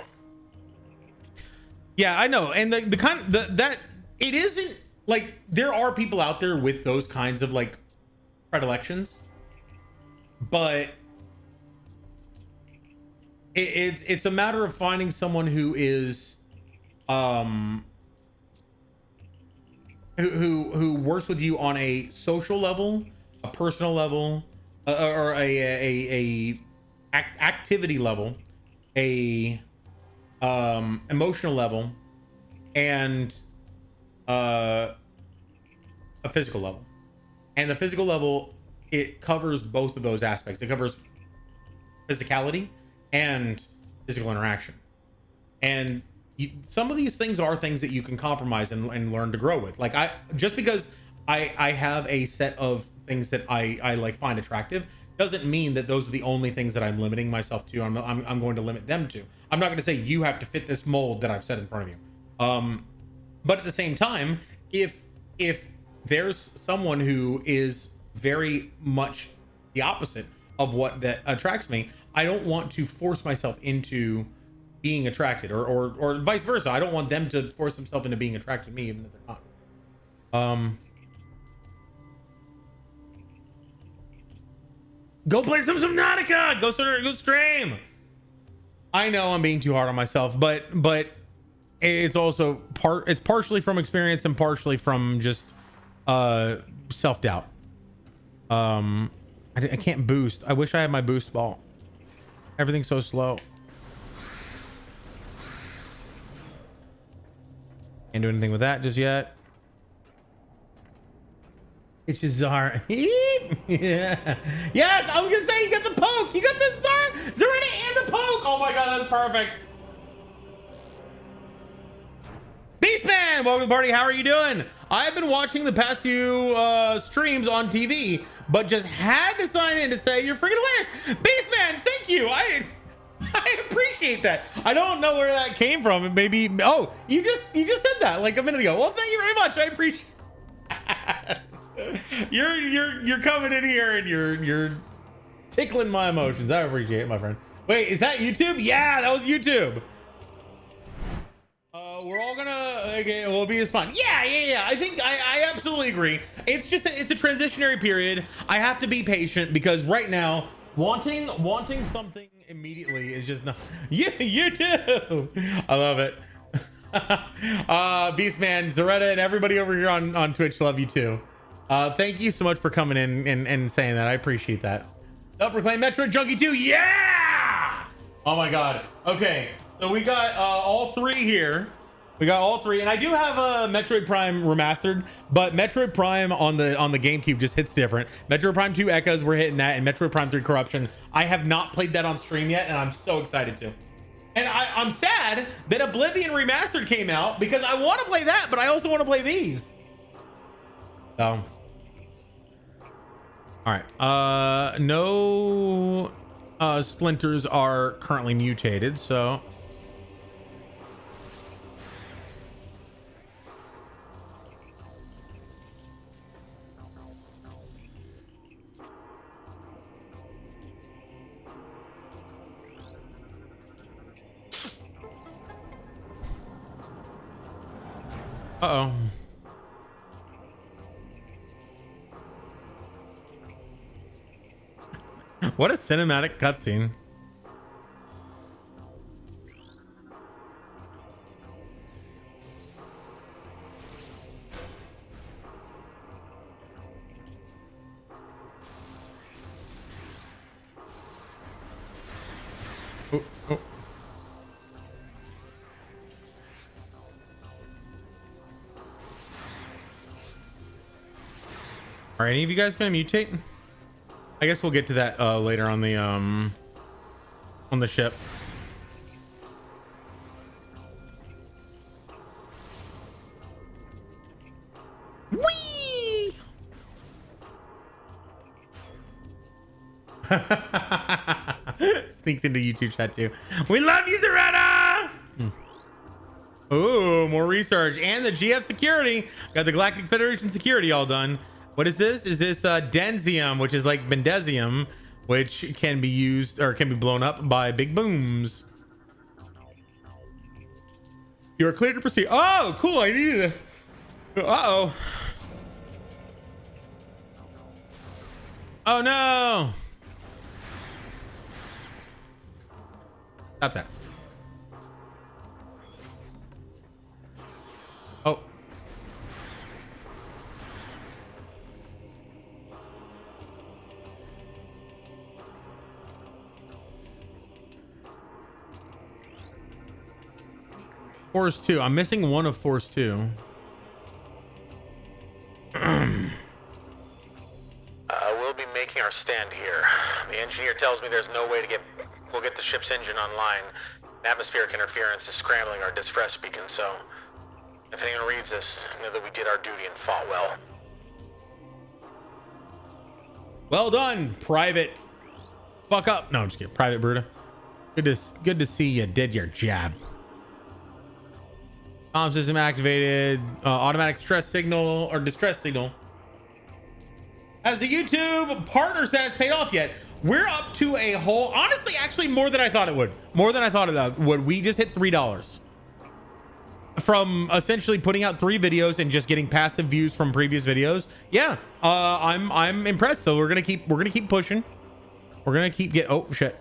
Yeah, I know. And the kind that it isn't like, there are people out there with those kinds of like predilections, but it's a matter of finding someone who is who works with you on a social level, a personal level, or a activity level, a emotional level, and a physical level. And the physical level, it covers both of those aspects. It covers physicality and physical interaction. And some of these things are things that you can compromise and learn to grow with. Like, just because I have a set of things that I like find attractive. Doesn't mean that those are the only things that I'm limiting myself to. I'm going to limit them to. I'm not going to say you have to fit this mold that I've set in front of you. But at the same time, if there's someone who is very much the opposite of what that attracts me, I don't want to force myself into being attracted, or vice versa. I don't want them to force themselves into being attracted to me, even if they're not. Go play some Subnautica. Go stream. I know I'm being too hard on myself, but it's also it's partially from experience and partially from just self-doubt. I can't boost. I wish I had my boost ball. Everything's so slow. Can't do anything with that just yet. It's just Zara. Yeah. Yes, I was gonna say you got the poke. You got the Zaretta and the poke. Oh my god, that's perfect. Beastman, welcome to the party. How are you doing? I've been watching the past few streams on TV, but just had to sign in to say you're freaking hilarious. Beastman, thank you. I appreciate that. I don't know where that came from. Maybe you just said that like a minute ago. Well, thank you very much. I appreciate you're coming in here and you're tickling my emotions. I appreciate it, my friend. Wait, is that YouTube? Yeah, that was YouTube. We're all gonna okay, we'll be as fun. Yeah. I think I absolutely agree. It's just it's a transitionary period. I have to be patient because right now wanting something immediately is just not. You too. I love it. Beastman, Zaretta, and everybody over here on Twitch love you too. Thank you so much for coming in and saying that. I appreciate that. Self-proclaimed Metro Junkie 2. Yeah! Oh my god. Okay, so we got all three here. We got all three, and I do have a Metroid Prime Remastered, but Metroid Prime on the GameCube just hits different. Metroid Prime 2 Echoes, we're hitting that, and Metroid Prime 3 Corruption. I have not played that on stream yet, and I'm so excited to. And I'm sad that Oblivion Remastered came out because I want to play that, but I also want to play these. So, all right. No splinters are currently mutated, so. Uh-oh. What a cinematic cutscene. Oh. Are any of you guys gonna mutate? I guess we'll get to that later on the ship. Whee! Sneaks into YouTube chat too. We love you, Zaretta! Oh, more research and the GF security. Got the Galactic Federation security all done. What is this? Is this densium, which is like bendesium, which can be used or can be blown up by big booms. You are clear to proceed. Oh, cool. I needed it. Uh-oh. Oh, no. Stop that. Oh. Force 2. I'm missing one of Force 2. We'll be making our stand here. The engineer tells me there's no way to we'll get the ship's engine online. Atmospheric interference is scrambling our distress beacon, so if anyone reads this, know that we did our duty and fought well. Well done, Private. Fuck up. No, I'm just kidding. Private Bruta. Good to see you did your job. Comm system activated. Automatic stress signal or distress signal. Has the YouTube partner status paid off yet? We're up to a whole, honestly, actually more than I thought it would. More than I thought it would. We just hit $3 from essentially putting out 3 videos and just getting passive views from previous videos. Yeah, I'm impressed. So we're gonna keep pushing. We're gonna keep oh shit.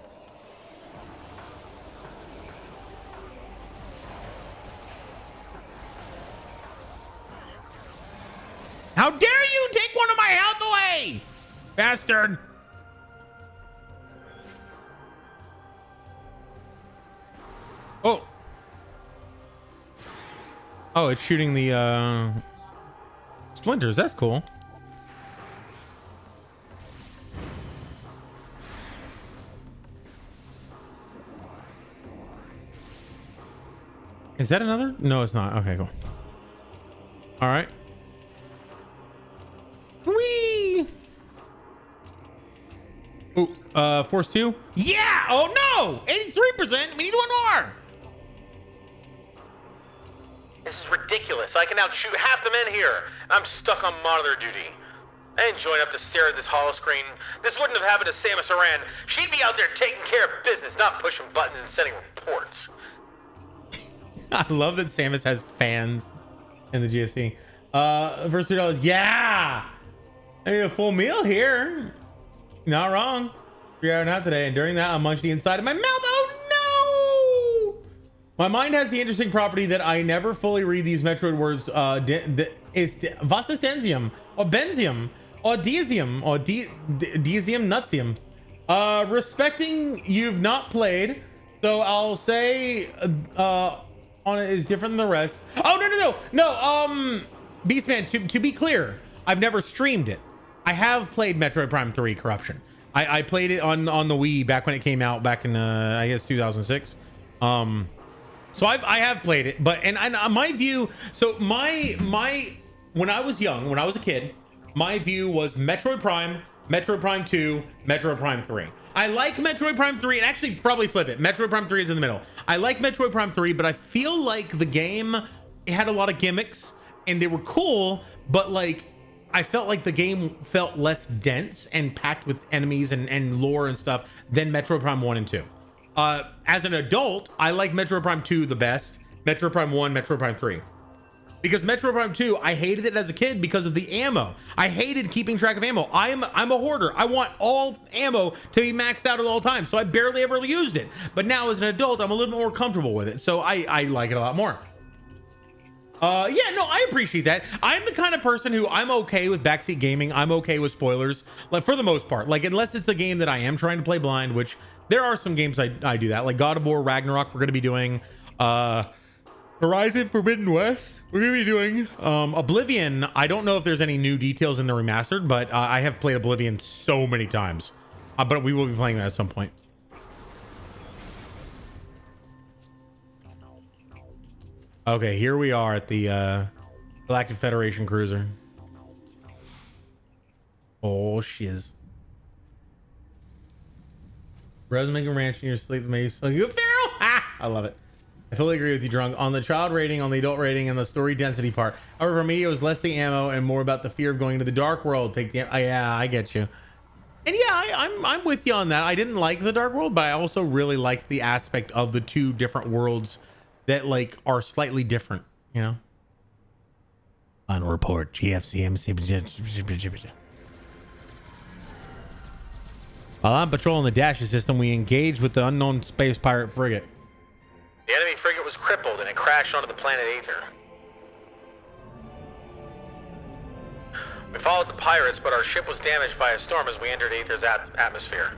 How dare you take one of my health away, bastard! Oh. Oh, it's shooting the splinters. That's cool. Is that another? No, it's not. Okay, cool. All right. Whee! Ooh, force 2. Yeah! Oh no! 83%. We need one more. This is ridiculous. I can outshoot half the men here. I'm stuck on monitor duty. I didn't join up to stare at this hollow screen. This wouldn't have happened to Samus Aran. She'd be out there taking care of business, not pushing buttons and sending reports. I love that Samus has fans in the GFC. First $3. Yeah! I need a full meal here. Not wrong. 3 hour nap today, and during that I munched the inside of my mouth. Oh no! My mind has the interesting property that I never fully read these Metroid words. Was ist Densium or Benzium or Desium or Desium Nutsium. Respecting you've not played, so I'll say on it is different than the rest. Oh no. Beastman, to be clear, I've never streamed it. I have played Metroid Prime 3 Corruption. I played it on the Wii back when it came out back in I guess 2006. So I have played it, but and my view. So my when I was young, when I was a kid, my view was Metroid Prime 2, Metroid Prime 3. I like Metroid Prime 3, and actually probably flip it. Metroid Prime 3 is in the middle. I like Metroid Prime 3, but I feel like the game, it had a lot of gimmicks and they were cool, but like I felt like the game felt less dense and packed with enemies and lore and stuff than Metroid Prime 1 and 2. As an adult, I like Metroid Prime 2 the best, Metroid Prime 1, Metroid Prime 3. Because Metroid Prime 2, I hated it as a kid because of the ammo. I hated keeping track of ammo. I'm a hoarder. I want all ammo to be maxed out at all times, so I barely ever used it. But now as an adult, I'm a little more comfortable with it, so I like it a lot more. Yeah, no, I appreciate that. I'm the kind of person who I'm okay with backseat gaming. I'm okay with spoilers, like for the most part. Like unless it's a game that I am trying to play blind, which there are some games I do that. Like God of War Ragnarok, we're going to be doing. Horizon Forbidden West, we're going to be doing. Oblivion, I don't know if there's any new details in the remastered, but I have played Oblivion so many times. But we will be playing that at some point. Okay, here we are at the Galactic Federation cruiser. Oh shiz. Bros making ranch in your sleep makes you feral. Ha! I love it. I fully agree with you, Drunk. On the child rating, on the adult rating, and the story density part. However, for me, it was less the ammo and more about the fear of going into the dark world. Take the yeah, I get you. And yeah, I'm with you on that. I didn't like the dark world, but I also really liked the aspect of the two different worlds that like are slightly different, you know. On report, GFCM. While I'm patrolling the Dasher system, we engaged with the unknown space pirate frigate. The enemy frigate was crippled and it crashed onto the planet Aether. We followed the pirates, but our ship was damaged by a storm as we entered Aether's atmosphere.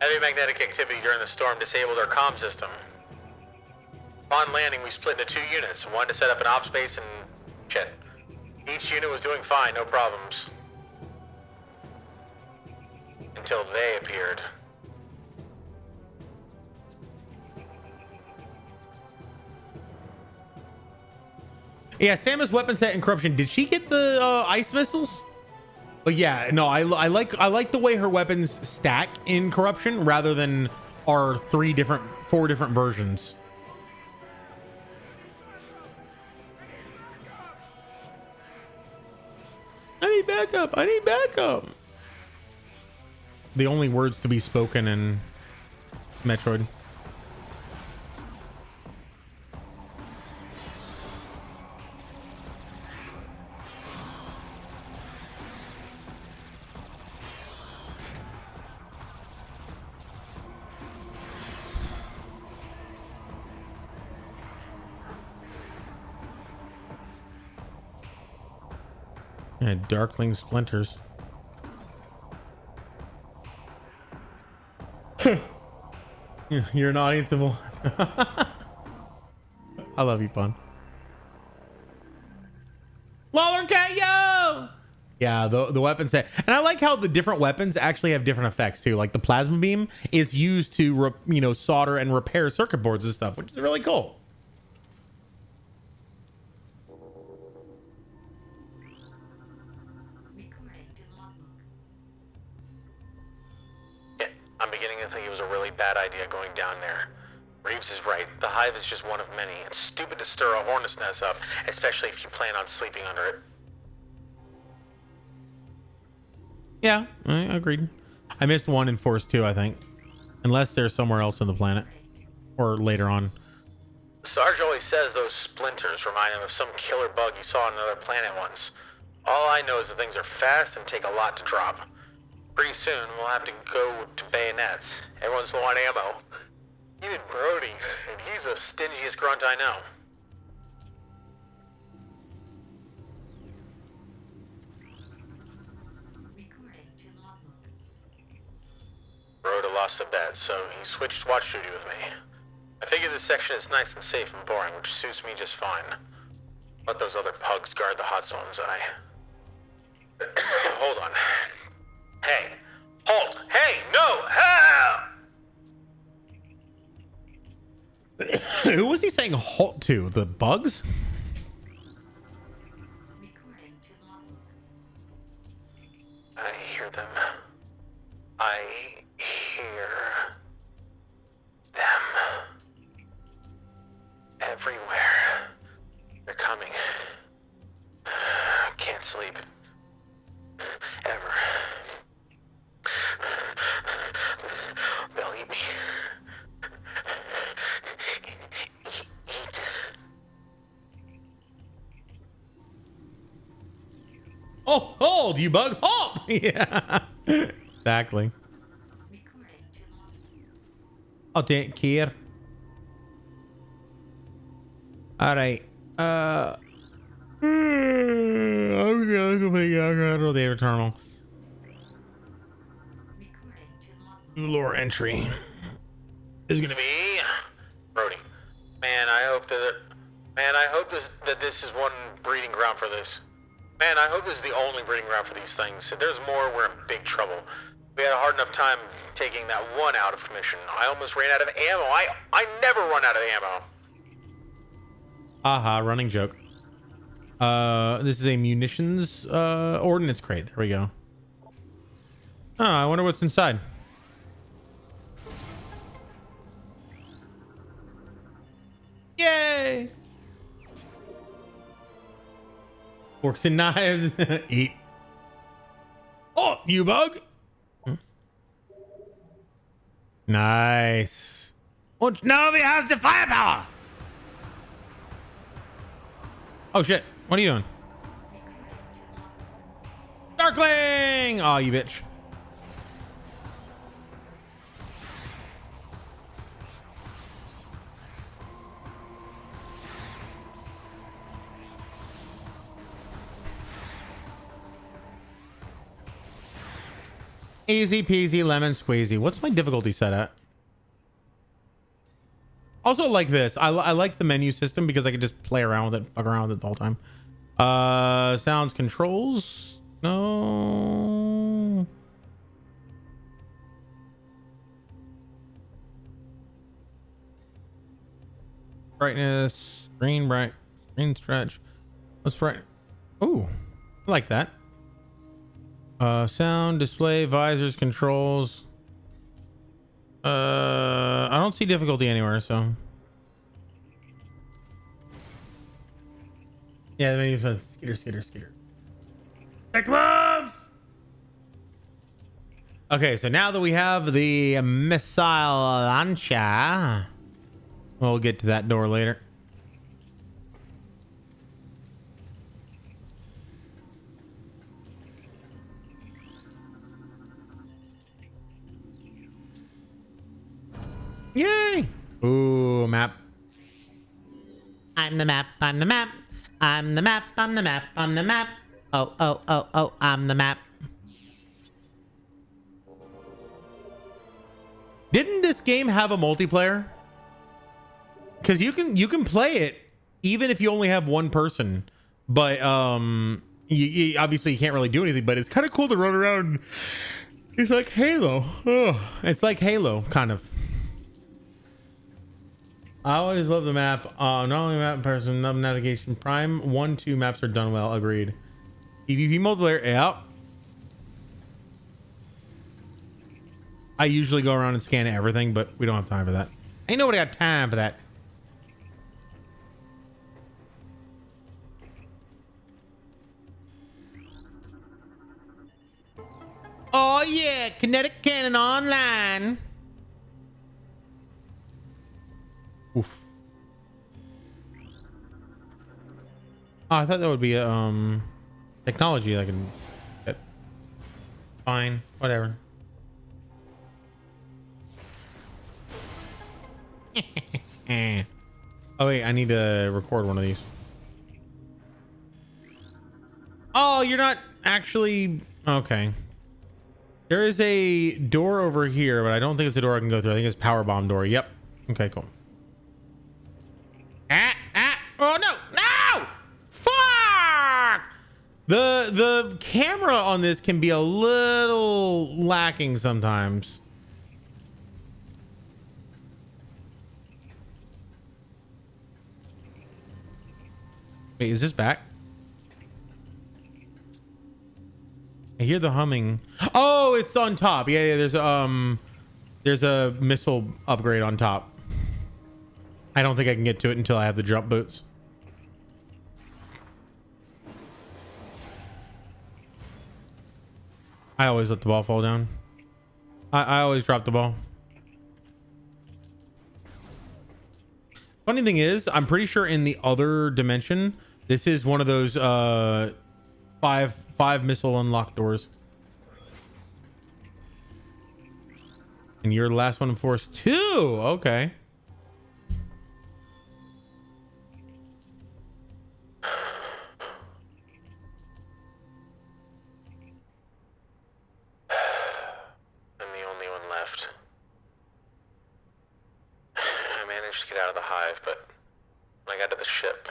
Heavy magnetic activity during the storm disabled our comm system. Upon landing, we split into 2 units, one to set up an ops base and shit. Each unit was doing fine, no problems. Until they appeared. Yeah, Samus weapon set in Corruption. Did she get the ice missiles? But yeah, no, I like the way her weapons stack in Corruption rather than our 4 different versions. I need backup. I need backup. The only words to be spoken in Metroid. Yeah, Darkling splinters. You're an audience of one. I love you, Pun. Lawler KO! Yeah, the weapon set. And I like how the different weapons actually have different effects too. Like the plasma beam is used to, solder and repair circuit boards and stuff, which is really cool. Yeah, I'm beginning to think it was a really bad idea going down there. Reeves is right. The hive is just one of many. It's stupid to stir a hornet's nest up, especially if you plan on sleeping under it. Yeah, I agreed. I missed one in Force 2, I think. Unless there's somewhere else on the planet. Or later on. Sarge always says those splinters remind him of some killer bug he saw on another planet once. All I know is the things are fast and take a lot to drop. Pretty soon, we'll have to go to bayonets. Everyone's low on ammo. Even Brody, and he's the stingiest grunt I know. Rhoda lost a bet, so he switched watch duty with me. I figure this section is nice and safe and boring, which suits me just fine. Let those other pugs guard the hot zones. Hold on. Hey. Halt! Hey! No! Help! Who was he saying halt to? The bugs? I hear them. I hear them. Everywhere. They're coming. Can't sleep. Ever. They'll eat me. Eat. Oh, hold, you bug. Halt! Yeah. Exactly. I'll take care. All right. I'm gonna go make out the Eternal. New lore entry is gonna be. Me? Brody. Man, I hope that this is one breeding ground for this. Man, I hope this is the only breeding ground for these things. If there's more, we're in big trouble. We had a hard enough time taking that one out of commission. I almost ran out of ammo. I never run out of ammo. Aha, running joke. This is a munitions ordnance crate. There we go. Oh, I wonder what's inside. Yay! Forks and knives. Eat. Oh, you bug. Nice. Und now we have the firepower. Oh shit. What are you doing? Darkling! Oh, you bitch. Easy peasy lemon squeezy. What's my difficulty set at? Also like this. I like the menu system because I can just play around with it, fuck around with it the whole time. Sounds controls. No. Brightness, screen bright, screen stretch. Let's write. Oh, I like that. Sound, display, visors, controls. I don't see difficulty anywhere, so. Yeah, maybe it's skitter. The gloves! Okay, so now that we have the missile launcher, we'll get to that door later. Yay! Ooh, map. I'm the map. I'm the map. I'm the map. I'm the map. I'm the map. Oh, I'm the map. Didn't this game have a multiplayer? Because you can play it even if you only have one person, but you obviously you can't really do anything. But it's kind of cool to run around. It's like Halo. Oh, it's like Halo, kind of. I always love the map. Not only map person, navigation. Prime 1, 2 maps are done well. Agreed. PvP multiplayer. Yeah. I usually go around and scan everything, but we don't have time for that. Ain't nobody got time for that. Oh yeah, kinetic cannon online. Oof. Oh, I thought that would be a technology I can get. Fine, whatever. Oh wait, I need to record one of these. Oh, you're not actually okay. There is a door over here, but I don't think it's a door I can go through. I think it's power bomb door. Yep. Okay, cool. Oh no! Fuck! The camera on this can be a little lacking sometimes. Wait, is this back? I hear the humming. Oh, it's on top. Yeah, there's a missile upgrade on top. I don't think I can get to it until I have the jump boots. I always let the ball fall down. I always drop the ball. Funny thing is, I'm pretty sure in the other dimension, this is one of those five missile unlock doors. And you're the last one in Force 2. Okay. I'm the only one left. I managed to get out of the hive, but when I got to the ship,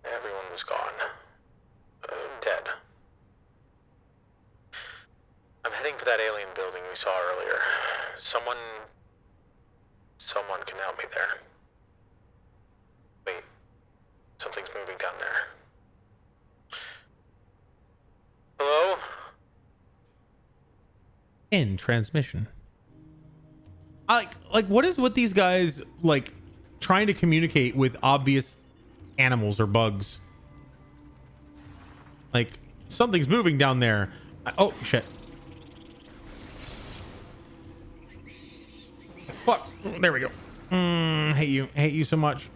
everyone was gone. Dead. I'm heading for that alien building we saw earlier. Someone can help me there. Wait, something's moving down there. Hello? In transmission. Like what is with these guys like trying to communicate with obvious animals or bugs? Like something's moving down there. Oh shit. Fuck. There we go. Hate you so much.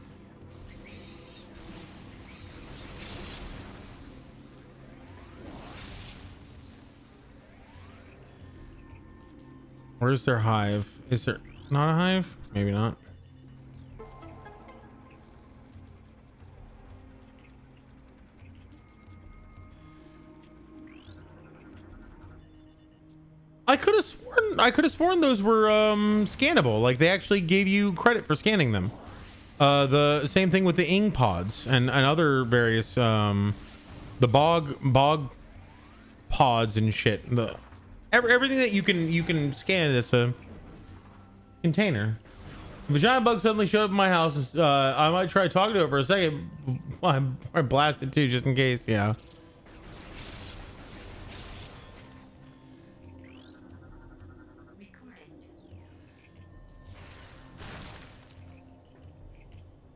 Where's their hive? Is there not a hive? Maybe not. I could have sworn those were scannable. Like they actually gave you credit for scanning them. The same thing with the ing pods and other various the bog pods and shit. Everything that you can scan that's a container. If a giant bug suddenly showed up in my house, I might try talking to it for a second. I blast it too, just in case. Yeah.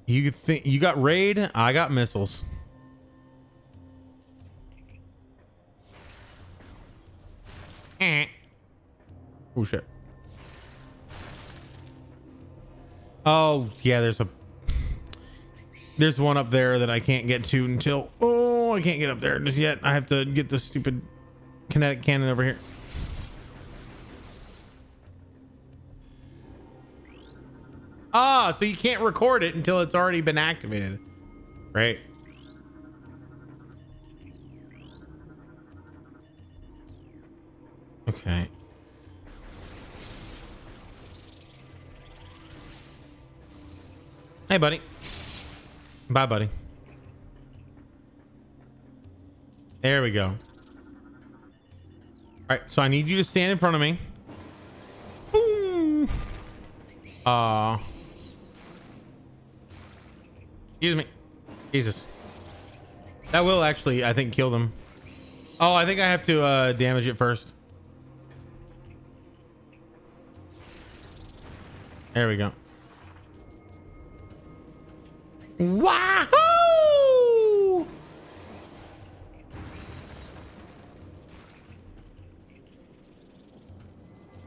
You think you got raid? I got missiles. Oh shit. Oh yeah, there's one up there that I can't get to until I can't get up there just yet. I have to get the stupid kinetic cannon over here. Ah, so you can't record it until it's already been activated, right? Okay. Hey, buddy. Bye, buddy. There we go. All right, so I need you to stand in front of me. Boom. Excuse me. Jesus. That will actually, I think, kill them. Oh, I think I have to damage it first. There we go. Wahoo!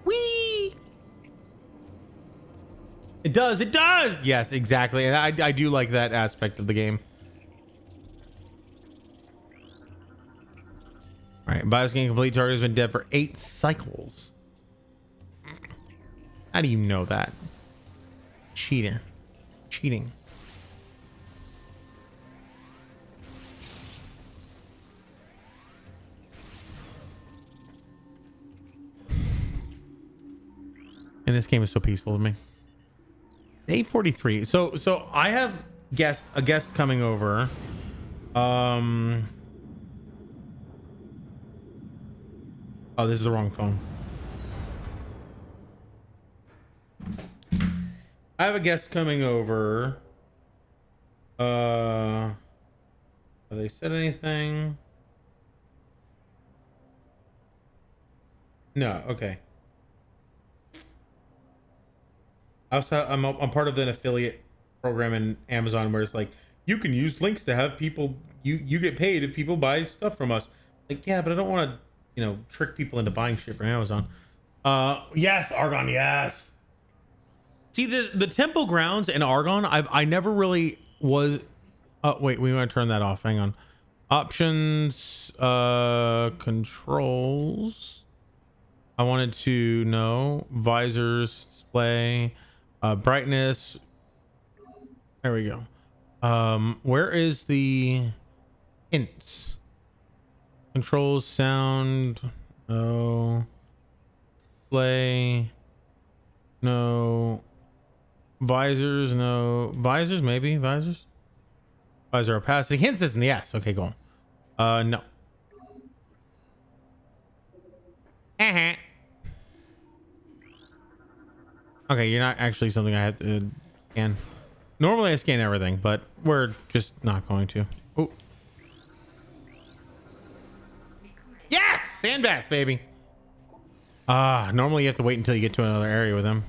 Whee! It does. It does. Yes, exactly. And I do like that aspect of the game. All right. Bios game complete. Target has been dead for 8 cycles. How do you know that? Cheater. Cheating. And this game is so peaceful to me. Day 43. So I have a guest coming over. Oh, this is the wrong phone. I have a guest coming over. Have they said anything? No. Okay. I'm part of an affiliate program in Amazon where it's like you can use links to have people you get paid if people buy stuff from us. Like, yeah, but I don't want to, trick people into buying shit from Amazon. Yes, Argon, yes. See, the temple grounds in Argon, I never really was. Wait, we want to turn that off. Hang on. Options, controls. I wanted to know visors, display, brightness. There we go. Where is the hints? Controls, sound, no. Display, no. Visors, no. Visors, maybe visors. Visor opacity, hint system, yes. Okay, go on. No. Okay, you're not actually something I have to scan. Normally I scan everything, but we're just not going to. Oh. Yes! Sandbass, baby. Normally you have to wait until you get to another area with him.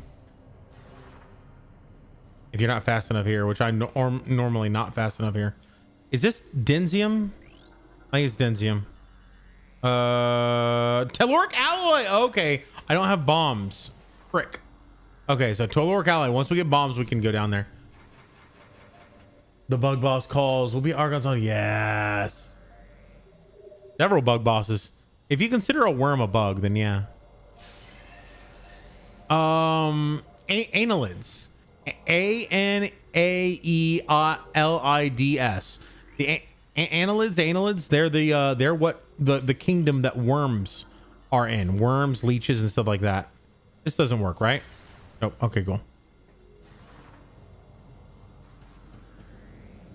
If you're not fast enough here, which I'm normally not fast enough here. Is this Denzium? I think it's Denzium. Telluric alloy. Okay, I don't have bombs. Frick. Okay, so telluric alloy. Once we get bombs, we can go down there. The bug boss calls. We'll be Argon's on. Yes. Several bug bosses. If you consider a worm a bug, then yeah. Annelids. Anaeelids. The annelids. They're what the kingdom that worms are in. Worms, leeches, and stuff like that. This doesn't work, right? Oh, okay, cool.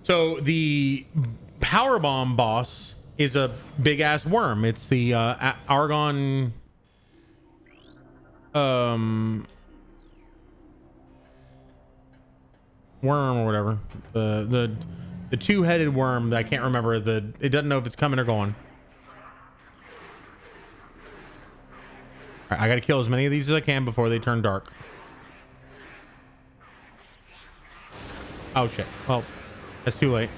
So the power bomb boss is a big ass worm. It's the Argon. worm or whatever. The two-headed worm that I can't remember. It doesn't know if it's coming or going. All right, I gotta kill as many of these as I can before they turn dark. Oh shit. Well, that's too late.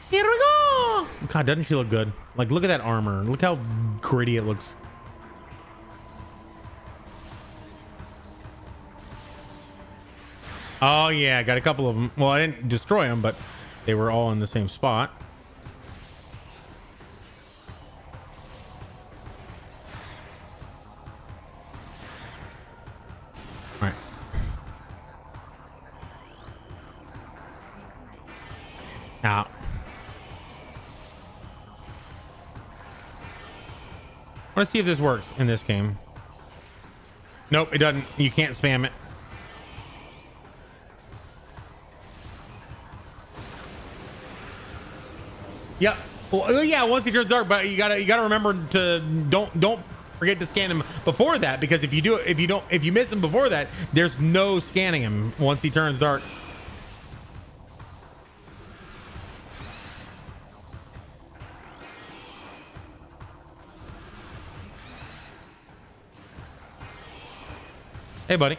Here we go. God, doesn't she look good? Like, look at that armor. Look how gritty it looks. Oh yeah, got a couple of them. Well, I didn't destroy them, but they were all in the same spot. All right. Now. I want to see if this works in this game. Nope, it doesn't. You can't spam it. Yeah. Well, yeah. Once he turns dark, but you gotta remember to don't forget to scan him before that, because if you miss him before that, there's no scanning him once he turns dark. Hey, buddy.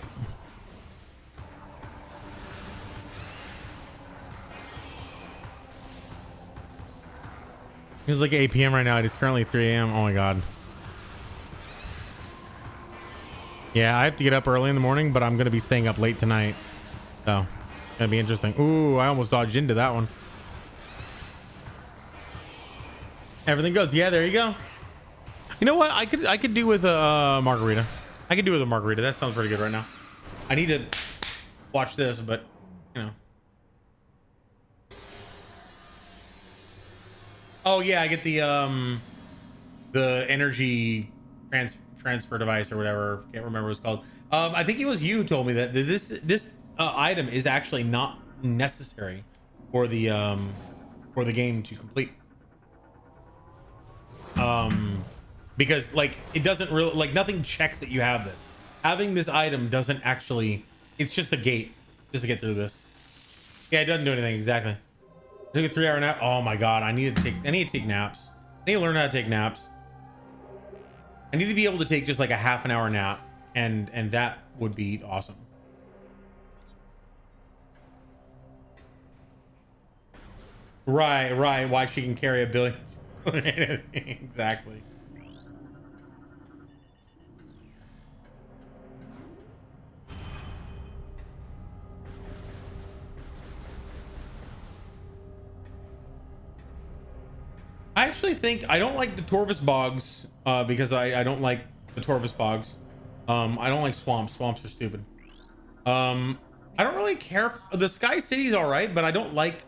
It's like 8 p.m. right now. It's currently 3 a.m. Oh my god. Yeah, I have to get up early in the morning, but I'm gonna be staying up late tonight. So, it's gonna be interesting. Ooh, I almost dodged into that one. Everything goes. Yeah, there you go. You know what? I could do with a margarita. I could do with a margarita. That sounds pretty good right now. I need to watch this, but you know. Oh yeah, I get the energy transfer device or whatever. Can't remember what it's called. I think it was you who told me that this item is actually not necessary for the game to complete. Because like it doesn't really, like, nothing checks that you have this. Having this item doesn't actually, it's just a gate just to get through this. Yeah, it doesn't do anything. Exactly. I took a 3-hour nap. Oh my god, I need to take naps. I need to learn how to take naps. I need to be able to take just like a half an hour nap, and that would be awesome. Right, why she can carry $1 billion. Exactly. I actually think I don't like the Torvus bogs because I don't like the Torvus bogs. I don't like swamps. Swamps are stupid. I don't really care. The Sky City's all right, but I don't like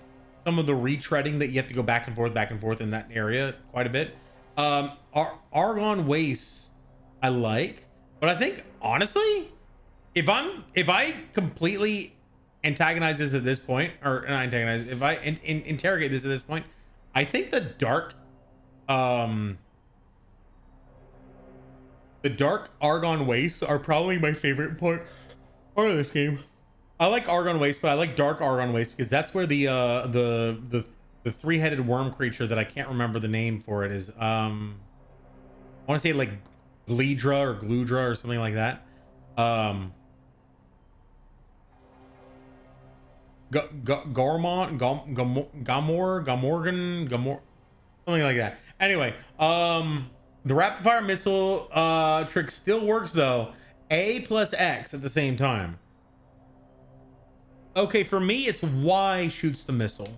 some of the retreading that you have to go back and forth in that area quite a bit. Argon Wastes I like, but I think honestly, if I completely antagonize this at this point, or not antagonize, if I interrogate this at this point, I think the dark Argon Wastes are probably my favorite part of this game. I like Argon Waste, but I like dark Argon Waste because that's where the three-headed worm creature that I can't remember the name for it is. I want to say like Glidra or Gludra or something like that. Gamorgan, something like that. Anyway, the rapid fire missile trick still works though. A plus X at the same time. Okay, for me it's Y shoots the missile.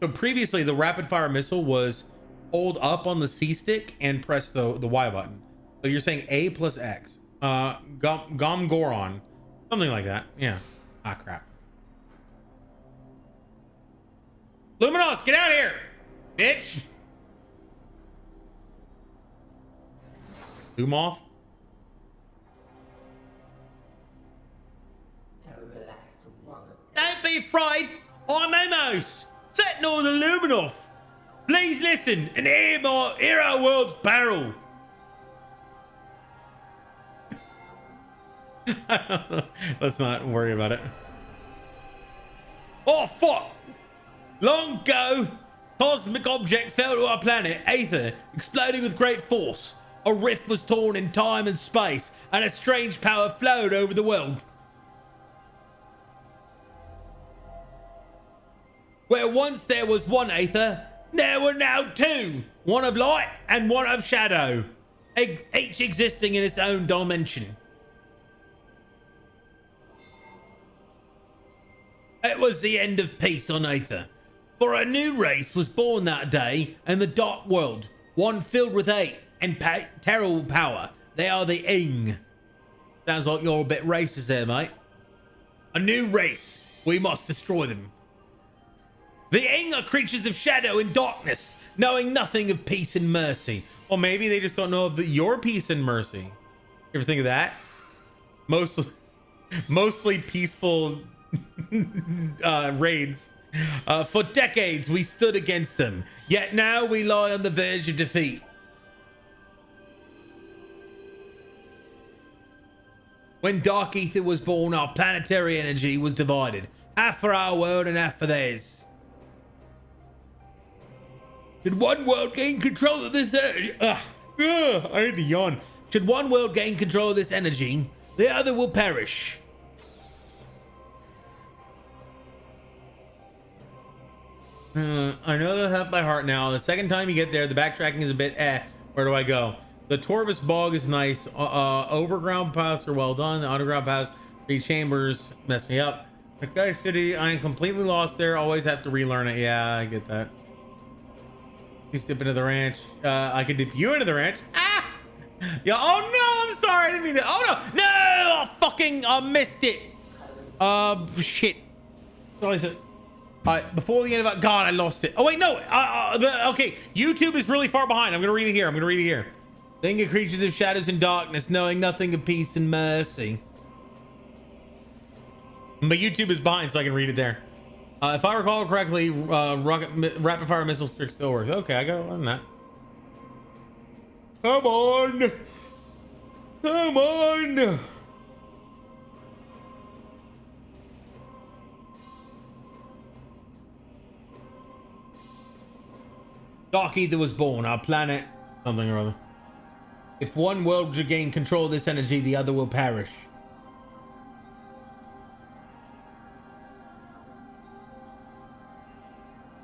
So previously the rapid fire missile was hold up on the C stick and press the Y button. So you're saying A plus X. Gomgoron, something like that. Yeah. Ah, crap. Luminos, get out here, bitch. Lumoth. Don't be afraid. I'm Amos, Sentinel of the Luminoth. Please listen and hear our world's peril. Let's not worry about it. Oh, fuck. Long ago, cosmic object fell to our planet, Aether, exploding with great force. A rift was torn in time and space, and a strange power flowed over the world. Where once there was one Aether, there were now two. One of light and one of shadow, each existing in its own dimension. It was the end of peace on Aether. For a new race was born that day in the dark world, one filled with hate and terrible power. They are the Ing. Sounds like you're a bit racist there, mate. A new race. We must destroy them. The Ing are creatures of shadow and darkness, knowing nothing of peace and mercy. Or maybe they just don't know of your peace and mercy. You ever think of that? Mostly peaceful raids. For decades we stood against them, yet now we lie on the verge of defeat. When Dark Aether was born, our planetary energy was divided, half for our world and half for theirs. Should one world gain control of this energy? I need to yawn. Should one world gain control of this energy, the other will perish. I know that by heart now. The second time you get there, the backtracking is a bit where do I go? The Torvus Bog is nice. Overground paths are well done. The underground paths, 3 chambers, mess me up. McGuy City, I am completely lost there. Always have to relearn it. Yeah, I get that. Please dip into the ranch. I could dip you into the ranch. Ah! Yeah. Oh no, I'm sorry. I didn't mean to. Oh no, no! I missed it. Shit. What is it? Before the end of it, God, I lost it. Oh wait, no. Okay, YouTube is really far behind. I'm gonna read it here. Think of creatures of shadows and darkness, knowing nothing of peace and mercy. But YouTube is behind, so I can read it there. If I recall correctly, rapid fire missile stick still works. Okay, I gotta learn that. Come on. Come on. Dark Aether was born, our planet, something or other. If one world should gain control of this energy, the other will perish.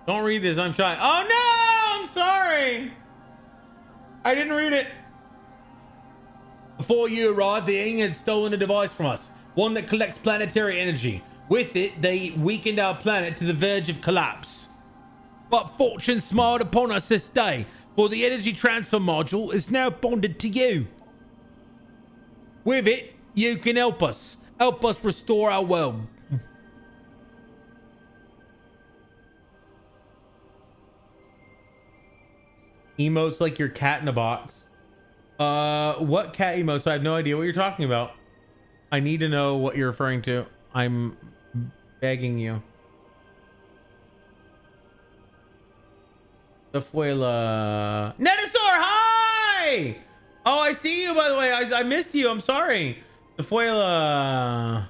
Don't read this, I'm shy. Oh no, I'm sorry. I didn't read it. Before you arrived, the Ing had stolen a device from us, one that collects planetary energy. With it, they weakened our planet to the verge of collapse. But fortune smiled upon us this day, for the energy transfer module is now bonded to you. With it, you can help us restore our world. Emotes like your cat in a box. What cat emotes? I have no idea what you're talking about. I need to know what you're referring to. I'm begging you. The Fuela. Netasaur, hi! Oh, I see you, by the way. I missed you. I'm sorry. The Fuela.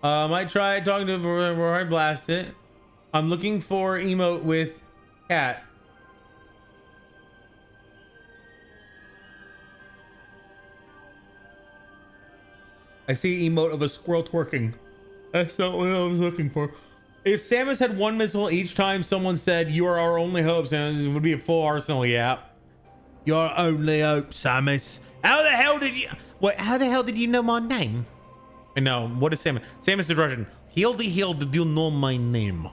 Might try talking to before I blast it. I'm looking for emote with cat. I see emote of a squirrel twerking. That's not what I was looking for. If Samus had one missile each time someone said you are our only hope, Samus, it would be a full arsenal. Yeah, your only hope, Samus. How the hell did you know my name? I know. What is Samus? Samus is Russian. Hildy, did you know my name?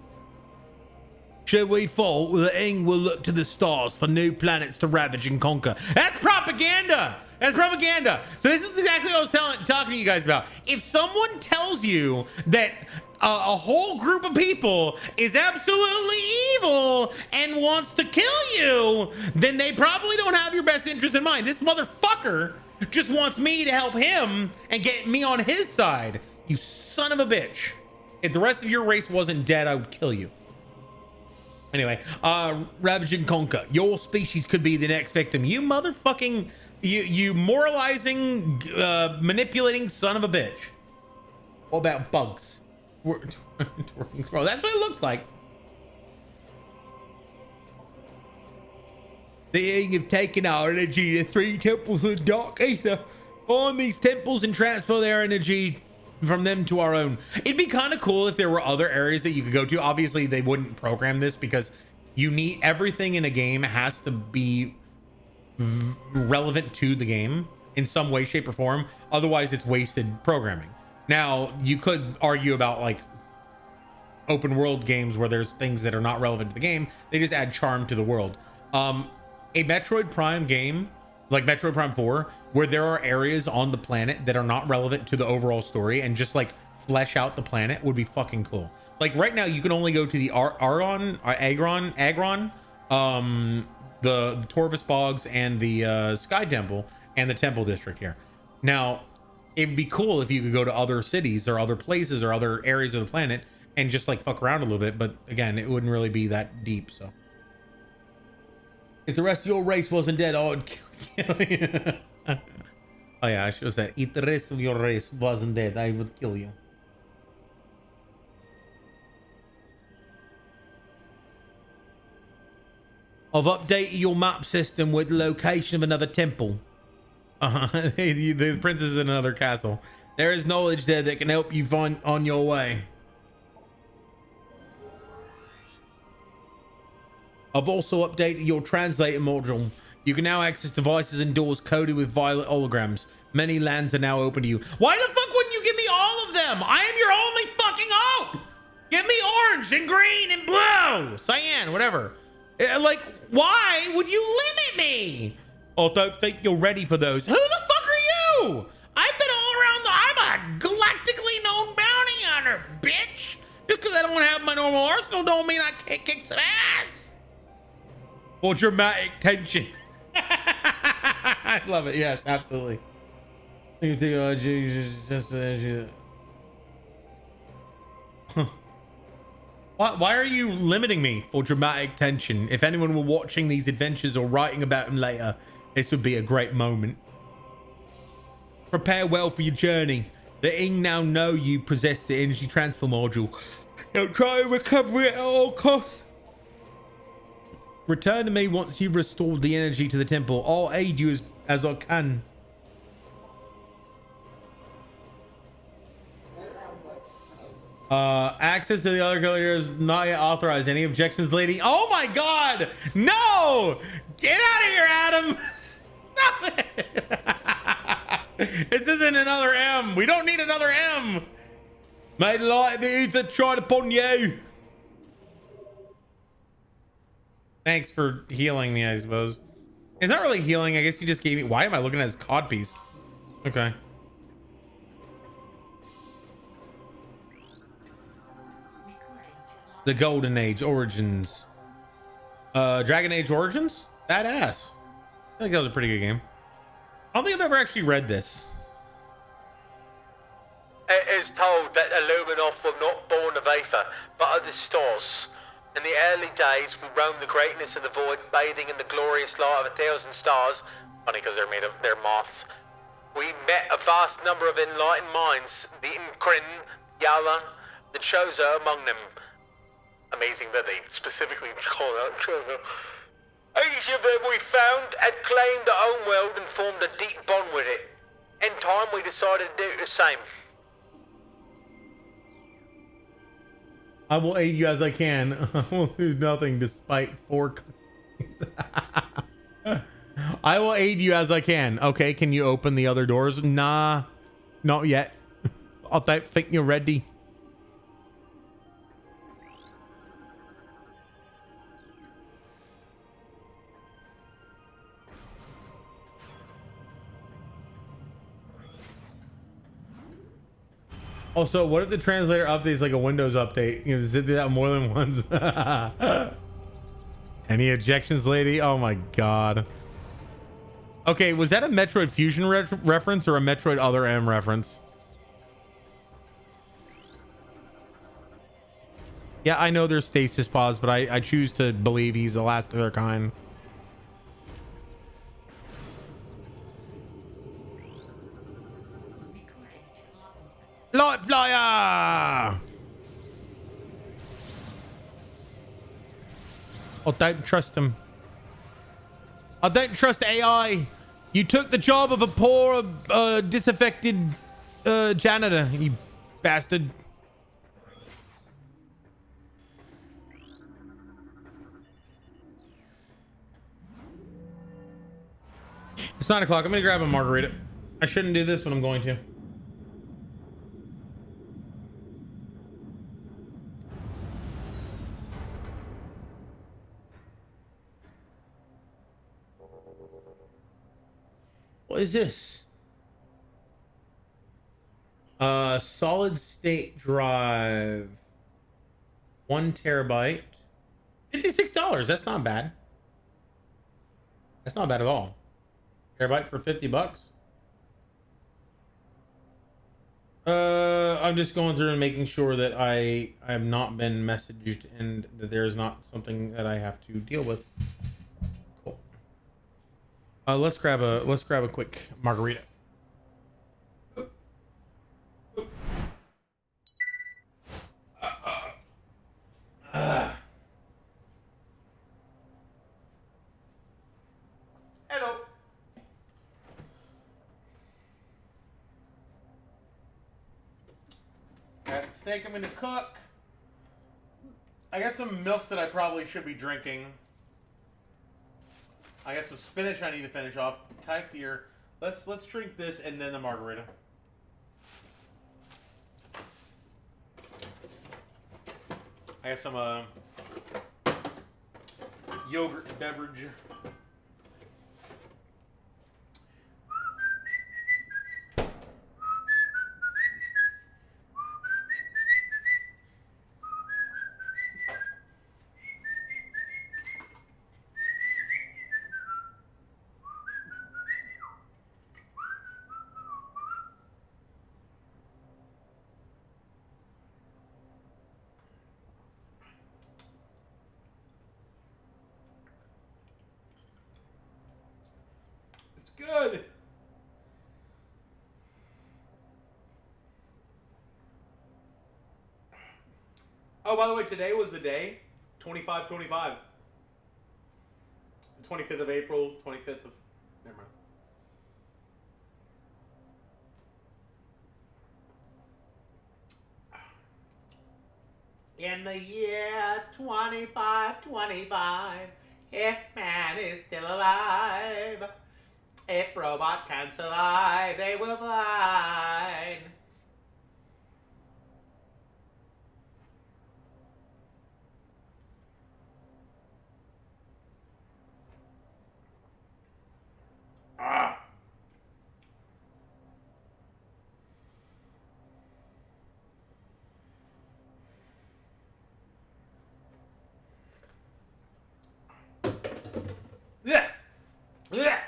Should we fall, the Ing will look to the stars for new planets to ravage and conquer. That's propaganda. That's propaganda. So this is exactly what I was talking to you guys about. If someone tells you that a whole group of people is absolutely evil and wants to kill you, then they probably don't have your best interest in mind. This motherfucker just wants me to help him and get me on his side. You son of a bitch. If the rest of your race wasn't dead, I would kill you. Anyway, ravage and conquer. Your species could be the next victim. You motherfucking, you moralizing, manipulating son of a bitch. What about bugs? That's what it looks like. They have taken our energy to 3 temples of dark ether. On these temples and transfer their energy from them to our own. It'd be kind of cool if there were other areas that you could go to. Obviously, they wouldn't program this because you need everything in a game has to be relevant to the game in some way, shape, or form. Otherwise, it's wasted programming. Now, you could argue about like open world games where there's things that are not relevant to the game. They just add charm to the world. A Metroid Prime game like Metroid Prime 4, where there are areas on the planet that are not relevant to the overall story and just like flesh out the planet would be fucking cool. Like right now you can only go to the Agron, the Torvus Bogs and the Sky Temple and the Temple District here. Now, it'd be cool if you could go to other cities or other places or other areas of the planet and just like fuck around a little bit, but again, it wouldn't really be that deep. So if the rest of your race wasn't dead, I would kill you. Oh yeah, I should have said, if the rest of your race wasn't dead, I would kill you. I've updated your map system with the location of another temple. The princess is in another castle. There is knowledge there that can help you find on your way. I've also updated your translator module. You can now access devices and doors coded with violet holograms. Many lands are now open to you. Why the fuck wouldn't you give me all of them? I am your only fucking hope. Give me orange and green and blue, cyan, whatever. Like, why would you limit me? I don't think you're ready for those. Who the fuck are you? I've been all around I'm a galactically known bounty hunter, bitch. Just because I don't have my normal arsenal don't mean I can't kick some ass. For dramatic tension. I love it. Yes, absolutely. Why are you limiting me for dramatic tension? If anyone were watching these adventures or writing about them later, this would be a great moment. Prepare well for your journey. The Ing now know you possess the energy transfer module. They'll try and recover it at all costs. Return to me once you've restored the energy to the temple. I'll aid you as I can. Access to the other gallery is not yet authorized. Any objections, lady? Oh my god! No! Get out of here, Adam! Stop it! This isn't another M. We don't need another M. Made like the ether tried upon you. Thanks for healing me, I suppose. It's not really healing. I guess you just gave me... Why am I looking at his codpiece? Okay. The Golden Age Origins. Dragon Age Origins? Badass. I think that was a pretty good game. I don't think I've ever actually read this. It is told that the Luminoff were not born of Aether, but of the stars. In the early days, we roamed the greatness of the void, bathing in the glorious light of 1,000 stars. Funny because they're moths. We met a vast number of enlightened minds, the Imkrin, Yala, the Choza among them. Amazing that they specifically call out Choza. Each of them we found had claimed their own world and formed a deep bond with it. In time, we decided to do the same. I will aid you as I can. I will do nothing despite 4 I will aid you as I can. Okay, can you open the other doors? Nah, not yet. I don't think you're ready. Also, what if the translator updates like a Windows update? You know, does it do that more than once? Any objections, lady? Oh my god. Okay, was that a Metroid Fusion reference or a Metroid Other M reference? Yeah, I know there's stasis pods, but I choose to believe he's the last of their kind. Light flyer! Oh, don't trust him. I don't trust AI. You took the job of a poor, disaffected janitor, you bastard. It's 9 o'clock. I'm gonna grab a margarita. I shouldn't do this, but I'm going to. What is this? Solid state drive. 1 terabyte. $56. That's not bad. That's not bad at all. Terabyte for $50. I'm just going through and making sure that I have not been messaged and that there's not something that I have to deal with. Cool. Let's grab a quick margarita. Hello. Got the steak I'm gonna cook. I got some milk that I probably should be drinking. I got some spinach I need to finish off. Kefir. Let's drink this and then the margarita. I got some yogurt beverage. Good. Oh, by the way, today was the day. 25/25. The 25th of April, 25th of... Never mind. In the year 2525, if man is still alive, if robot can survive, they will find. Ah. Yeah. Yeah.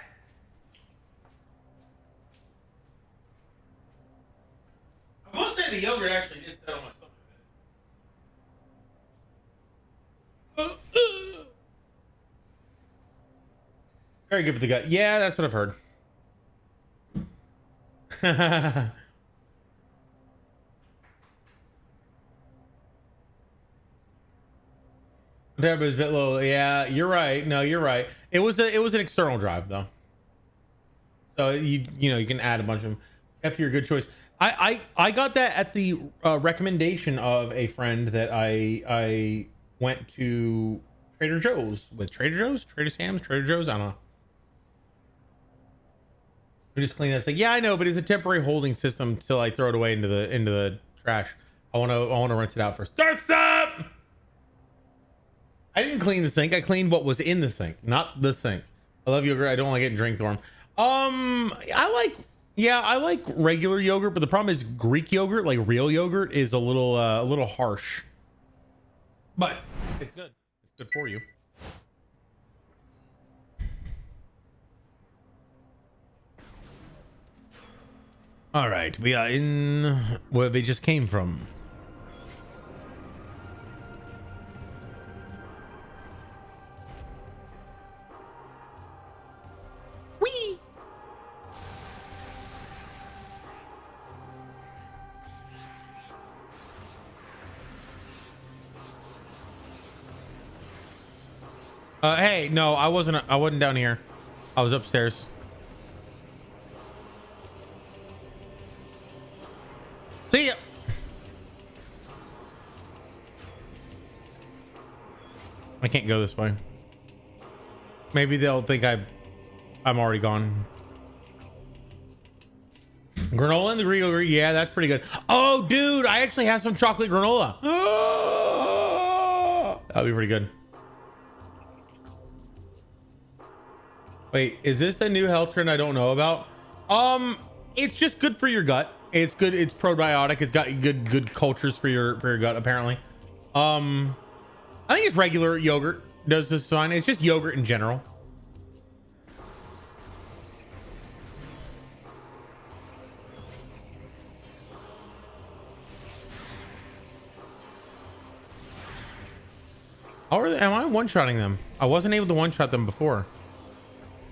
I will say the yogurt actually did settle my stomach a bit. Very good for the gut. Yeah, that's what I've heard. That was a bit low. Yeah, you're right. No, you're right. It was an external drive though. So you can add a bunch of them. After your good choice. I got that at the recommendation of a friend that I went to Trader Joe's with. Trader Sam's, Trader Joe's. I don't know. We just clean that. It's like, yeah, I know, but it's a temporary holding system till I throw it away into the trash. I want to rinse it out first. Starts up. I didn't clean the sink. I cleaned what was in the sink, not the sink. I love yogurt. I don't like it in drink form. I like regular yogurt, but the problem is Greek yogurt, like real yogurt, is a little harsh. But it's good. It's good for you. All right, we are in where they just came from. Hey, no, I wasn't down here. I was upstairs. See ya. I can't go this way. Maybe they'll think I'm already gone. Granola in the Rio. Yeah, that's pretty good. Oh, dude, I actually have some chocolate granola. Oh, that'll be pretty good. Wait, is this a new health trend I don't know about? It's just good for your gut. It's good. It's probiotic. It's got good cultures for your gut apparently. I think it's regular yogurt does this fine. It's just yogurt in general. Or am I one-shotting them? I wasn't able to one-shot them before.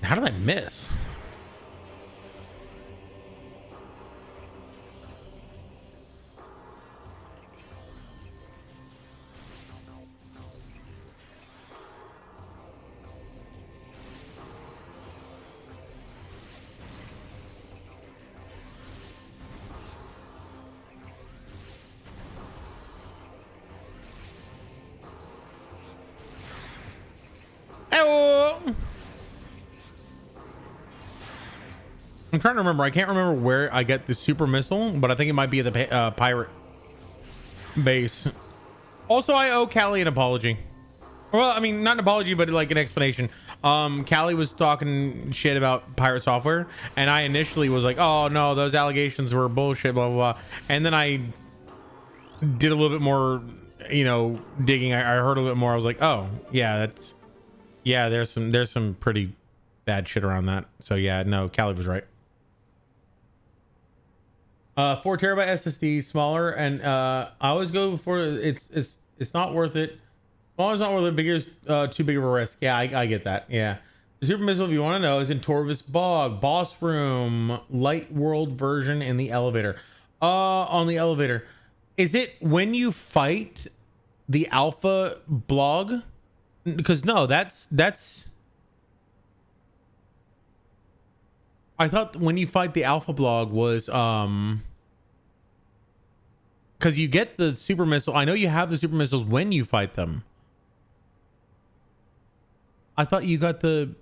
How did I miss? I'm trying to remember. I can't remember where I get the super missile, but I think it might be at the pirate base. Also, I owe Callie an apology. Well, I mean, not an apology, but like an explanation. Callie was talking shit about pirate software, and I initially was like, "Oh no, those allegations were bullshit," blah blah blah. And then I did a little bit more, you know, digging. I heard a little bit more. I was like, "Oh yeah, there's some pretty bad shit around that." So yeah, no, Callie was right. 4 terabyte SSD, smaller, and I always go for it's not worth it. Small is not worth it. Bigger is too big of a risk. Yeah, I get that. Yeah, the super missile, if you want to know, is in Torvis Bog, boss room, light world version in the elevator. On the elevator, is it when you fight the alpha blog? Because no, that's. I thought when you fight the alpha blog was because you get the super missile. I know you have the super missiles when you fight them. I thought you got the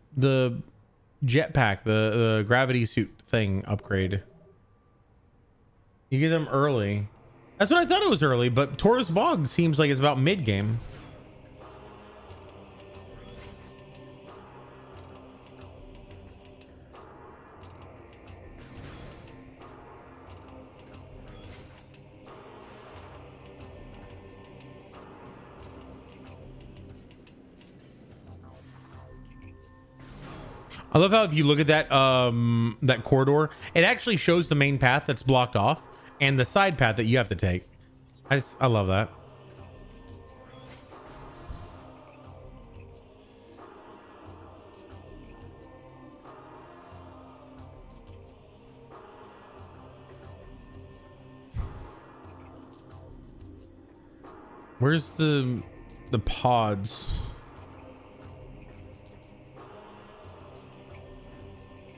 jetpack, the gravity suit thing upgrade. You get them early. That's what I thought it was early, but Taurus Bog seems like it's about mid game. I love how if you look at that that corridor, it actually shows the main path that's blocked off and the side path that you have to take. I love that. Where's the pods?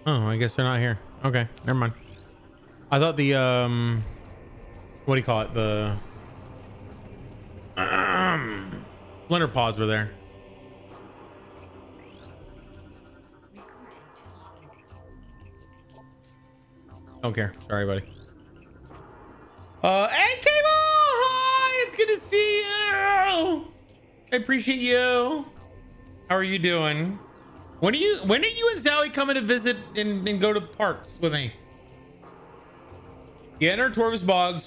Oh, I guess they're not here. Okay, never mind. I thought the what do you call it? The splinter pods were there. Don't care. Sorry, buddy. Hey, Cable! Hi! It's good to see you! I appreciate you. How are you doing? When are you and Zowie coming to visit and go to parks with me? You enter Torvis Bogs,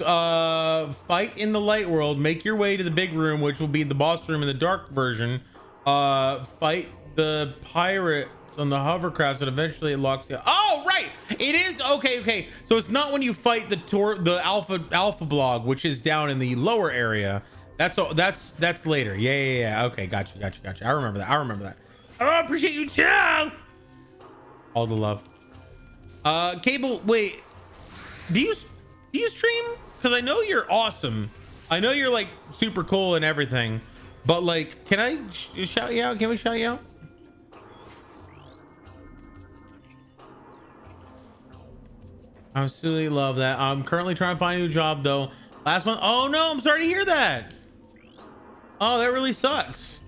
fight in the light world, make your way to the big room, which will be the boss room in the dark version. Fight the pirates on the hovercrafts, and eventually it locks you. Oh, right! It is okay. So it's not when you fight the alpha blog, which is down in the lower area. That's later. Yeah. Okay, gotcha. I remember that. Oh, I appreciate you too. All the love. Cable, wait. Do you stream? Because I know you're awesome. I know you're like super cool and everything. But like, can I shout you out? Can we shout you out? I absolutely love that. I'm currently trying to find a new job though. Last month. Oh no, I'm sorry to hear that. Oh, that really sucks.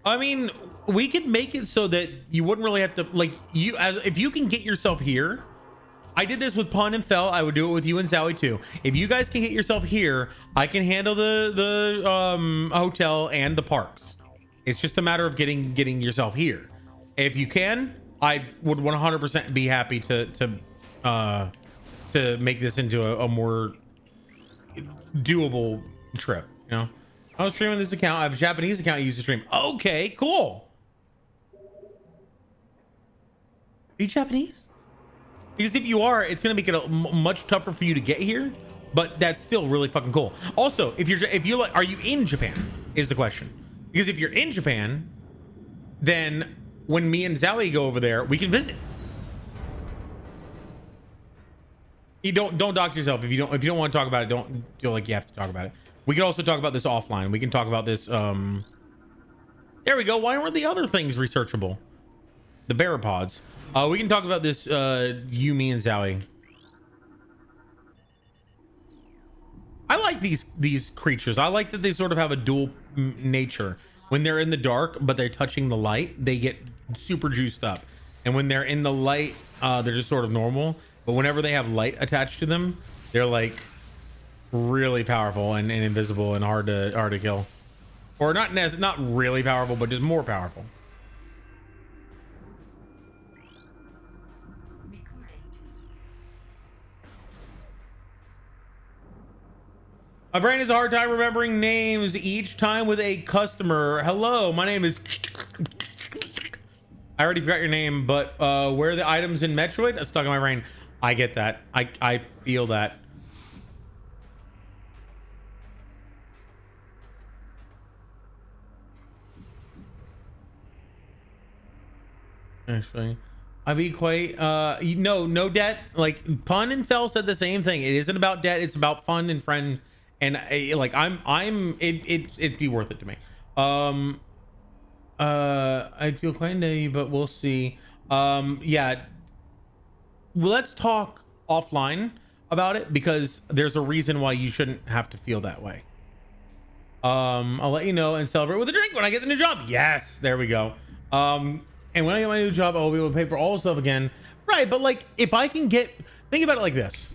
I mean, we could make it so that you wouldn't really have to like you as if you can get yourself here. I did this with Pun and Fell. I would do it with you and Zowie too. If you guys can get yourself here, I can handle the hotel and the parks. It's just a matter of getting yourself here. If you can, I would 100% be happy to make this into a more doable trip. You know, I was streaming this account. I have a Japanese account I use to stream. Okay, cool. Are you Japanese? Because if you are, it's gonna make it much tougher for you to get here. But that's still really fucking cool. Also, if you like, are you in Japan? Is the question. Because if you're in Japan, then when me and Zowie go over there, we can visit. You don't dox yourself if you don't want to talk about it. Don't feel like you have to talk about it. We can also talk about this offline. We can talk about this. There we go. Why weren't the other things researchable? The Barapods. We can talk about this. You, me, and Zowie. I like these creatures. I like that they sort of have a dual nature. When they're in the dark, but they're touching the light, they get super juiced up. And when they're in the light, they're just sort of normal. But whenever they have light attached to them, they're like really powerful and invisible and hard to kill. Or not really powerful, but just more powerful. My brain has a hard time remembering names each time with a customer. Hello, my name is... I already forgot your name, but where are the items in Metroid? That's stuck in my brain. I get that. I feel that. Actually, I'd be quite no debt. Like Pun and Fell said the same thing. It isn't about debt, it's about fun and friend. And like it'd be worth it to me. I'd feel quite naive, but we'll see. Yeah, well, let's talk offline about it because there's a reason why you shouldn't have to feel that way. I'll let you know and celebrate with a drink when I get the new job. Yes, there we go. And when I get my new job, I'll be able to pay for all the stuff again. Right, but like if I can think about it like this.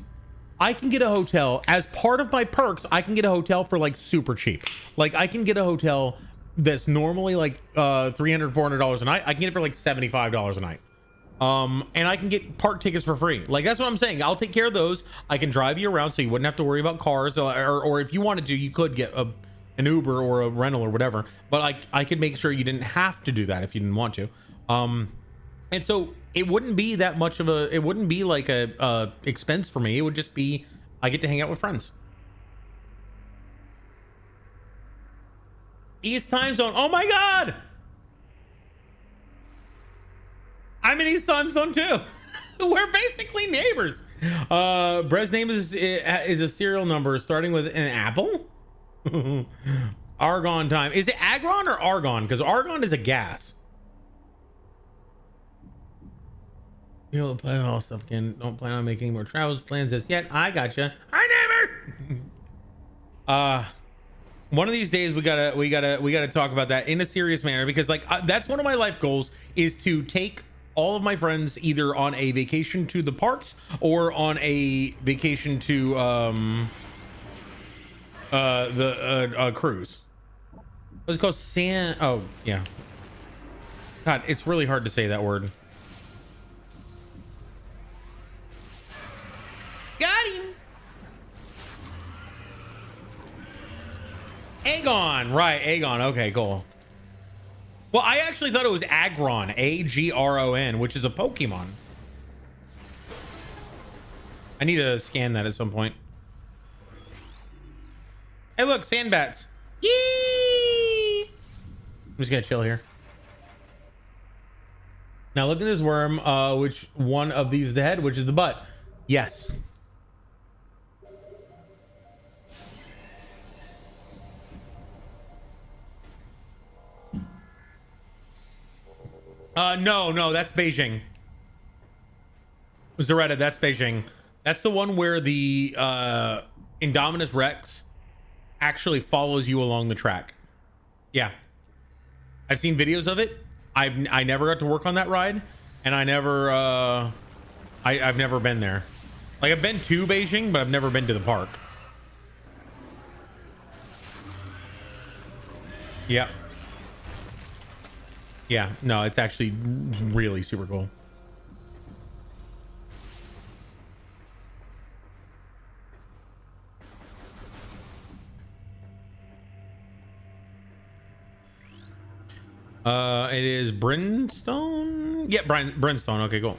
I can get a hotel as part of my perks. I can get a hotel for like super cheap. Like I can get a hotel that's normally like $300-$400 a night. I can get it for like $75 a night. And I can get park tickets for free. Like that's what I'm saying. I'll take care of those. I can drive you around so you wouldn't have to worry about cars, or if you wanted to, you could get an Uber or a rental or whatever. But I could make sure you didn't have to do that if you didn't want to. And so it wouldn't be that much of it wouldn't be like a expense for me. It would just be, I get to hang out with friends. East time zone. Oh my God. I'm in East time zone too. We're basically neighbors. Brez's name is a serial number starting with an apple. Argon time. Is it Agron or Argon? Because Argon is a gas. You know, plan all stuff again. Don't plan on making more travels plans as yet. I gotcha. Hi, neighbor. One of these days we gotta talk about that in a serious manner because like that's one of my life goals is to take all of my friends either on a vacation to the parks or on a vacation to the cruise. What's it called? Oh yeah. God, it's really hard to say that word. Got him. Aegon, right? Aegon. Okay, cool. Well, I actually thought it was Agron, Agron, which is a Pokemon. I need to scan that at some point. Hey, look, sandbats. Yee! I'm just gonna chill here. Now look at this worm. Which one of these is the head? Which is the butt? Yes. No, that's Beijing. Zaretta, that's Beijing. That's the one where the Indominus Rex actually follows you along the track. Yeah, I've seen videos of it. I never got to work on that ride, and I've never been there. Like, I've been to Beijing, but I've never been to the park. Yeah. Yeah, no, it's actually really super cool. It is Brimstone. Yeah, Brimstone. Okay, cool.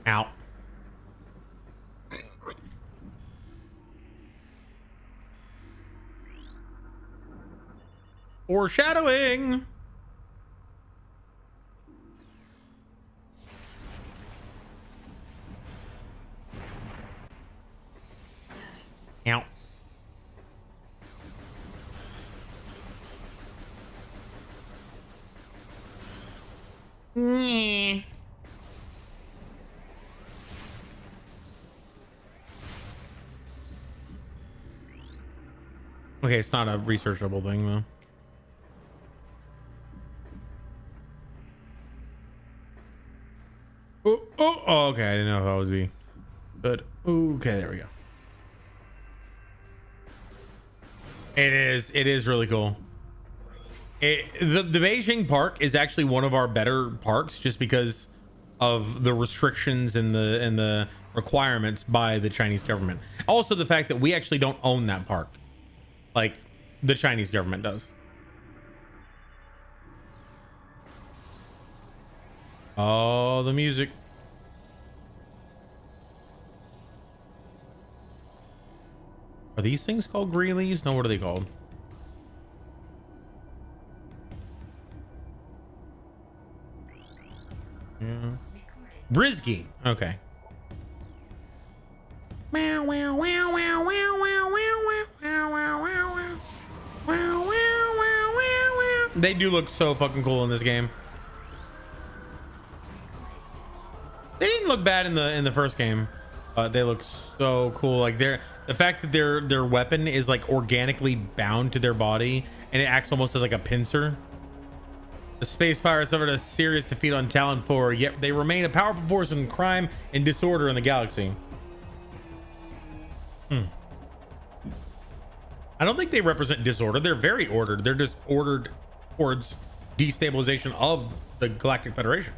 Out. Foreshadowing. Out. Yeah. Okay, it's not a researchable thing though. Oh, okay. I didn't know if I was be, but okay, there we go. It is really cool. The Beijing park is actually one of our better parks just because of the restrictions and the requirements by the Chinese government. Also, the fact that we actually don't own that park, like the Chinese government does. Oh, the music. Are these things called greelies? No, what are they called? Yeah. Brisky. Okay. They do look so fucking cool in this game. They didn't look bad in the first game. They look so cool. Like the fact that their weapon is like organically bound to their body and it acts almost as like a pincer. The space pirates suffered a serious defeat on Talon 4, yet they remain a powerful force in crime and disorder in the galaxy. I don't think they represent disorder. They're very ordered. They're just ordered towards destabilization of the Galactic Federation.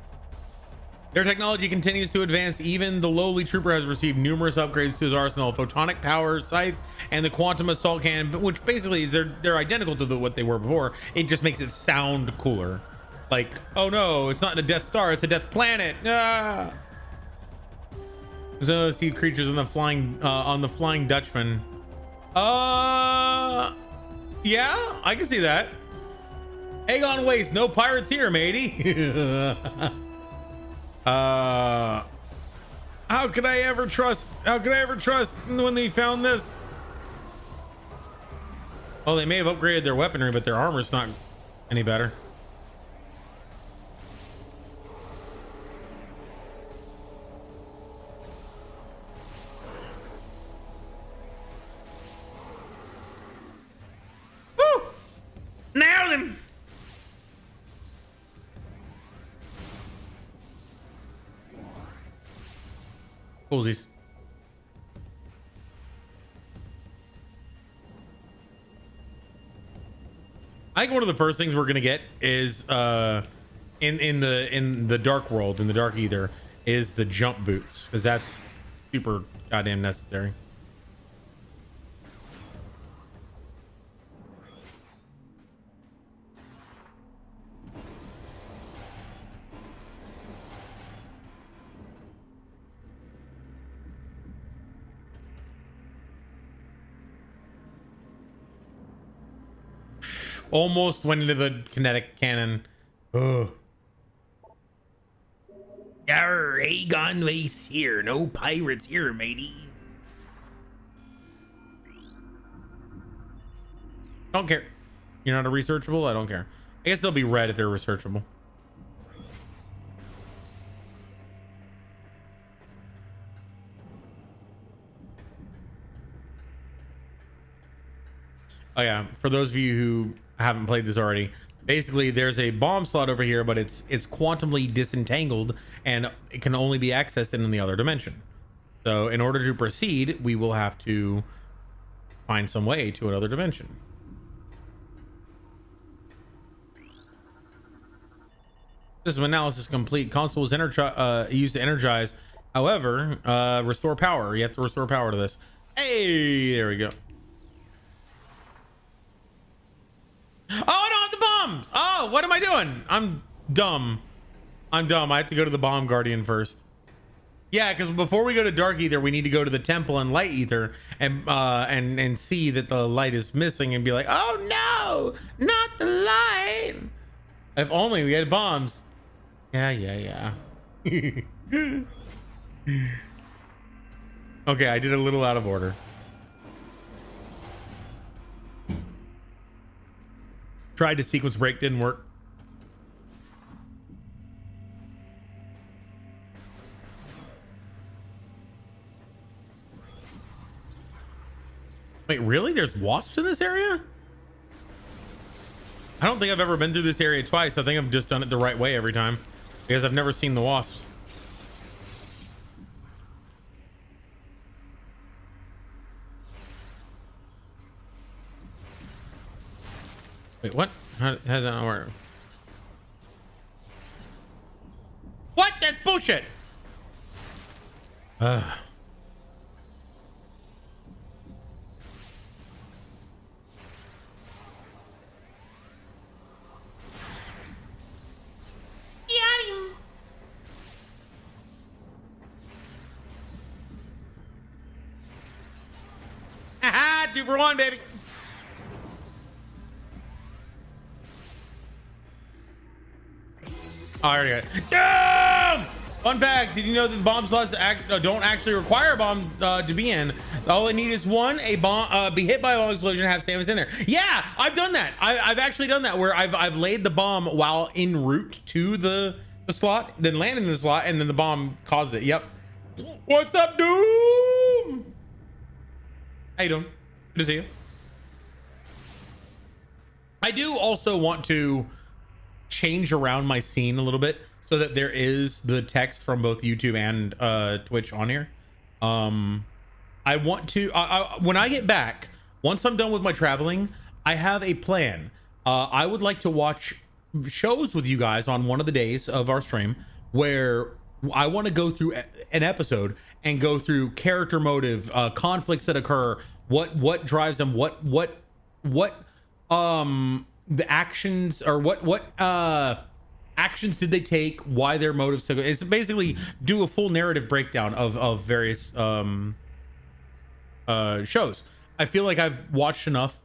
Their technology continues to advance. Even the lowly trooper has received numerous upgrades to his arsenal: photonic power scythe and the quantum assault cannon, which basically is they're identical to what they were before. It just makes it sound cooler. Like, oh no, it's not a Death Star, it's a Death Planet. Ah! There's no sea creatures on the flying Dutchman. Yeah, I can see that. Aegon Waste, no pirates here, matey. How could I ever trust when they found this? Oh, they may have upgraded their weaponry, but their armor's not any better. Woo! Nailed him! Coolsies. I think one of the first things we're gonna get is in the dark world, in the dark ether, is the jump boots, because that's super goddamn necessary. Almost went into the kinetic cannon. Ugh. Yarr, Aegon Waste here. No pirates here, matey. Don't care. You're not a researchable? I don't care. I guess they'll be red if they're researchable. Oh yeah, for those of you who haven't played this already, basically there's a bomb slot over here, but it's quantumly disentangled and it can only be accessed in the other dimension. So in order to proceed, we will have to find some way to another dimension. System analysis complete. Console is used to energize. However, restore power. You have to restore power to this. Hey, there we go. Oh, I don't have the bombs. Oh, what am I doing? I'm dumb. I have to go to the bomb guardian first. Yeah, because before we go to dark ether, we need to go to the temple and light ether and see that the light is missing and be like, oh no, not the light. If only we had bombs. Yeah. Okay, I did a little out of order. Tried to sequence break, didn't work. Wait, really? There's wasps in this area? I don't think I've ever been through this area twice. I think I've just done it the right way every time because I've never seen the wasps. Wait, what? How did that not work? What? That's bullshit. Haha, 2 for 1, baby. Oh, I already got it. Damn! Fun fact, did you know that bomb slots don't actually require a bomb to be in? All they need is one, a bomb, be hit by a bomb explosion and have Samus in there. Yeah, I've done that. I've actually done that where I've laid the bomb while en route to the slot, then landed in the slot, and then the bomb caused it. Yep. What's up, Doom? How you doing? Good to see you. I do also want to change around my scene a little bit so that there is the text from both YouTube and Twitch on here. I want to when I get back, once I'm done with my traveling, I have a plan. I would like to watch shows with you guys on one of the days of our stream where I want to go through an episode and go through character motive, conflicts that occur, what drives them, what the actions, or what actions did they take, why their motives took it. It's basically do a full narrative breakdown of various shows. I feel like I've watched enough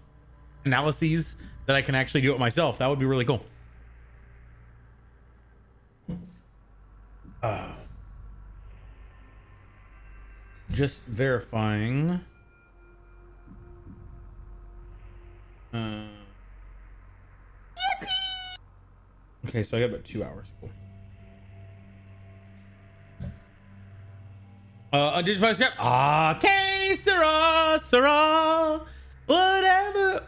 analyses that I can actually do it myself. That would be really cool. Just verifying. Okay, so I got about 2 hours. Cool. Undignified scrap. Que sera, whatever.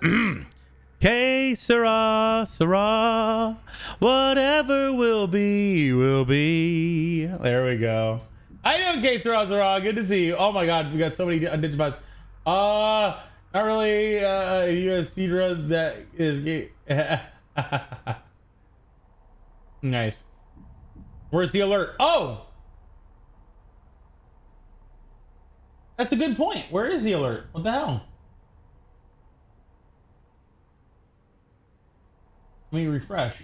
Que sera, whatever will be, will be. There we go. I know Que sera. Good to see you. Oh my God, we got so many undignified. Not really. U.S. Cedra that is gay. Nice. Where's the alert? Oh, that's a good point. Where is the alert? What the hell? Let me refresh.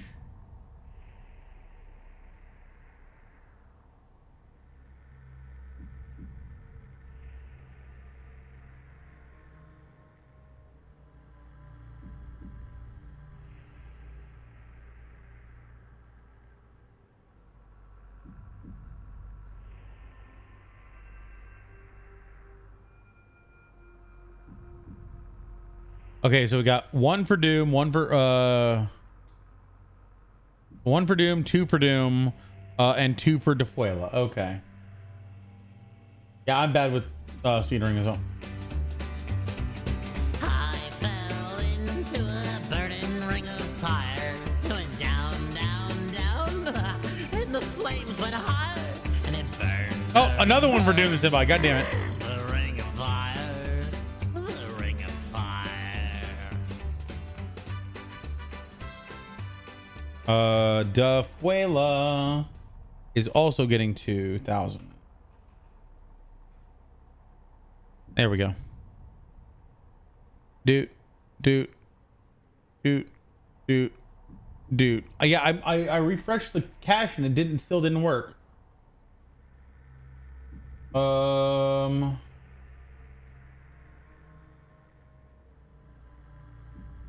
Okay, so we got one for Doom, one for 1 for Doom, 2 for Doom, and 2 for Defuela. Okay. Yeah, I'm bad with speedrunning as well. I fell into a burning ring of fire, going down, down, down, and the flames went higher, and it burned. Oh, another one for Doom that's by. God damn it. The ring of fire, the ring of fire. Defuela is also getting 2,000. There we go. Dude. Yeah, I refreshed the cache and it still didn't work. Let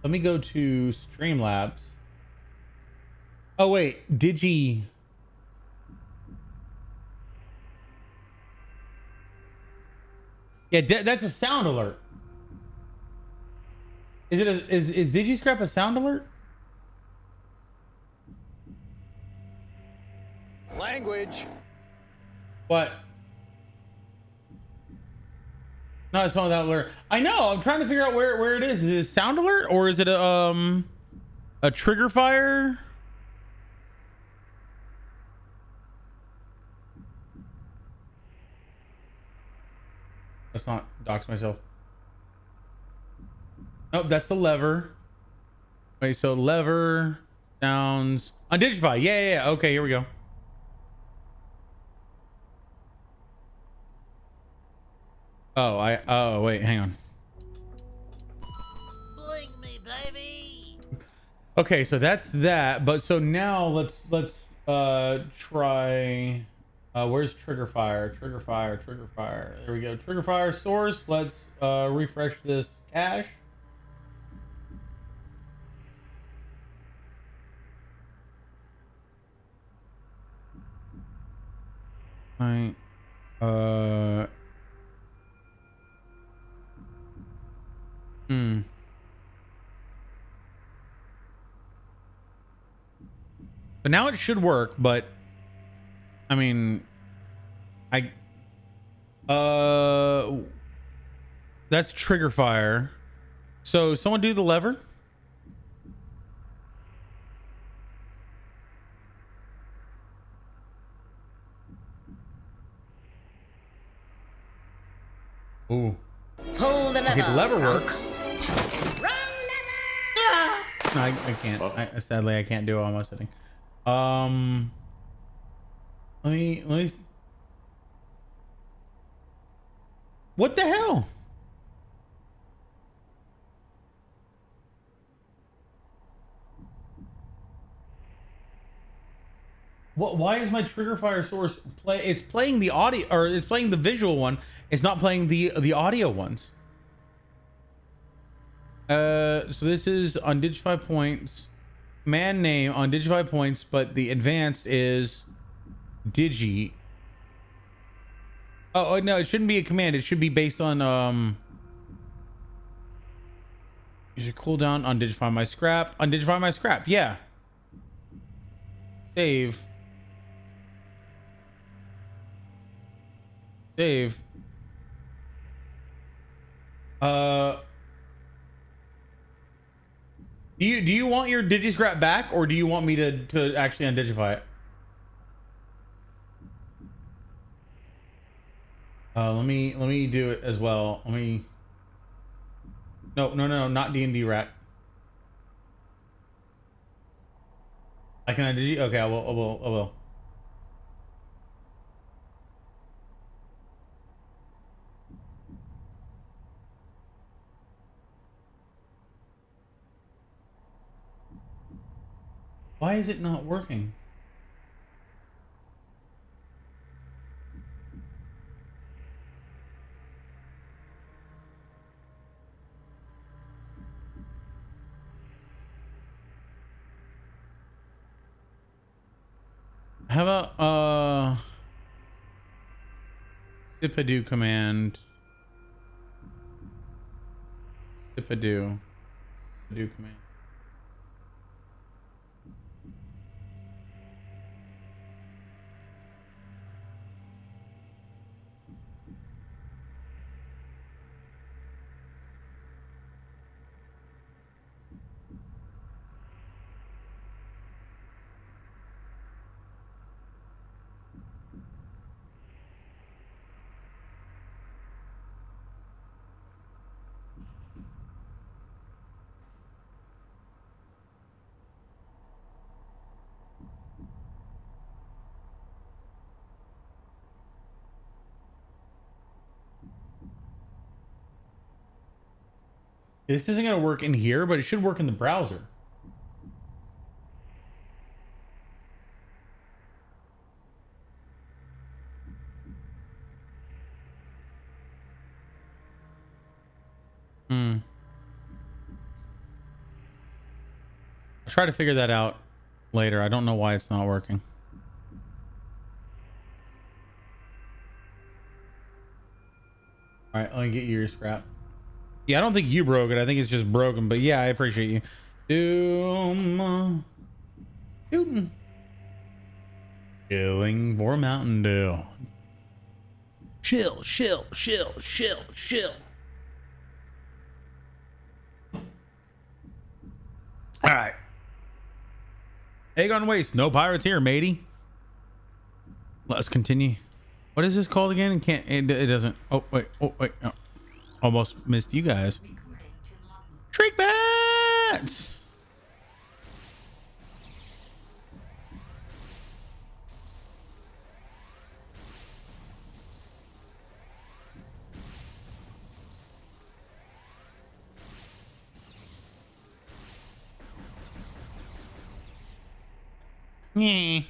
me go to Streamlabs. Oh wait, Digi. Yeah, that's a sound alert. Is it is DigiScrap a sound alert? Language. What? No, it's not that alert. I know. I'm trying to figure out where it is. Is it a sound alert or is it a trigger fire? Let's not dox myself. Nope, that's the lever. Wait, so lever sounds undigify. Yeah. Okay, here we go. Oh, wait, hang on. Blink me, baby. Okay, so that's that. But so now let's try. Where's trigger fire? Trigger fire. There we go. Trigger fire source. Let's refresh this cache. Right. But now it should work, but I mean, that's trigger fire. So someone do the lever. Ooh. Pull the lever. Okay, the lever works. Wrong lever. I can't. Sadly, I can't do it while I'm sitting. Let me. What the hell? What? Why is my trigger fire source play? It's playing the audio, or it's playing the visual one. It's not playing the audio ones. So this is on Digify points, man name on Digify points, but the advanced is Digi. Oh no, it shouldn't be a command. It should be based on you should cool down on Digify my scrap. On Digify my scrap, yeah. Save. Do you want your DigiScrap back, or do you want me to actually undigify it? Let me do it as well. No, not D&D rat. I can undigi. Okay, I will. Why is it not working? How about Sipadu command? Sipadu command. This isn't gonna work in here, but it should work in the browser. I'll try to figure that out later. I don't know why it's not working. All right, let me get you your scrap. Yeah, I don't think you broke it. I think it's just broken, but yeah, I appreciate you. Doom. Shooting. Chilling for Mountain Dew. Chill, chill, chill, chill, chill. All right. Egg on waste. No pirates here, matey. Let's continue. What is this called again? It doesn't. Oh, wait. Oh, wait. Oh. Almost missed you guys. Trick bats. Yeah.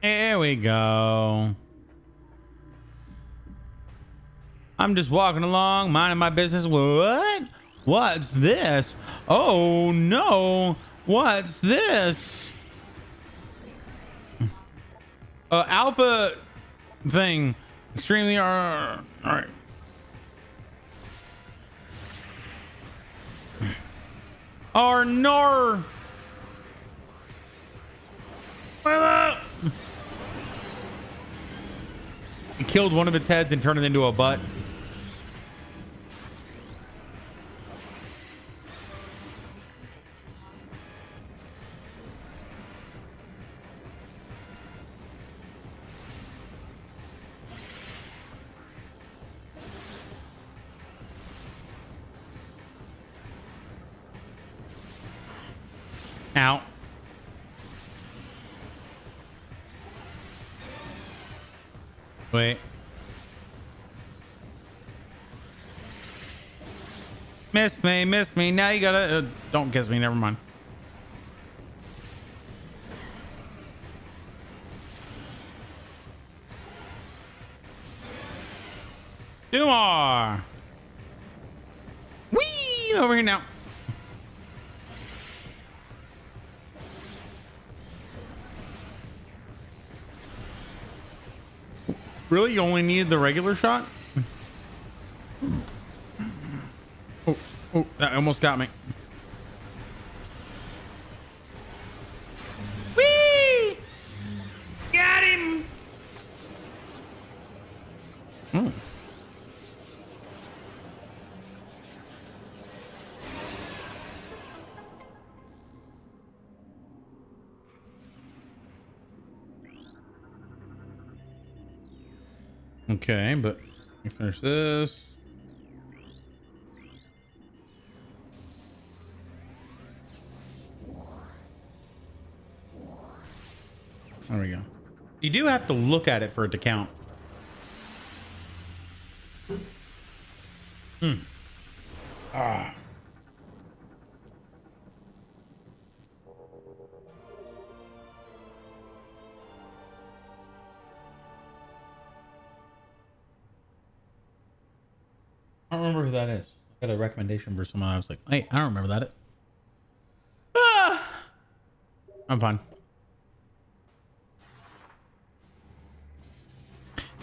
There we go. I'm just walking along, minding my business. What? What's this? Oh no. What's this? Alpha thing. Extremely all right. Or nor. It killed one of its heads and turned it into a butt. Ow. Wait. Missed me, missed me. Now you gotta... don't kiss me, never mind. Two more. Whee! Over here now. Really? You only needed the regular shot? Oh, oh, that almost got me. Whee! Got him! Oh. Okay, but let me finish this. There we go. You do have to look at it for it to count. Ah. I don't remember who that is. I got a recommendation for someone. I was like, hey, I don't remember that. I'm fine.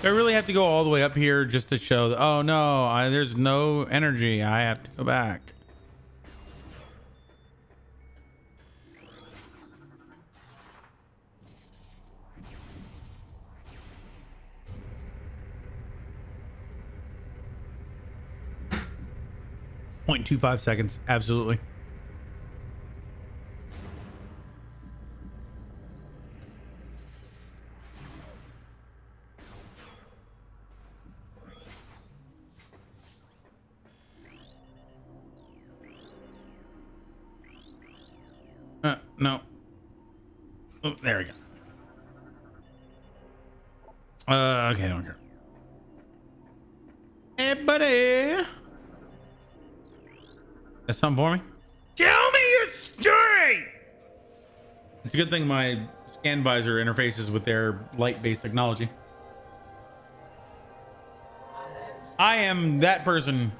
Do I really have to go all the way up here just to show that? Oh no, there's no energy. I have to go back. .25 seconds. Absolutely. No. Oh, there we go. Okay, don't care. buddy. That's something for me? Tell me your story. It's a good thing my scan visor interfaces with their light-based technology. I am that person.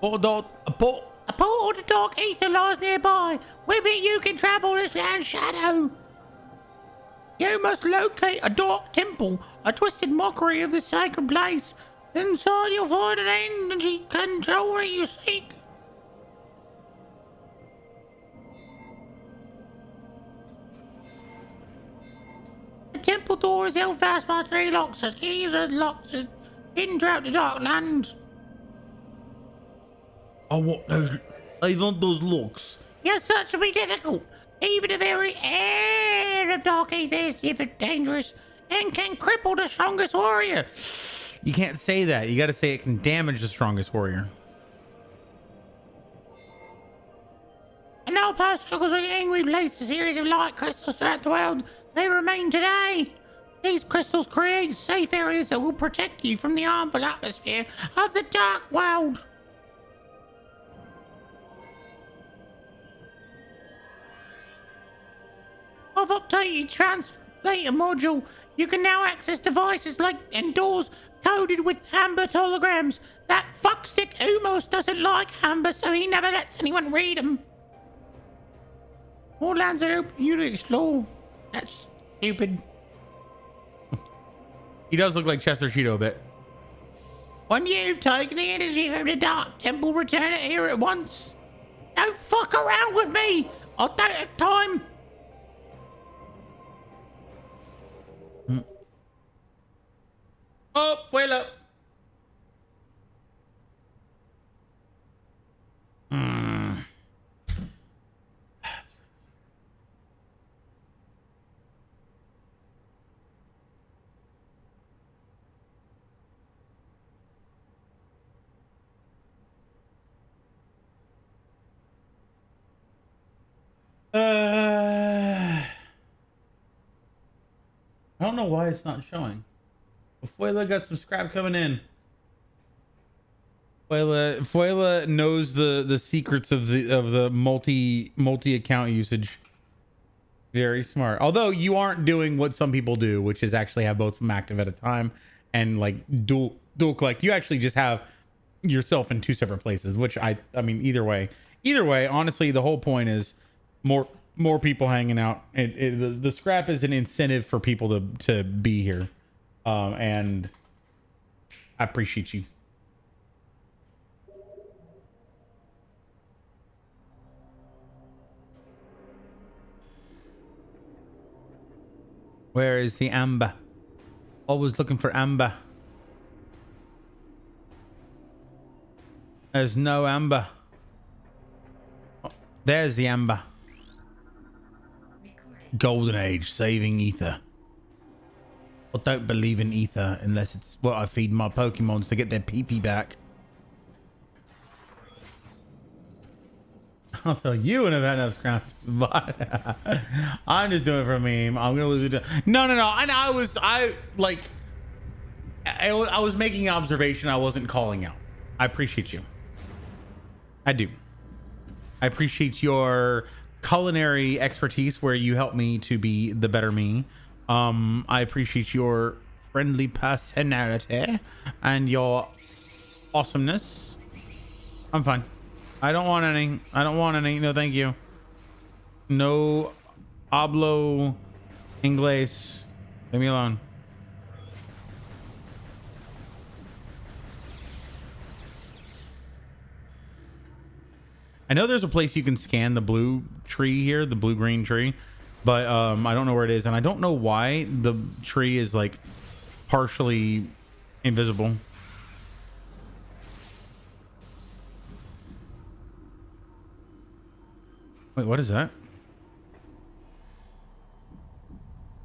A portal to dark ether lies nearby. With it you can travel this land shadow. You must locate a dark temple, a twisted mockery of the sacred place. Inside you'll find an energy controller you seek. The temple door is held fast by 3 locks. The keys and locks are hidden throughout the dark land. I want those. I want those looks. Your search will be difficult. Even the very air of dark ether is dangerous and can cripple the strongest warrior. You can't say that. You got to say it can damage the strongest warrior. And now past struggles with angry placed a series of light crystals throughout the world. They remain today. These crystals create safe areas that will protect you from the harmful atmosphere of the dark world. I've updated translator module. You can now access devices like and doors coded with amber holograms. That fuckstick almost doesn't like amber, so he never lets anyone read them. More lands are open for you to explore. That's stupid. He does look like Chester Cheeto a bit. When you've taken the energy from the dark temple, return it here at once. Don't fuck around with me. I don't have time. Oh, wait up. I don't know why it's not showing. Fuela got some scrap coming in. Fuela knows the secrets of the multi account usage. Very smart. Although you aren't doing what some people do, which is actually have both of them active at a time and like dual collect. You actually just have yourself in 2 separate places, which I mean either way, honestly, the whole point is more people hanging out. The scrap is an incentive for people to be here. And I appreciate you. Where is the amber? Always looking for amber. There's no amber. Oh, there's the amber. Golden Age, saving ether. I don't believe in ether unless it's what I feed my Pokemons to get their pee-pee back. I'll tell you when I've had enough scraps. But I'm just doing it for a meme. I'm gonna lose it. No. I was making an observation. I wasn't calling out. I appreciate you. I do. I appreciate your culinary expertise where you help me to be the better me. I appreciate your friendly personality and your awesomeness. I'm fine. I don't want any. No, thank you. No hablo inglés. Leave me alone. I know there's a place you can scan the blue tree here, the blue-green tree. But I don't know where it is, and I don't know why the tree is like partially invisible. Wait, what is that?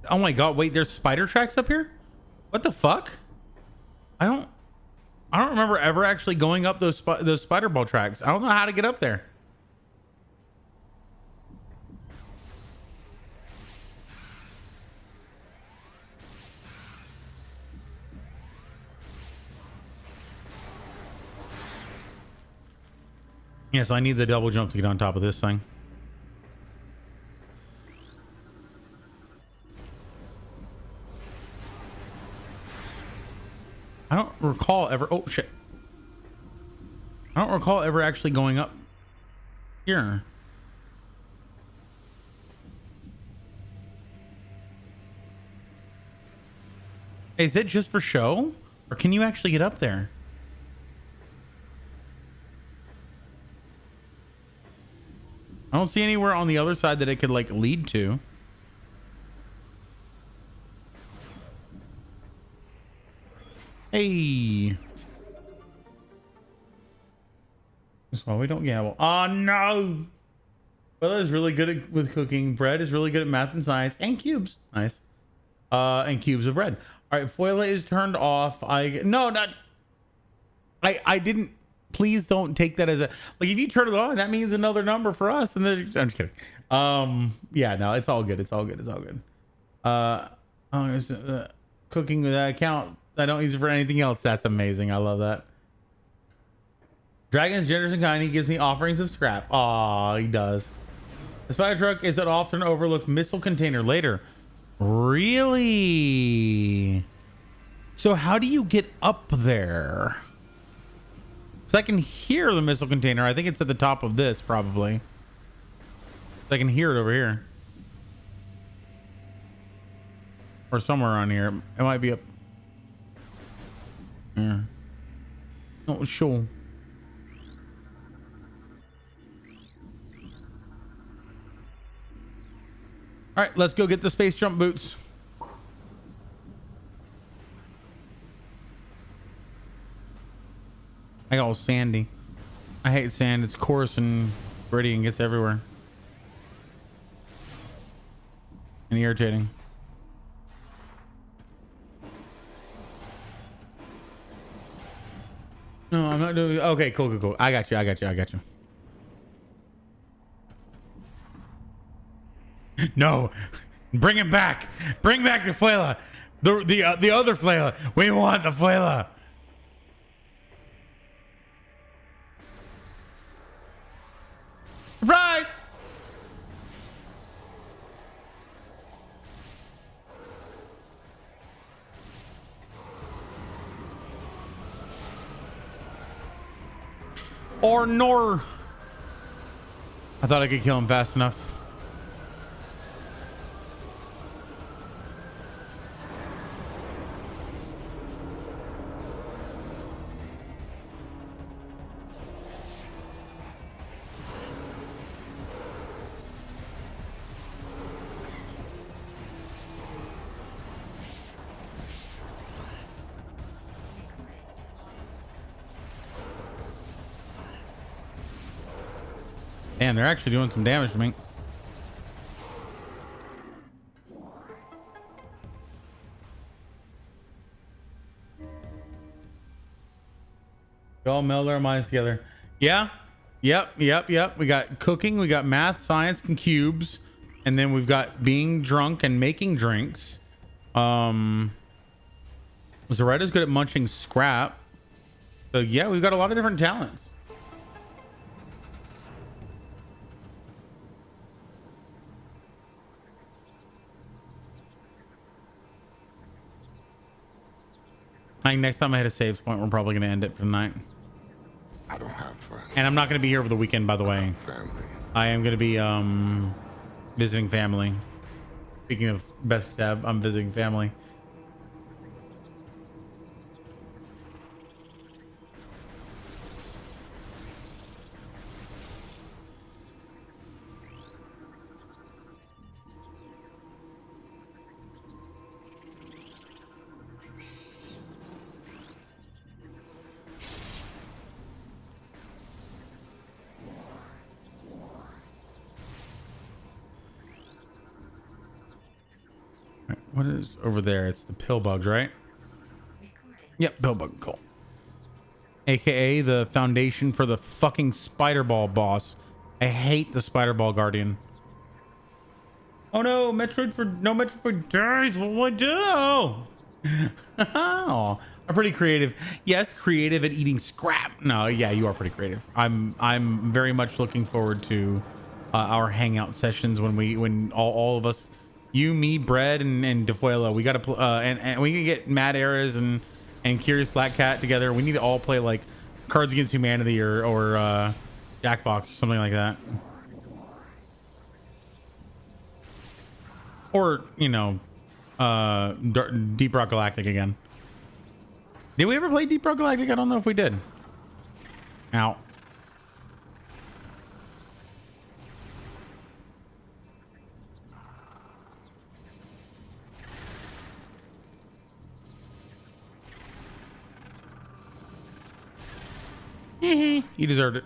Oh my god, wait, there's spider tracks up here? What the fuck? I don't remember ever actually going up those spider ball tracks. I don't know how to get up there. Yeah, so I need the double jump to get on top of this thing. I don't recall ever. Oh shit! I don't recall ever actually going up here. Is it just for show, or can you actually get up there? I don't see anywhere on the other side that it could like lead to. Hey. That's why we don't gamble. Oh no. Bella is really good with cooking. Bread is really good at math and science and cubes. Nice. And cubes of bread. All right, Foila is turned off. I didn't. Please don't take that as a like. If you turn it on, that means another number for us. And then I'm just kidding. Yeah, no, it's all good. It's all good. It's all good. Cooking with that account. I don't use it for anything else. That's amazing. I love that. Dragon's generous and kind. He gives me offerings of scrap. Aw, he does. The spider truck is an often overlooked missile container later. Really? So how do you get up there? So I can hear the missile container. I think it's at the top of this, probably. I can hear it over here. Or somewhere around here. It might be up. Yeah. Not sure. All right, let's go get the space jump boots. I got all sandy. I hate sand. It's coarse and gritty and gets everywhere. And irritating. No, I'm not doing. Okay, cool. I got you. No, bring him back. Bring back the Flayla. The other Flayla. We want the Flayla. Surprise! Or nor. I thought I could kill him fast enough. Damn, they're actually doing some damage to me. We all meld our minds together. Yeah. Yep. We got cooking, we got math, science, and cubes. And then we've got being drunk and making drinks. Zoretta's good at munching scrap. So yeah, we've got a lot of different talents. I think next time I hit a saves point, we're probably going to end it for the night. I don't have friends. And I'm not going to be here over the weekend, by the way. Family. I am going to be visiting family. Speaking of best tab, I'm visiting family. What is over there? It's the pill bugs, right? Yep, pill bug. Cool. AKA the foundation for the fucking spider ball boss. I hate the spider ball guardian. Oh no, Metroid for days. What will I do? Oh, I'm pretty creative. Yes, creative at eating scrap. No, yeah, you are pretty creative. I'm very much looking forward to our hangout sessions when all of us, you, me, Bread, and Defuelo, we got to and we can get Mad Eras and Curious Black Cat together. We need to all play like Cards Against Humanity or Jackbox or something like that. Or, you know, Deep Rock Galactic again. Did we ever play Deep Rock Galactic? I don't know if we did. Ow. You deserved it.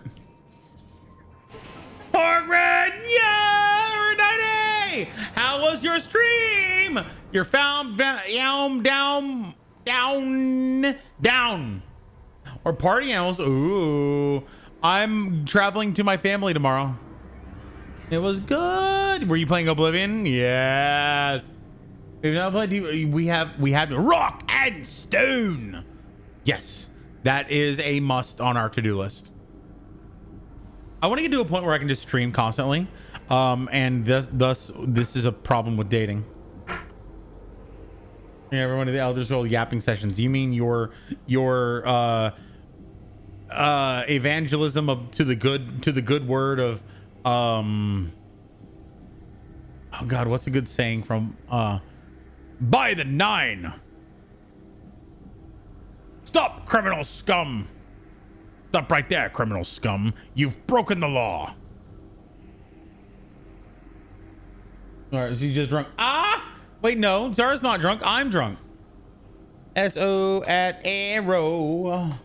Pork Red, yeah, Renee! How was your stream? You're found down. Or party animals. Ooh, I'm traveling to my family tomorrow. It was good. Were you playing Oblivion? Yes. We've not played. We had Rock and Stone. Yes, that is a must on our to-do list. I want to get to a point where I can just stream constantly, and thus this is a problem with dating. Yeah, everyone of the Elder Scrolls yapping sessions. You mean your evangelism to the good word of oh God, what's a good saying from by the 9? Stop, criminal scum! Stop right there, criminal scum. You've broken the law. All right, is he just drunk? Ah! Wait, no. Zara's not drunk. I'm drunk. S-O at arrow.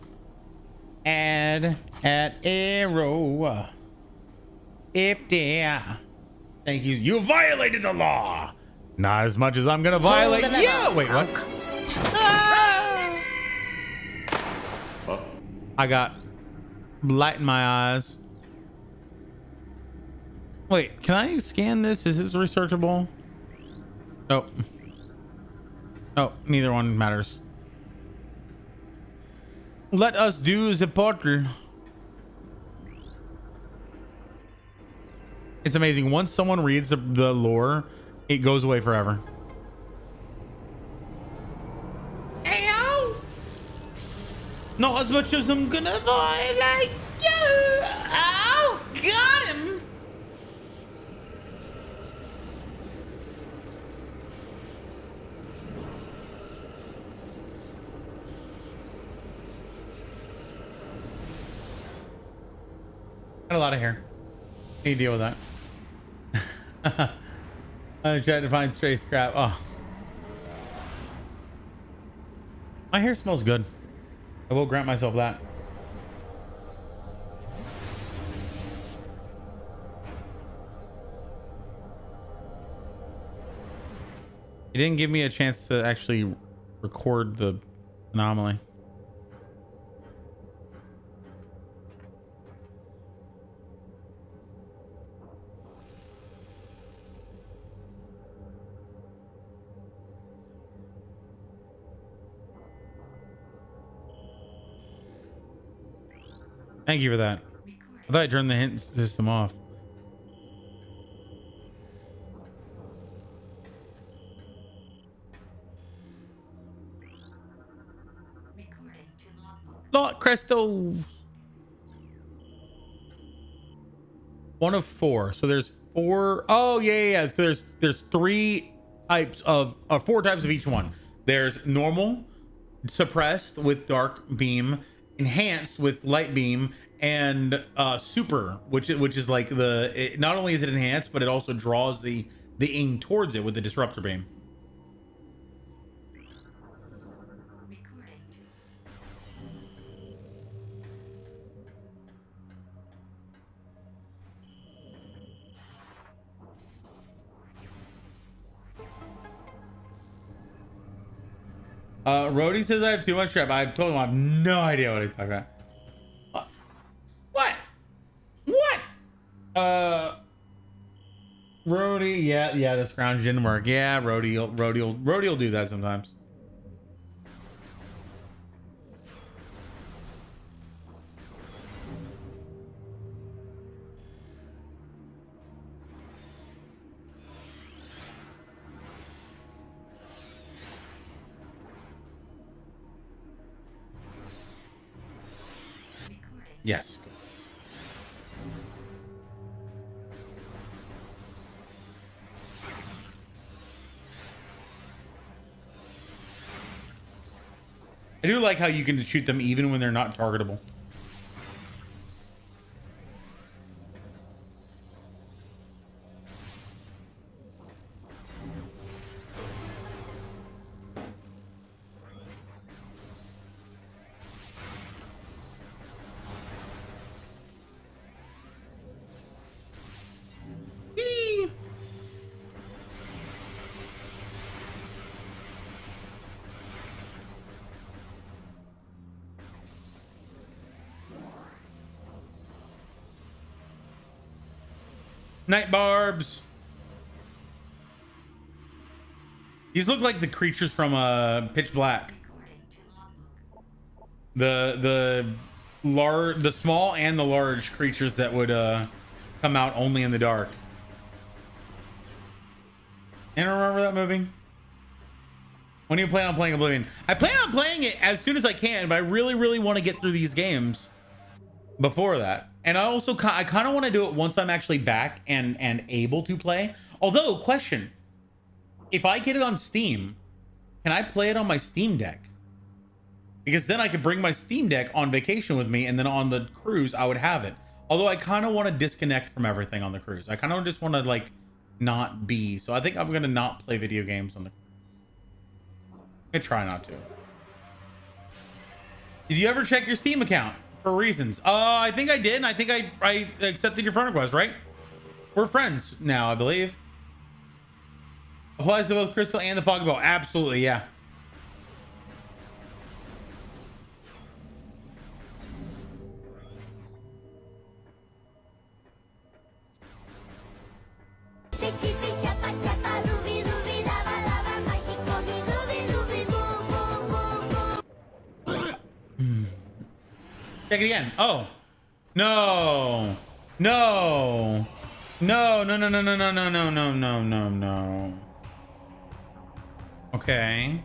Add at arrow. If there. Thank you. You violated the law. Not as much as I'm going to violate you. Wait, what? Ah! I got light in my eyes. Wait, can I scan this? Is this researchable? Oh. Oh, neither one matters. Let us do the portal. It's amazing. Once someone reads the lore, it goes away forever. Ayo! Not as much as I'm gonna violate you. Oh, got him. Got a lot of hair. Need to deal with that. I'm trying to find stray scrap. Oh, my hair smells good. I will grant myself that. It didn't give me a chance to actually record the anomaly. Thank you for that. I thought I turned the hint system off. Lot crystals. 1 of 4. So there's 4. Oh yeah. So there's 3 types of 4 types of each one. There's normal, suppressed with dark beam, enhanced with light beam, and super, which is like not only is it enhanced, but it also draws the aim towards it with the disruptor beam. Rhodey says I have too much crap. I've told him I have no idea what he's talking about. What? Rhodey, yeah, the scrounge didn't work. Yeah, Rhodey will do that sometimes. Yes. I do like how you can shoot them even when they're not targetable. Whee! Night barbs. These look like the creatures from Pitch Black. The small and the large creatures that would come out only in the dark. Anyone remember that movie? When do you plan on playing Oblivion? I plan on playing it as soon as I can, but I really want to get through these games before that. And I kind of want to do it once I'm actually back and able to play. Although, question, if I get it on Steam, can I play it on my Steam Deck? Because then I could bring my Steam Deck on vacation with me, and then on the cruise I would have it. Although I kind of want to disconnect from everything on the cruise. I kind of just want to like not be. So I think I'm gonna not play video games on the cruise. I try not to. Did you ever check your Steam account for reasons? I think I did. And I think I accepted your friend request, right? We're friends now, I believe. Applies to both Crystal and the Foggy Ball. Absolutely, yeah. Check it again. Oh. No. No. No, no, no, no, no, no, no, no, no, no, no, no. Okay.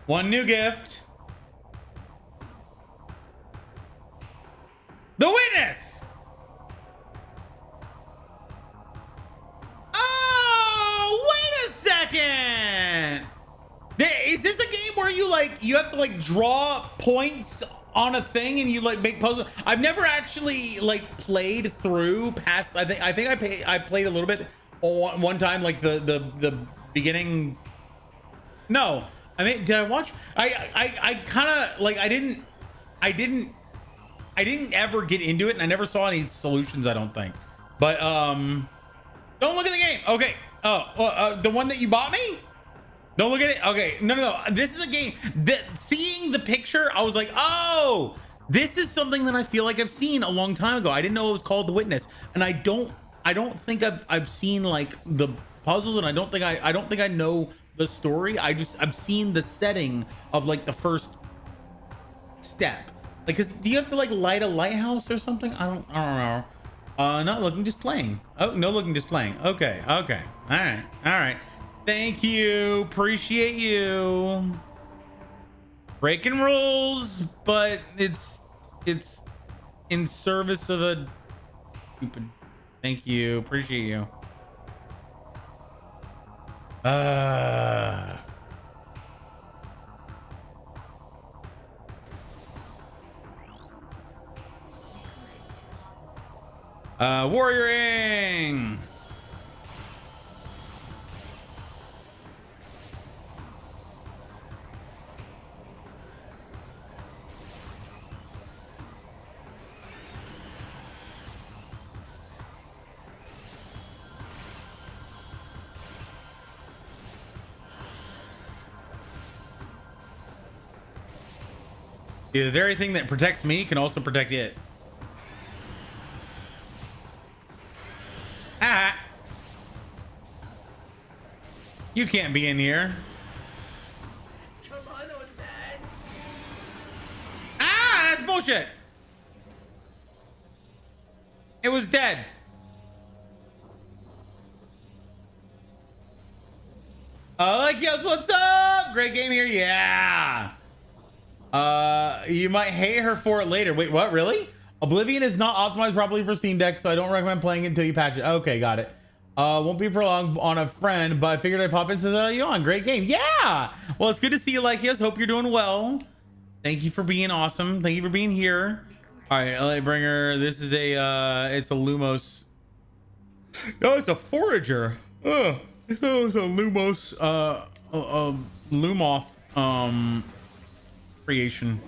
One new gift. The Witness. Oh, wait a second. Is this a game where you have to like draw points on a thing and you like make puzzles? I've never actually like played through past. I think I played a little bit one time, like the beginning. No, I mean, did I watch? I kind of like I didn't ever get into it, and I never saw any solutions, I don't think. But don't look at the game. Okay. Oh, the one that you bought me? Don't look at it. Okay. No. This is a game that, seeing the picture, I was like, oh, this is something that I feel like I've seen a long time ago. I didn't know it was called The Witness, and I don't think I've seen like the puzzles, and I don't think I know the story. I've seen the setting of like the first step. Like, cause do you have to like light a lighthouse or something? I don't know. Not looking, just playing. Oh, no looking, just playing. Okay. All right. Thank you. Appreciate you. Breaking rules, but it's in service of a stupid. Thank you. Appreciate you. Warrioring. The very thing that protects me can also protect it. Ah! You can't be in here. Come on, that was bad. Ah! That's bullshit! It was dead. Yes, what's up? Great game here. Yeah. You might hate her for it later. Wait, what? Really? Oblivion is not optimized properly for Steam Deck, so I don't recommend playing it until you patch it. Okay, got it. Won't be for long on a friend, but I figured I'd pop into the on. Great game. Yeah. Well, it's good to see you, Lykios. Hope you're doing well. Thank you for being awesome. Thank you for being here. All right, Lightbringer. This is it's a Lumos. No, it's a forager. Ugh. I thought it was a Lumos, Lumoth, creation.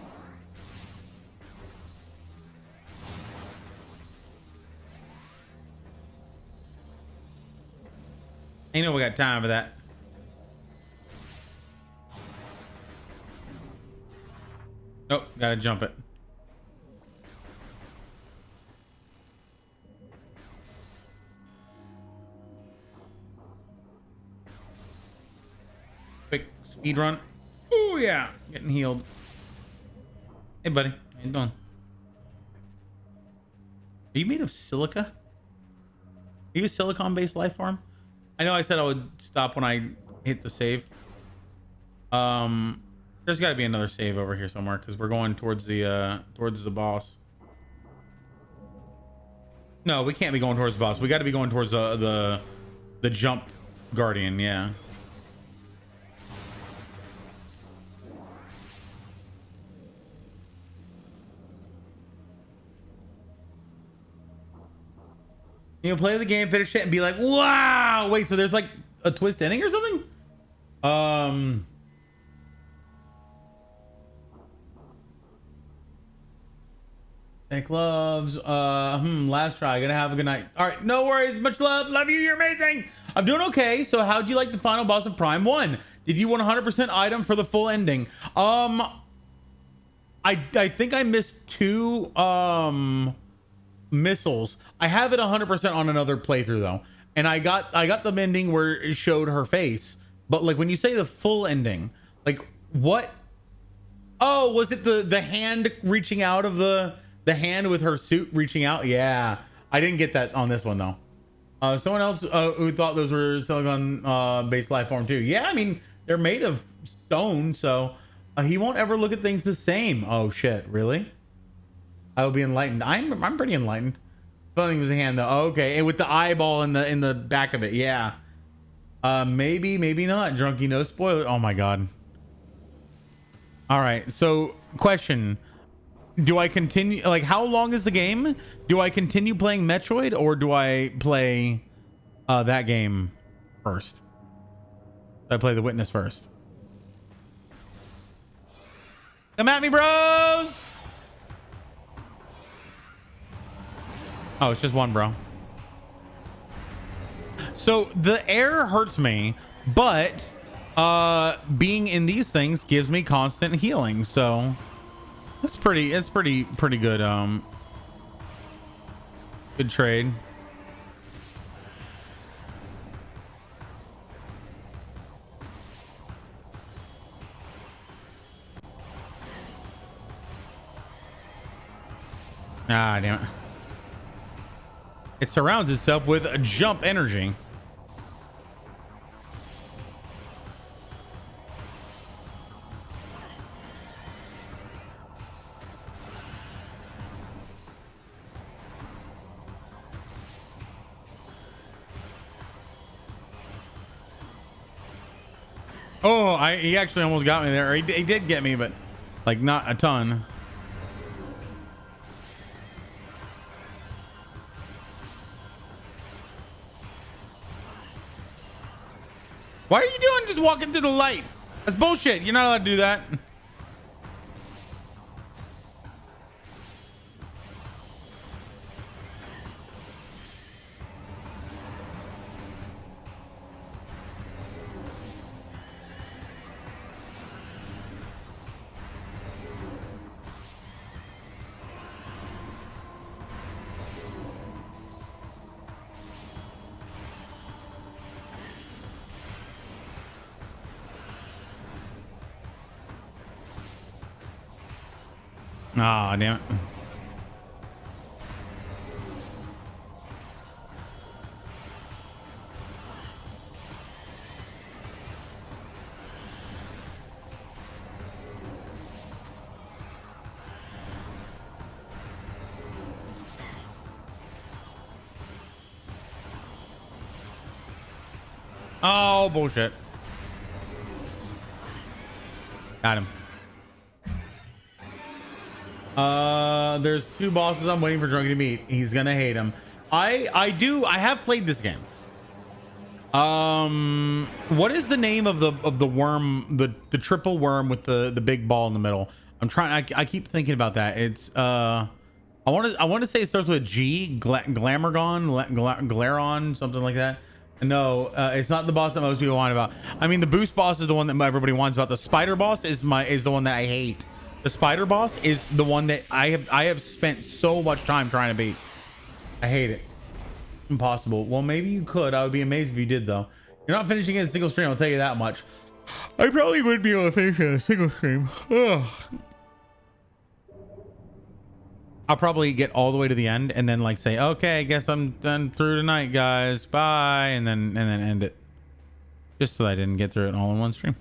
Ain't no we got time for that. Oh, gotta jump it. Quick speed run. Oh yeah, getting healed. Hey buddy, how you doing? Are you made of silica? Are you a silicon-based life form? I know I said I would stop when I hit the save. There's got to be another save over here somewhere because we're going towards the boss. No, we can't be going towards the boss. We got to be going towards the jump guardian. Yeah. You know, play the game, finish it, and be like, "Wow!" Wait, so there's like a twist ending or something? Thank loves. Last try. Gonna have a good night. All right, no worries. Much love. Love you. You're amazing. I'm doing okay. So, how'd you like the final boss of Prime 1? Did you 100% item for the full ending? I think I missed 2 missiles. I have it 100% on another playthrough though, and I got the ending where it showed her face. But like when you say the full ending, like what? Oh, was it the hand reaching out of the hand with her suit reaching out? Yeah, I didn't get that on this one though. Someone else who thought those were silicon based life form too. Yeah, I mean they're made of stone, so he won't ever look at things the same. Oh shit, really? I will be enlightened. I'm pretty enlightened. Something was a hand though. Oh, okay, and with the eyeball in the back of it. Yeah. Maybe not. Drunky, no spoiler. Oh my god. All right. So, question: do I continue? Like, how long is the game? Do I continue playing Metroid or do I play that game first? I play The Witness first. Come at me, bros. Oh, it's just one, bro. So the air hurts me, but being in these things gives me constant healing. So it's pretty good. Good trade. Ah, damn it. It surrounds itself with a jump energy. Oh, he actually almost got me there. He did get me, but like not a ton. Why are you doing just walking through the light? That's bullshit. You're not allowed to do that. Ah, damn it. Oh, bullshit. Got him. There's 2 bosses I'm waiting for Drunky to meet. He's gonna hate him. I have played this game. What is the name of the worm, the triple worm with the big ball in the middle? I'm trying, I keep thinking about that. It's I want to say it starts with a G, Glaron, something like that. No, it's not the boss that most people want about. I mean, the boost boss is the one that everybody wants about. The spider boss is the one that I hate. The spider boss is the one that I have spent so much time trying to beat. I hate it. Impossible. Well, maybe you could. I would be amazed if you did, though. You're not finishing it in a single stream, I'll tell you that much. I probably would be able to finish it in a single stream. Ugh. I'll probably get all the way to the end and then like say, okay, I guess I'm done through tonight, guys. Bye. And then end it. Just so I didn't get through it all in one stream.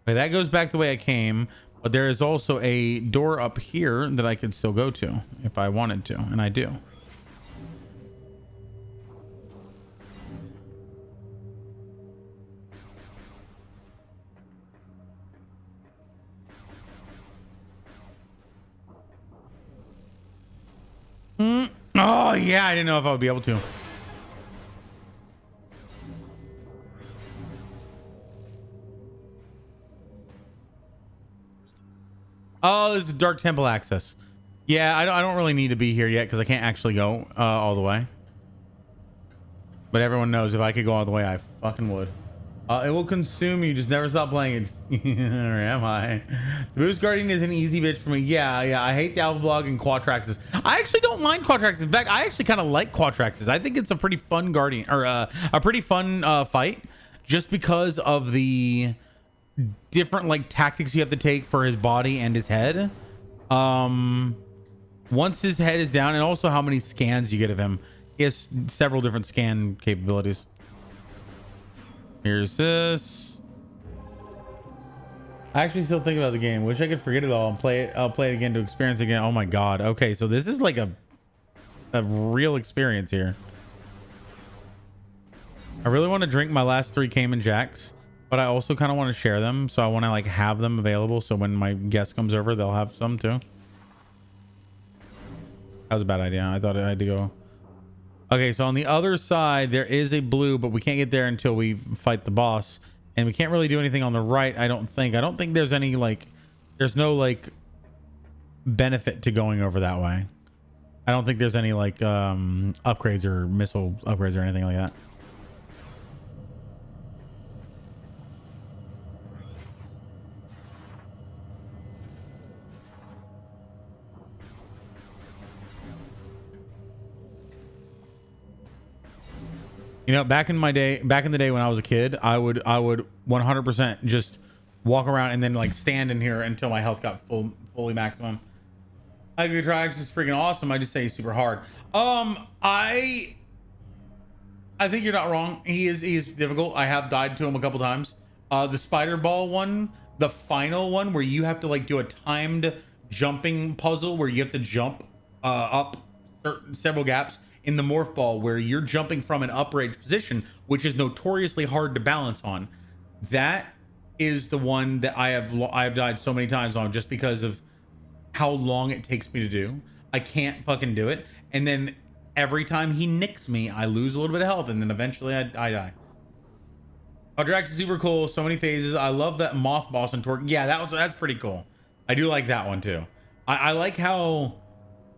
Okay, that goes back the way I came, but there is also a door up here that I could still go to if I wanted to, and I do. Oh, yeah, I didn't know if I would be able to. Oh, there's a Dark Temple access. Yeah, I don't really need to be here yet because I can't actually go all the way. But everyone knows if I could go all the way, I fucking would. It will consume you. Just never stop playing it. Or am I? The Boost Guardian is an easy bitch for me. Yeah. I hate the Alpha Blog and Quatraxes. I actually don't mind Quatraxes. In fact, I actually kind of like Quatraxes. I think it's a pretty fun Guardian, or a pretty fun fight, just because of the different like tactics you have to take for his body and his head. Once his head is down, and also how many scans you get of him. He has several different scan capabilities. Here's this. I actually still think about the game. Wish I could forget it all and play it. I'll play it again to experience it again. Oh my god. Okay, so this is like a real experience here. I really want to drink my last 3 Cayman Jacks, but I also kind of want to share them. So I want to like have them available so when my guest comes over, they'll have some too. That was a bad idea. I thought I had to go. Okay, so on the other side, there is a blue, but we can't get there until we fight the boss. And we can't really do anything on the right, I don't think. I don't think there's any, like... There's no, like, benefit to going over that way. I don't think there's any, like, upgrades or missile upgrades or anything like that. You know, back in the day when I was a kid, I would 100% just walk around and then like stand in here until my health got fully maximum. I could try. It's just freaking awesome. I just say he's super hard. I think you're not wrong. He is difficult. I have died to him a couple times. The spider ball one, the final one where you have to like do a timed jumping puzzle where you have to jump up several gaps. In the morph ball where you're jumping from an upright position, which is notoriously hard to balance on. That is the one that I've died so many times on just because of how long it takes me to do. I can't fucking do it. And then every time he nicks me, I lose a little bit of health and then eventually I die. Drax is super cool. So many phases. I love that moth boss and Torque. Yeah, that's pretty cool. I do like that one too. I like how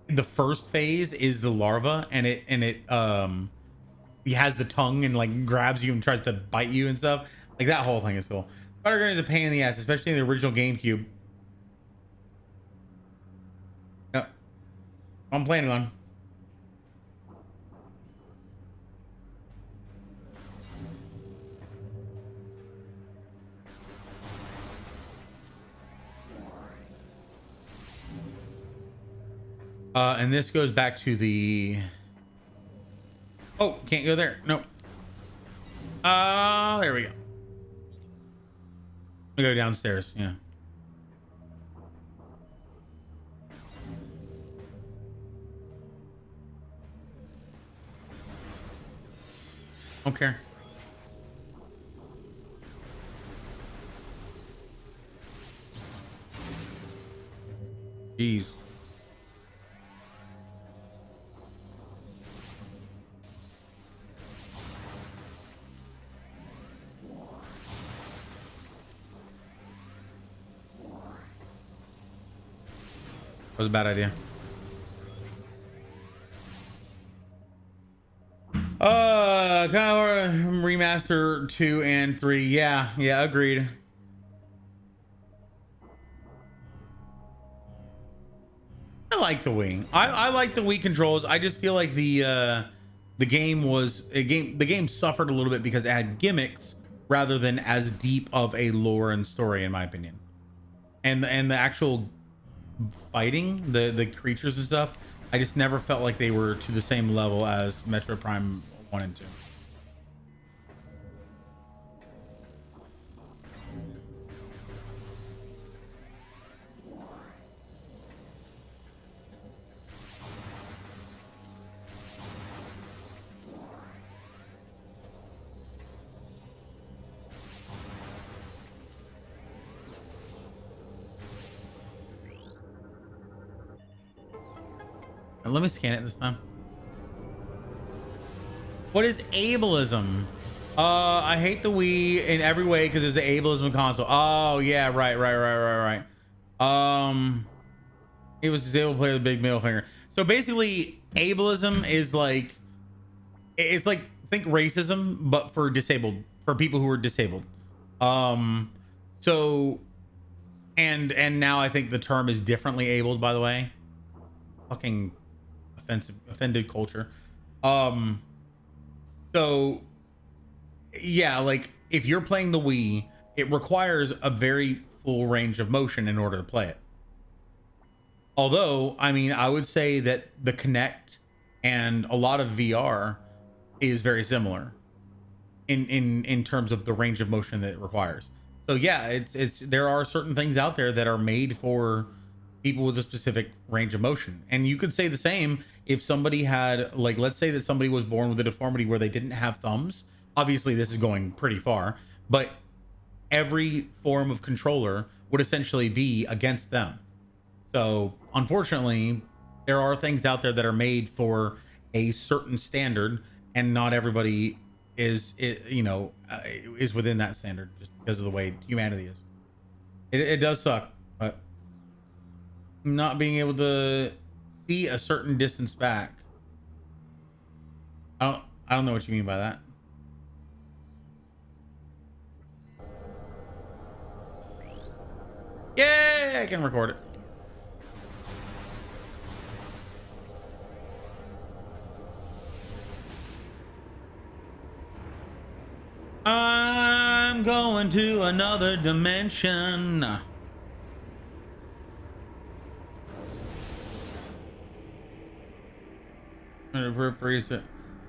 the first phase is the larva and it he has the tongue and like grabs you and tries to bite you and stuff. Like that whole thing is cool. Spider Gun is a pain in the ass, especially in the original GameCube. I'm playing on. And this goes back to the... Oh, can't go there. No. There we go. We go downstairs. Yeah. Okay. Jeez. That was a bad idea. Kind of remaster 2 and 3. Yeah, agreed. I like the Wii. I like the Wii controls. I just feel like the game suffered a little bit because it had gimmicks rather than as deep of a lore and story, in my opinion. And the actual fighting, the creatures and stuff, I just never felt like they were to the same level as Metroid Prime 1 and 2. Let me scan it this time. What is ableism? I hate the Wii in every way because it's the ableism console. Oh yeah, right. It was disabled to play with the big middle finger. So basically, ableism is like, it's like, think racism, but for people who are disabled. So, and now I think the term is differently abled, by the way. Fucking offended culture. So yeah, like if you're playing the Wii, it requires a very full range of motion in order to play it. Although, I mean, I would say that the Kinect and a lot of VR is very similar in terms of the range of motion that it requires. So yeah, it's there are certain things out there that are made for people with a specific range of motion. And you could say the same if somebody had, like, let's say that somebody was born with a deformity where they didn't have thumbs. Obviously this is going pretty far, but every form of controller would essentially be against them. So unfortunately, there are things out there that are made for a certain standard, and not everybody is within that standard just because of the way humanity is. It does suck, but not being able to see a certain distance back. I don't know what you mean by that. Yay, I can record it. I'm going to another dimension.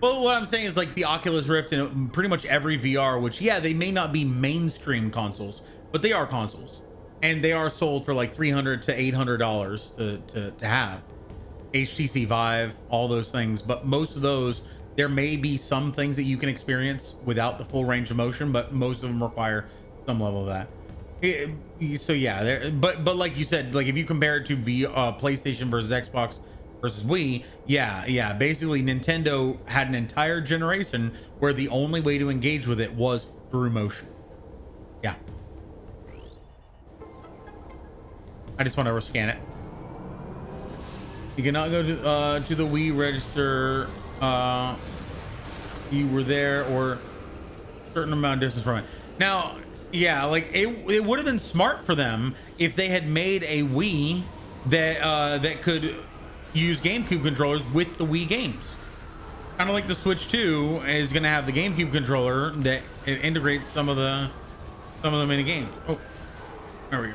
Well, what I'm saying is, like, the Oculus Rift and pretty much every VR, which, yeah, they may not be mainstream consoles, but they are consoles, and they are sold for like $300 to $800 to have. HTC Vive, all those things, but most of those, there may be some things that you can experience without the full range of motion, but most of them require some level of that. So yeah, but like you said, like if you compare it to PlayStation versus Xbox versus Wii, yeah, basically Nintendo had an entire generation where the only way to engage with it was through motion. Yeah. I just want to scan it. You cannot go to the Wii register. You were there or a certain amount of distance from it. Now, yeah, like it would have been smart for them if they had made a Wii that could use GameCube controllers with the Wii games. Kind of like the Switch 2 is going to have the GameCube controller that it integrates some of the mini games. Oh, there we go.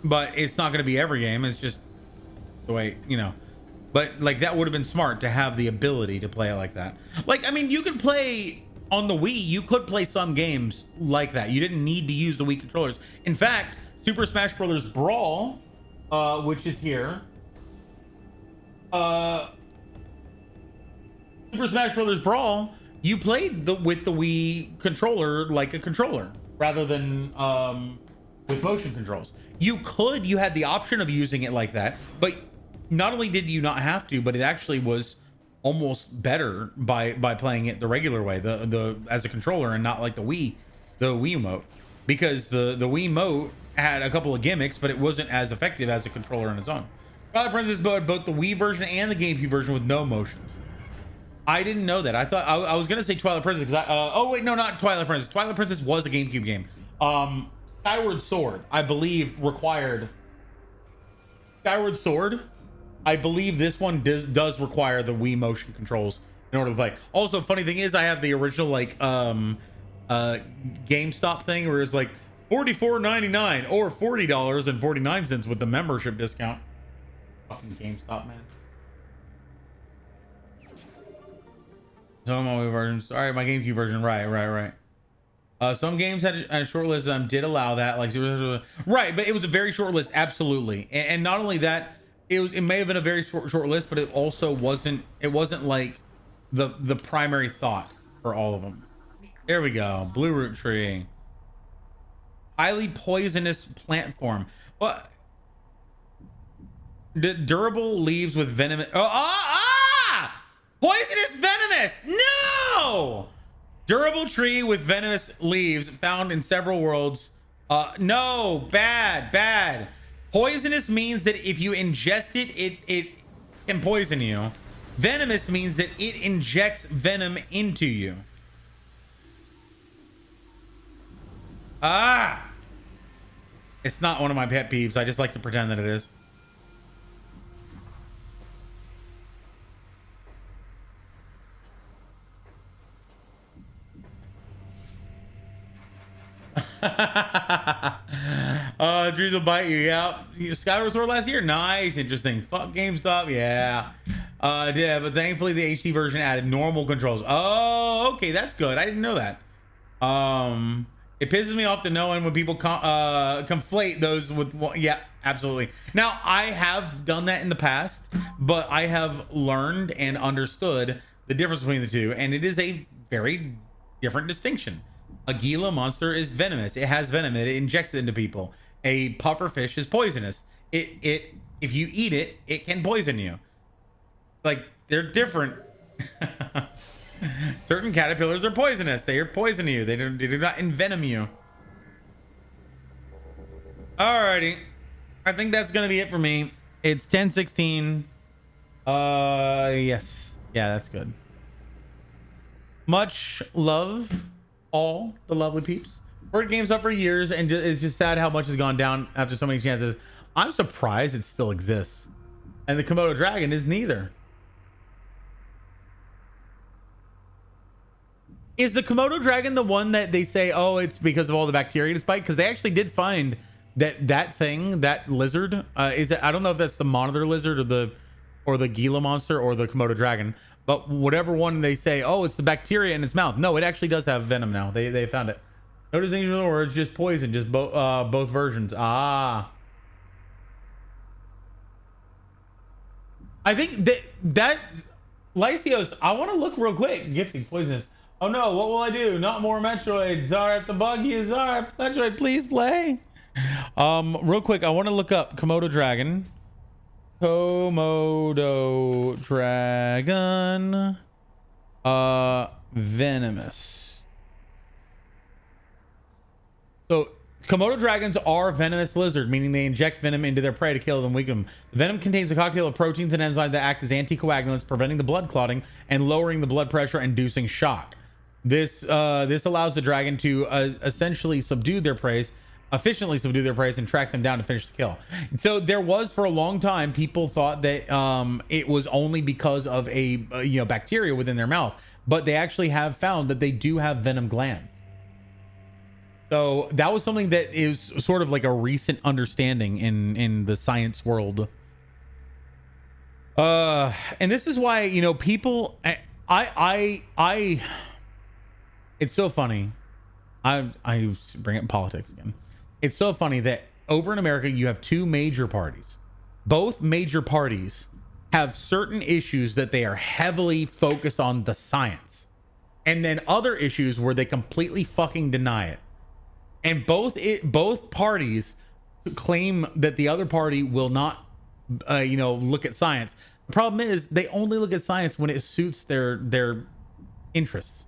But it's not going to be every game. It's just the way, you know. But like that would have been smart to have the ability to play it like that. Like, I mean, you can play on the Wii, you could play some games like that. You didn't need to use the Wii controllers. In fact, Super Smash Bros. Brawl, which is here, Super Smash Bros. Brawl, you played with the Wii controller like a controller rather than with motion controls. You had the option of using it like that, but not only did you not have to, but it actually was almost better by playing it the regular way, the as a controller and not like the Wii emote, because the Wii emote had a couple of gimmicks, but it wasn't as effective as a controller on its own. Twilight Princess had both the Wii version and the GameCube version with no motions. I didn't know that. I thought I was gonna say Twilight Princess because oh wait, no, not Twilight Princess. Twilight Princess was a GameCube game. Skyward Sword, I believe, required Skyward Sword. I believe this one does require the Wii motion controls in order to play. Also, funny thing is, I have the original like GameStop thing where it's like $44.99 or $40.49 with the membership discount. Fucking GameStop, man. Some of my versions. All right, my GameCube version. Right. Some games had a short list. Did allow that, like right, but it was a very short list, absolutely. And not only that, it may have been a very short list, but it also wasn't. It wasn't like the primary thought for all of them. There we go. Blue root tree. Highly poisonous plant form. What? Durable leaves with venomous. Poisonous venomous. No. Durable tree with venomous leaves found in several worlds. No, bad. Poisonous means that if you ingest it, it can poison you. Venomous means that it injects venom into you. It's not one of my pet peeves. I just like to pretend that it is. Trees will bite you. Yeah. Skyward Sword last year. Nice. Interesting. Fuck GameStop. Yeah. Yeah, but thankfully the HD version added normal controls. Oh, okay. That's good. I didn't know that. It pisses me off to no end when people conflate those with, yeah, absolutely. Now, I have done that in the past, but I have learned and understood the difference between the two, and it is a very different distinction. A Gila monster is venomous. It has venom. It injects it into people. A pufferfish is poisonous. If you eat it, it can poison you. Like, they're different. Certain caterpillars are poisonous. They are poison you. They do not envenom you. Alrighty. I think that's gonna be it for me. It's 10:16. Yes. Yeah, that's good. Much love, all the lovely peeps. Word game's up for years, and it's just sad how much has gone down after so many chances. I'm surprised it still exists. And the Komodo dragon is neither. Is the Komodo dragon the one that they say, oh, it's because of all the bacteria it bite? Because they actually did find that thing, that lizard, is it? I don't know if that's the monitor lizard or the Gila monster or the Komodo dragon, but whatever one they say, oh, it's the bacteria in its mouth. No, it actually does have venom now. They found it. No distinction, or it's just poison, just both versions. I think that Lysios, I want to look real quick. Gifting poisonous. Oh no, what will I do? Not more Metroid. Zarat the buggy. Zarat Metroid, please play. Real quick, I want to look up Komodo dragon. Komodo dragon. Venomous. So Komodo dragons are venomous lizard, meaning they inject venom into their prey to kill them, weaken them. The venom contains a cocktail of proteins and enzymes that act as anticoagulants, preventing the blood clotting and lowering the blood pressure, inducing shock. This allows the dragon to essentially efficiently subdue their prey and track them down to finish the kill. So there was, for a long time, people thought that it was only because of a bacteria within their mouth, but they actually have found that they do have venom glands. So that was something that is sort of like a recent understanding in the science world. And this is why, people, It's so funny. I bring up politics again. It's so funny that over in America, you have two major parties. Both major parties have certain issues that they are heavily focused on the science, and then other issues where they completely fucking deny it. And both parties claim that the other party will not, look at science. The problem is they only look at science when it suits their interests.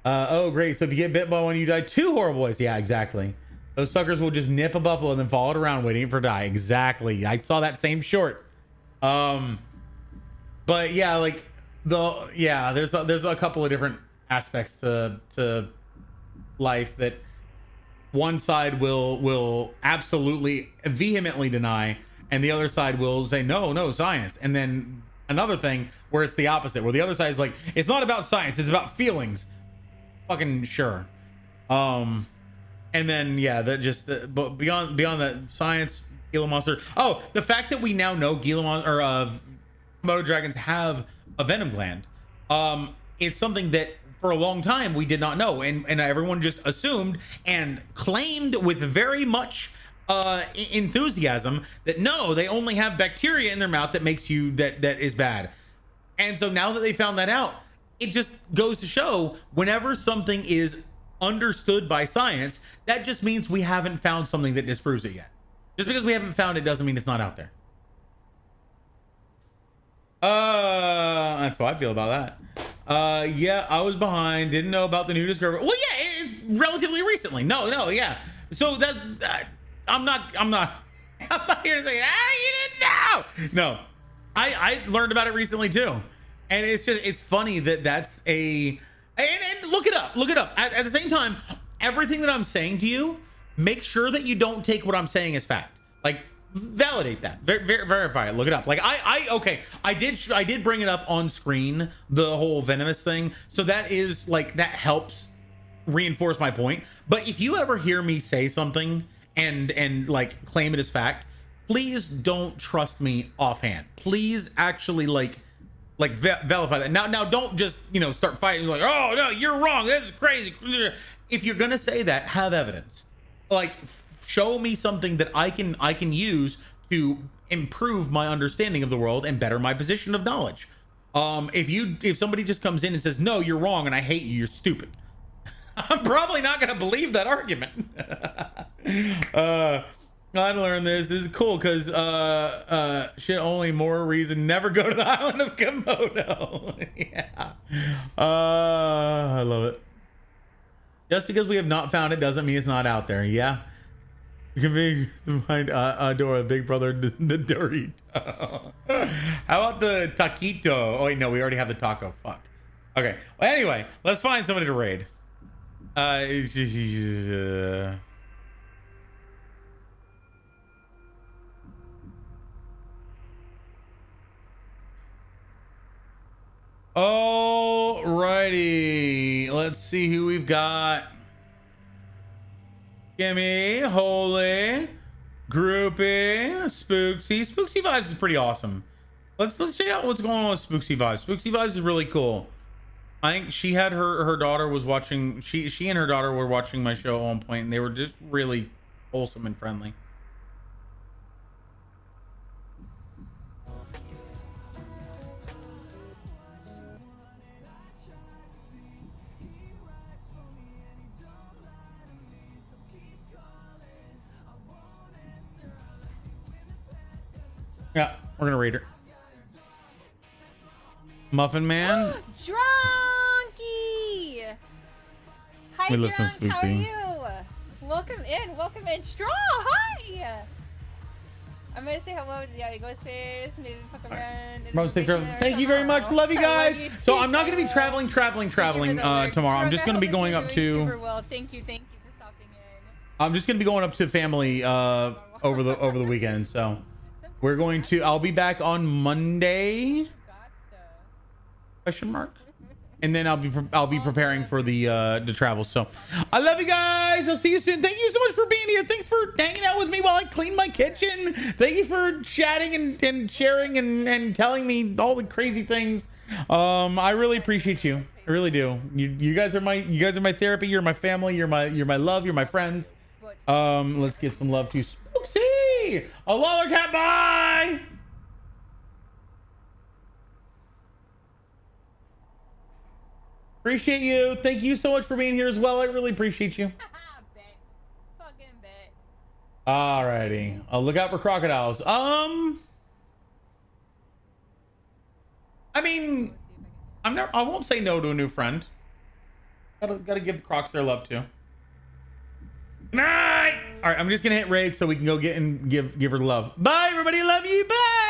Oh, great. So if you get bit by one, you die. Two horrible ways. Yeah, exactly. Those suckers will just nip a buffalo and then follow it around waiting for it to die. Exactly. I saw that same short. But yeah, like there's a couple of different aspects to life that one side will absolutely vehemently deny, and the other side will say no science. And then another thing where it's the opposite, where the other side is like, it's not about science, it's about feelings. Fucking sure. And then but beyond that, science, Gila monster. Oh, the fact that we now know Gila or Komodo dragons have a venom gland. It's something that for a long time we did not know, and everyone just assumed and claimed with very much enthusiasm that no, they only have bacteria in their mouth that makes you that is bad. And so now that they found that out, it just goes to show whenever something is understood by science, that just means we haven't found something that disproves it yet. Just because we haven't found it doesn't mean it's not out there. That's how I feel about that. Yeah, I was behind, didn't know about the new discovery. Well, yeah, it's relatively recently. No, yeah. So that I'm not here to say, you didn't know. No, I learned about it recently too, and it's funny that's and look it up. At the same time, everything that I'm saying to you, make sure that you don't take what I'm saying as fact. Like, validate that, verify it, look it up. Like I did bring it up on screen, the whole venomous thing, so that is like, that helps reinforce my point. But if you ever hear me say something and like claim it as fact, please don't trust me offhand. Please actually like verify that. Now don't just start fighting like, oh no, you're wrong, this is crazy. If you're gonna say that, have evidence. Like, show me something that I can use to improve my understanding of the world and better my position of knowledge. If somebody just comes in and says, no, you're wrong and I hate you, you're stupid, I'm probably not gonna believe that argument. I learned this is cool because shit, only more reason never go to the island of Komodo. Yeah. I love it. Just because we have not found it doesn't mean it's not out there. Yeah. You can find Dora, Big Brother, the Dorito. How about the taquito? Oh wait, no, we already have the taco. Fuck. Okay. Well, anyway, let's find somebody to raid. Alrighty, let's see who we've got. Gimme, Holy, Groupie, Spooksy. Spooksy Vibes is pretty awesome. Let's check out what's going on with Spooksy Vibes. Spooksy Vibes is really cool. I think she had her daughter was watching. She and her daughter were watching my show at one point, and they were just really wholesome and friendly. Yeah, we're gonna raid her. Muffin Man. Drunky! Hi, We listen Drunk. to How are Spooksy. you? Welcome in. Straw, hi! I'm gonna say hello to the Ghostface, maybe fuck around. Thank you very much. Love you guys. So I'm not gonna be traveling tomorrow. I'm just gonna be going up to. Super well. Thank you for stopping in. I'm just gonna be going up to family over the weekend. So we're going to. I'll be back on Monday. Question mark. And then I'll be preparing for the travel. So I love you guys. I'll see you soon. Thank you so much for being here. Thanks for hanging out with me while I clean my kitchen. Thank you for chatting and sharing and telling me all the crazy things. I really appreciate you. I really do. You guys are my therapy. You're my family. You're my love. You're my friends. Let's give some love to Spooksy. A Lawler Cat. Bye. Appreciate you. Thank you so much for being here as well. I really appreciate you. Bet. Fucking bet. Alrighty. I'll look out for crocodiles. I mean, I won't say no to a new friend. Gotta give the crocs their love too. Good night. All right, I'm just gonna hit raid so we can go get and give her love. Bye, everybody. Love you. Bye.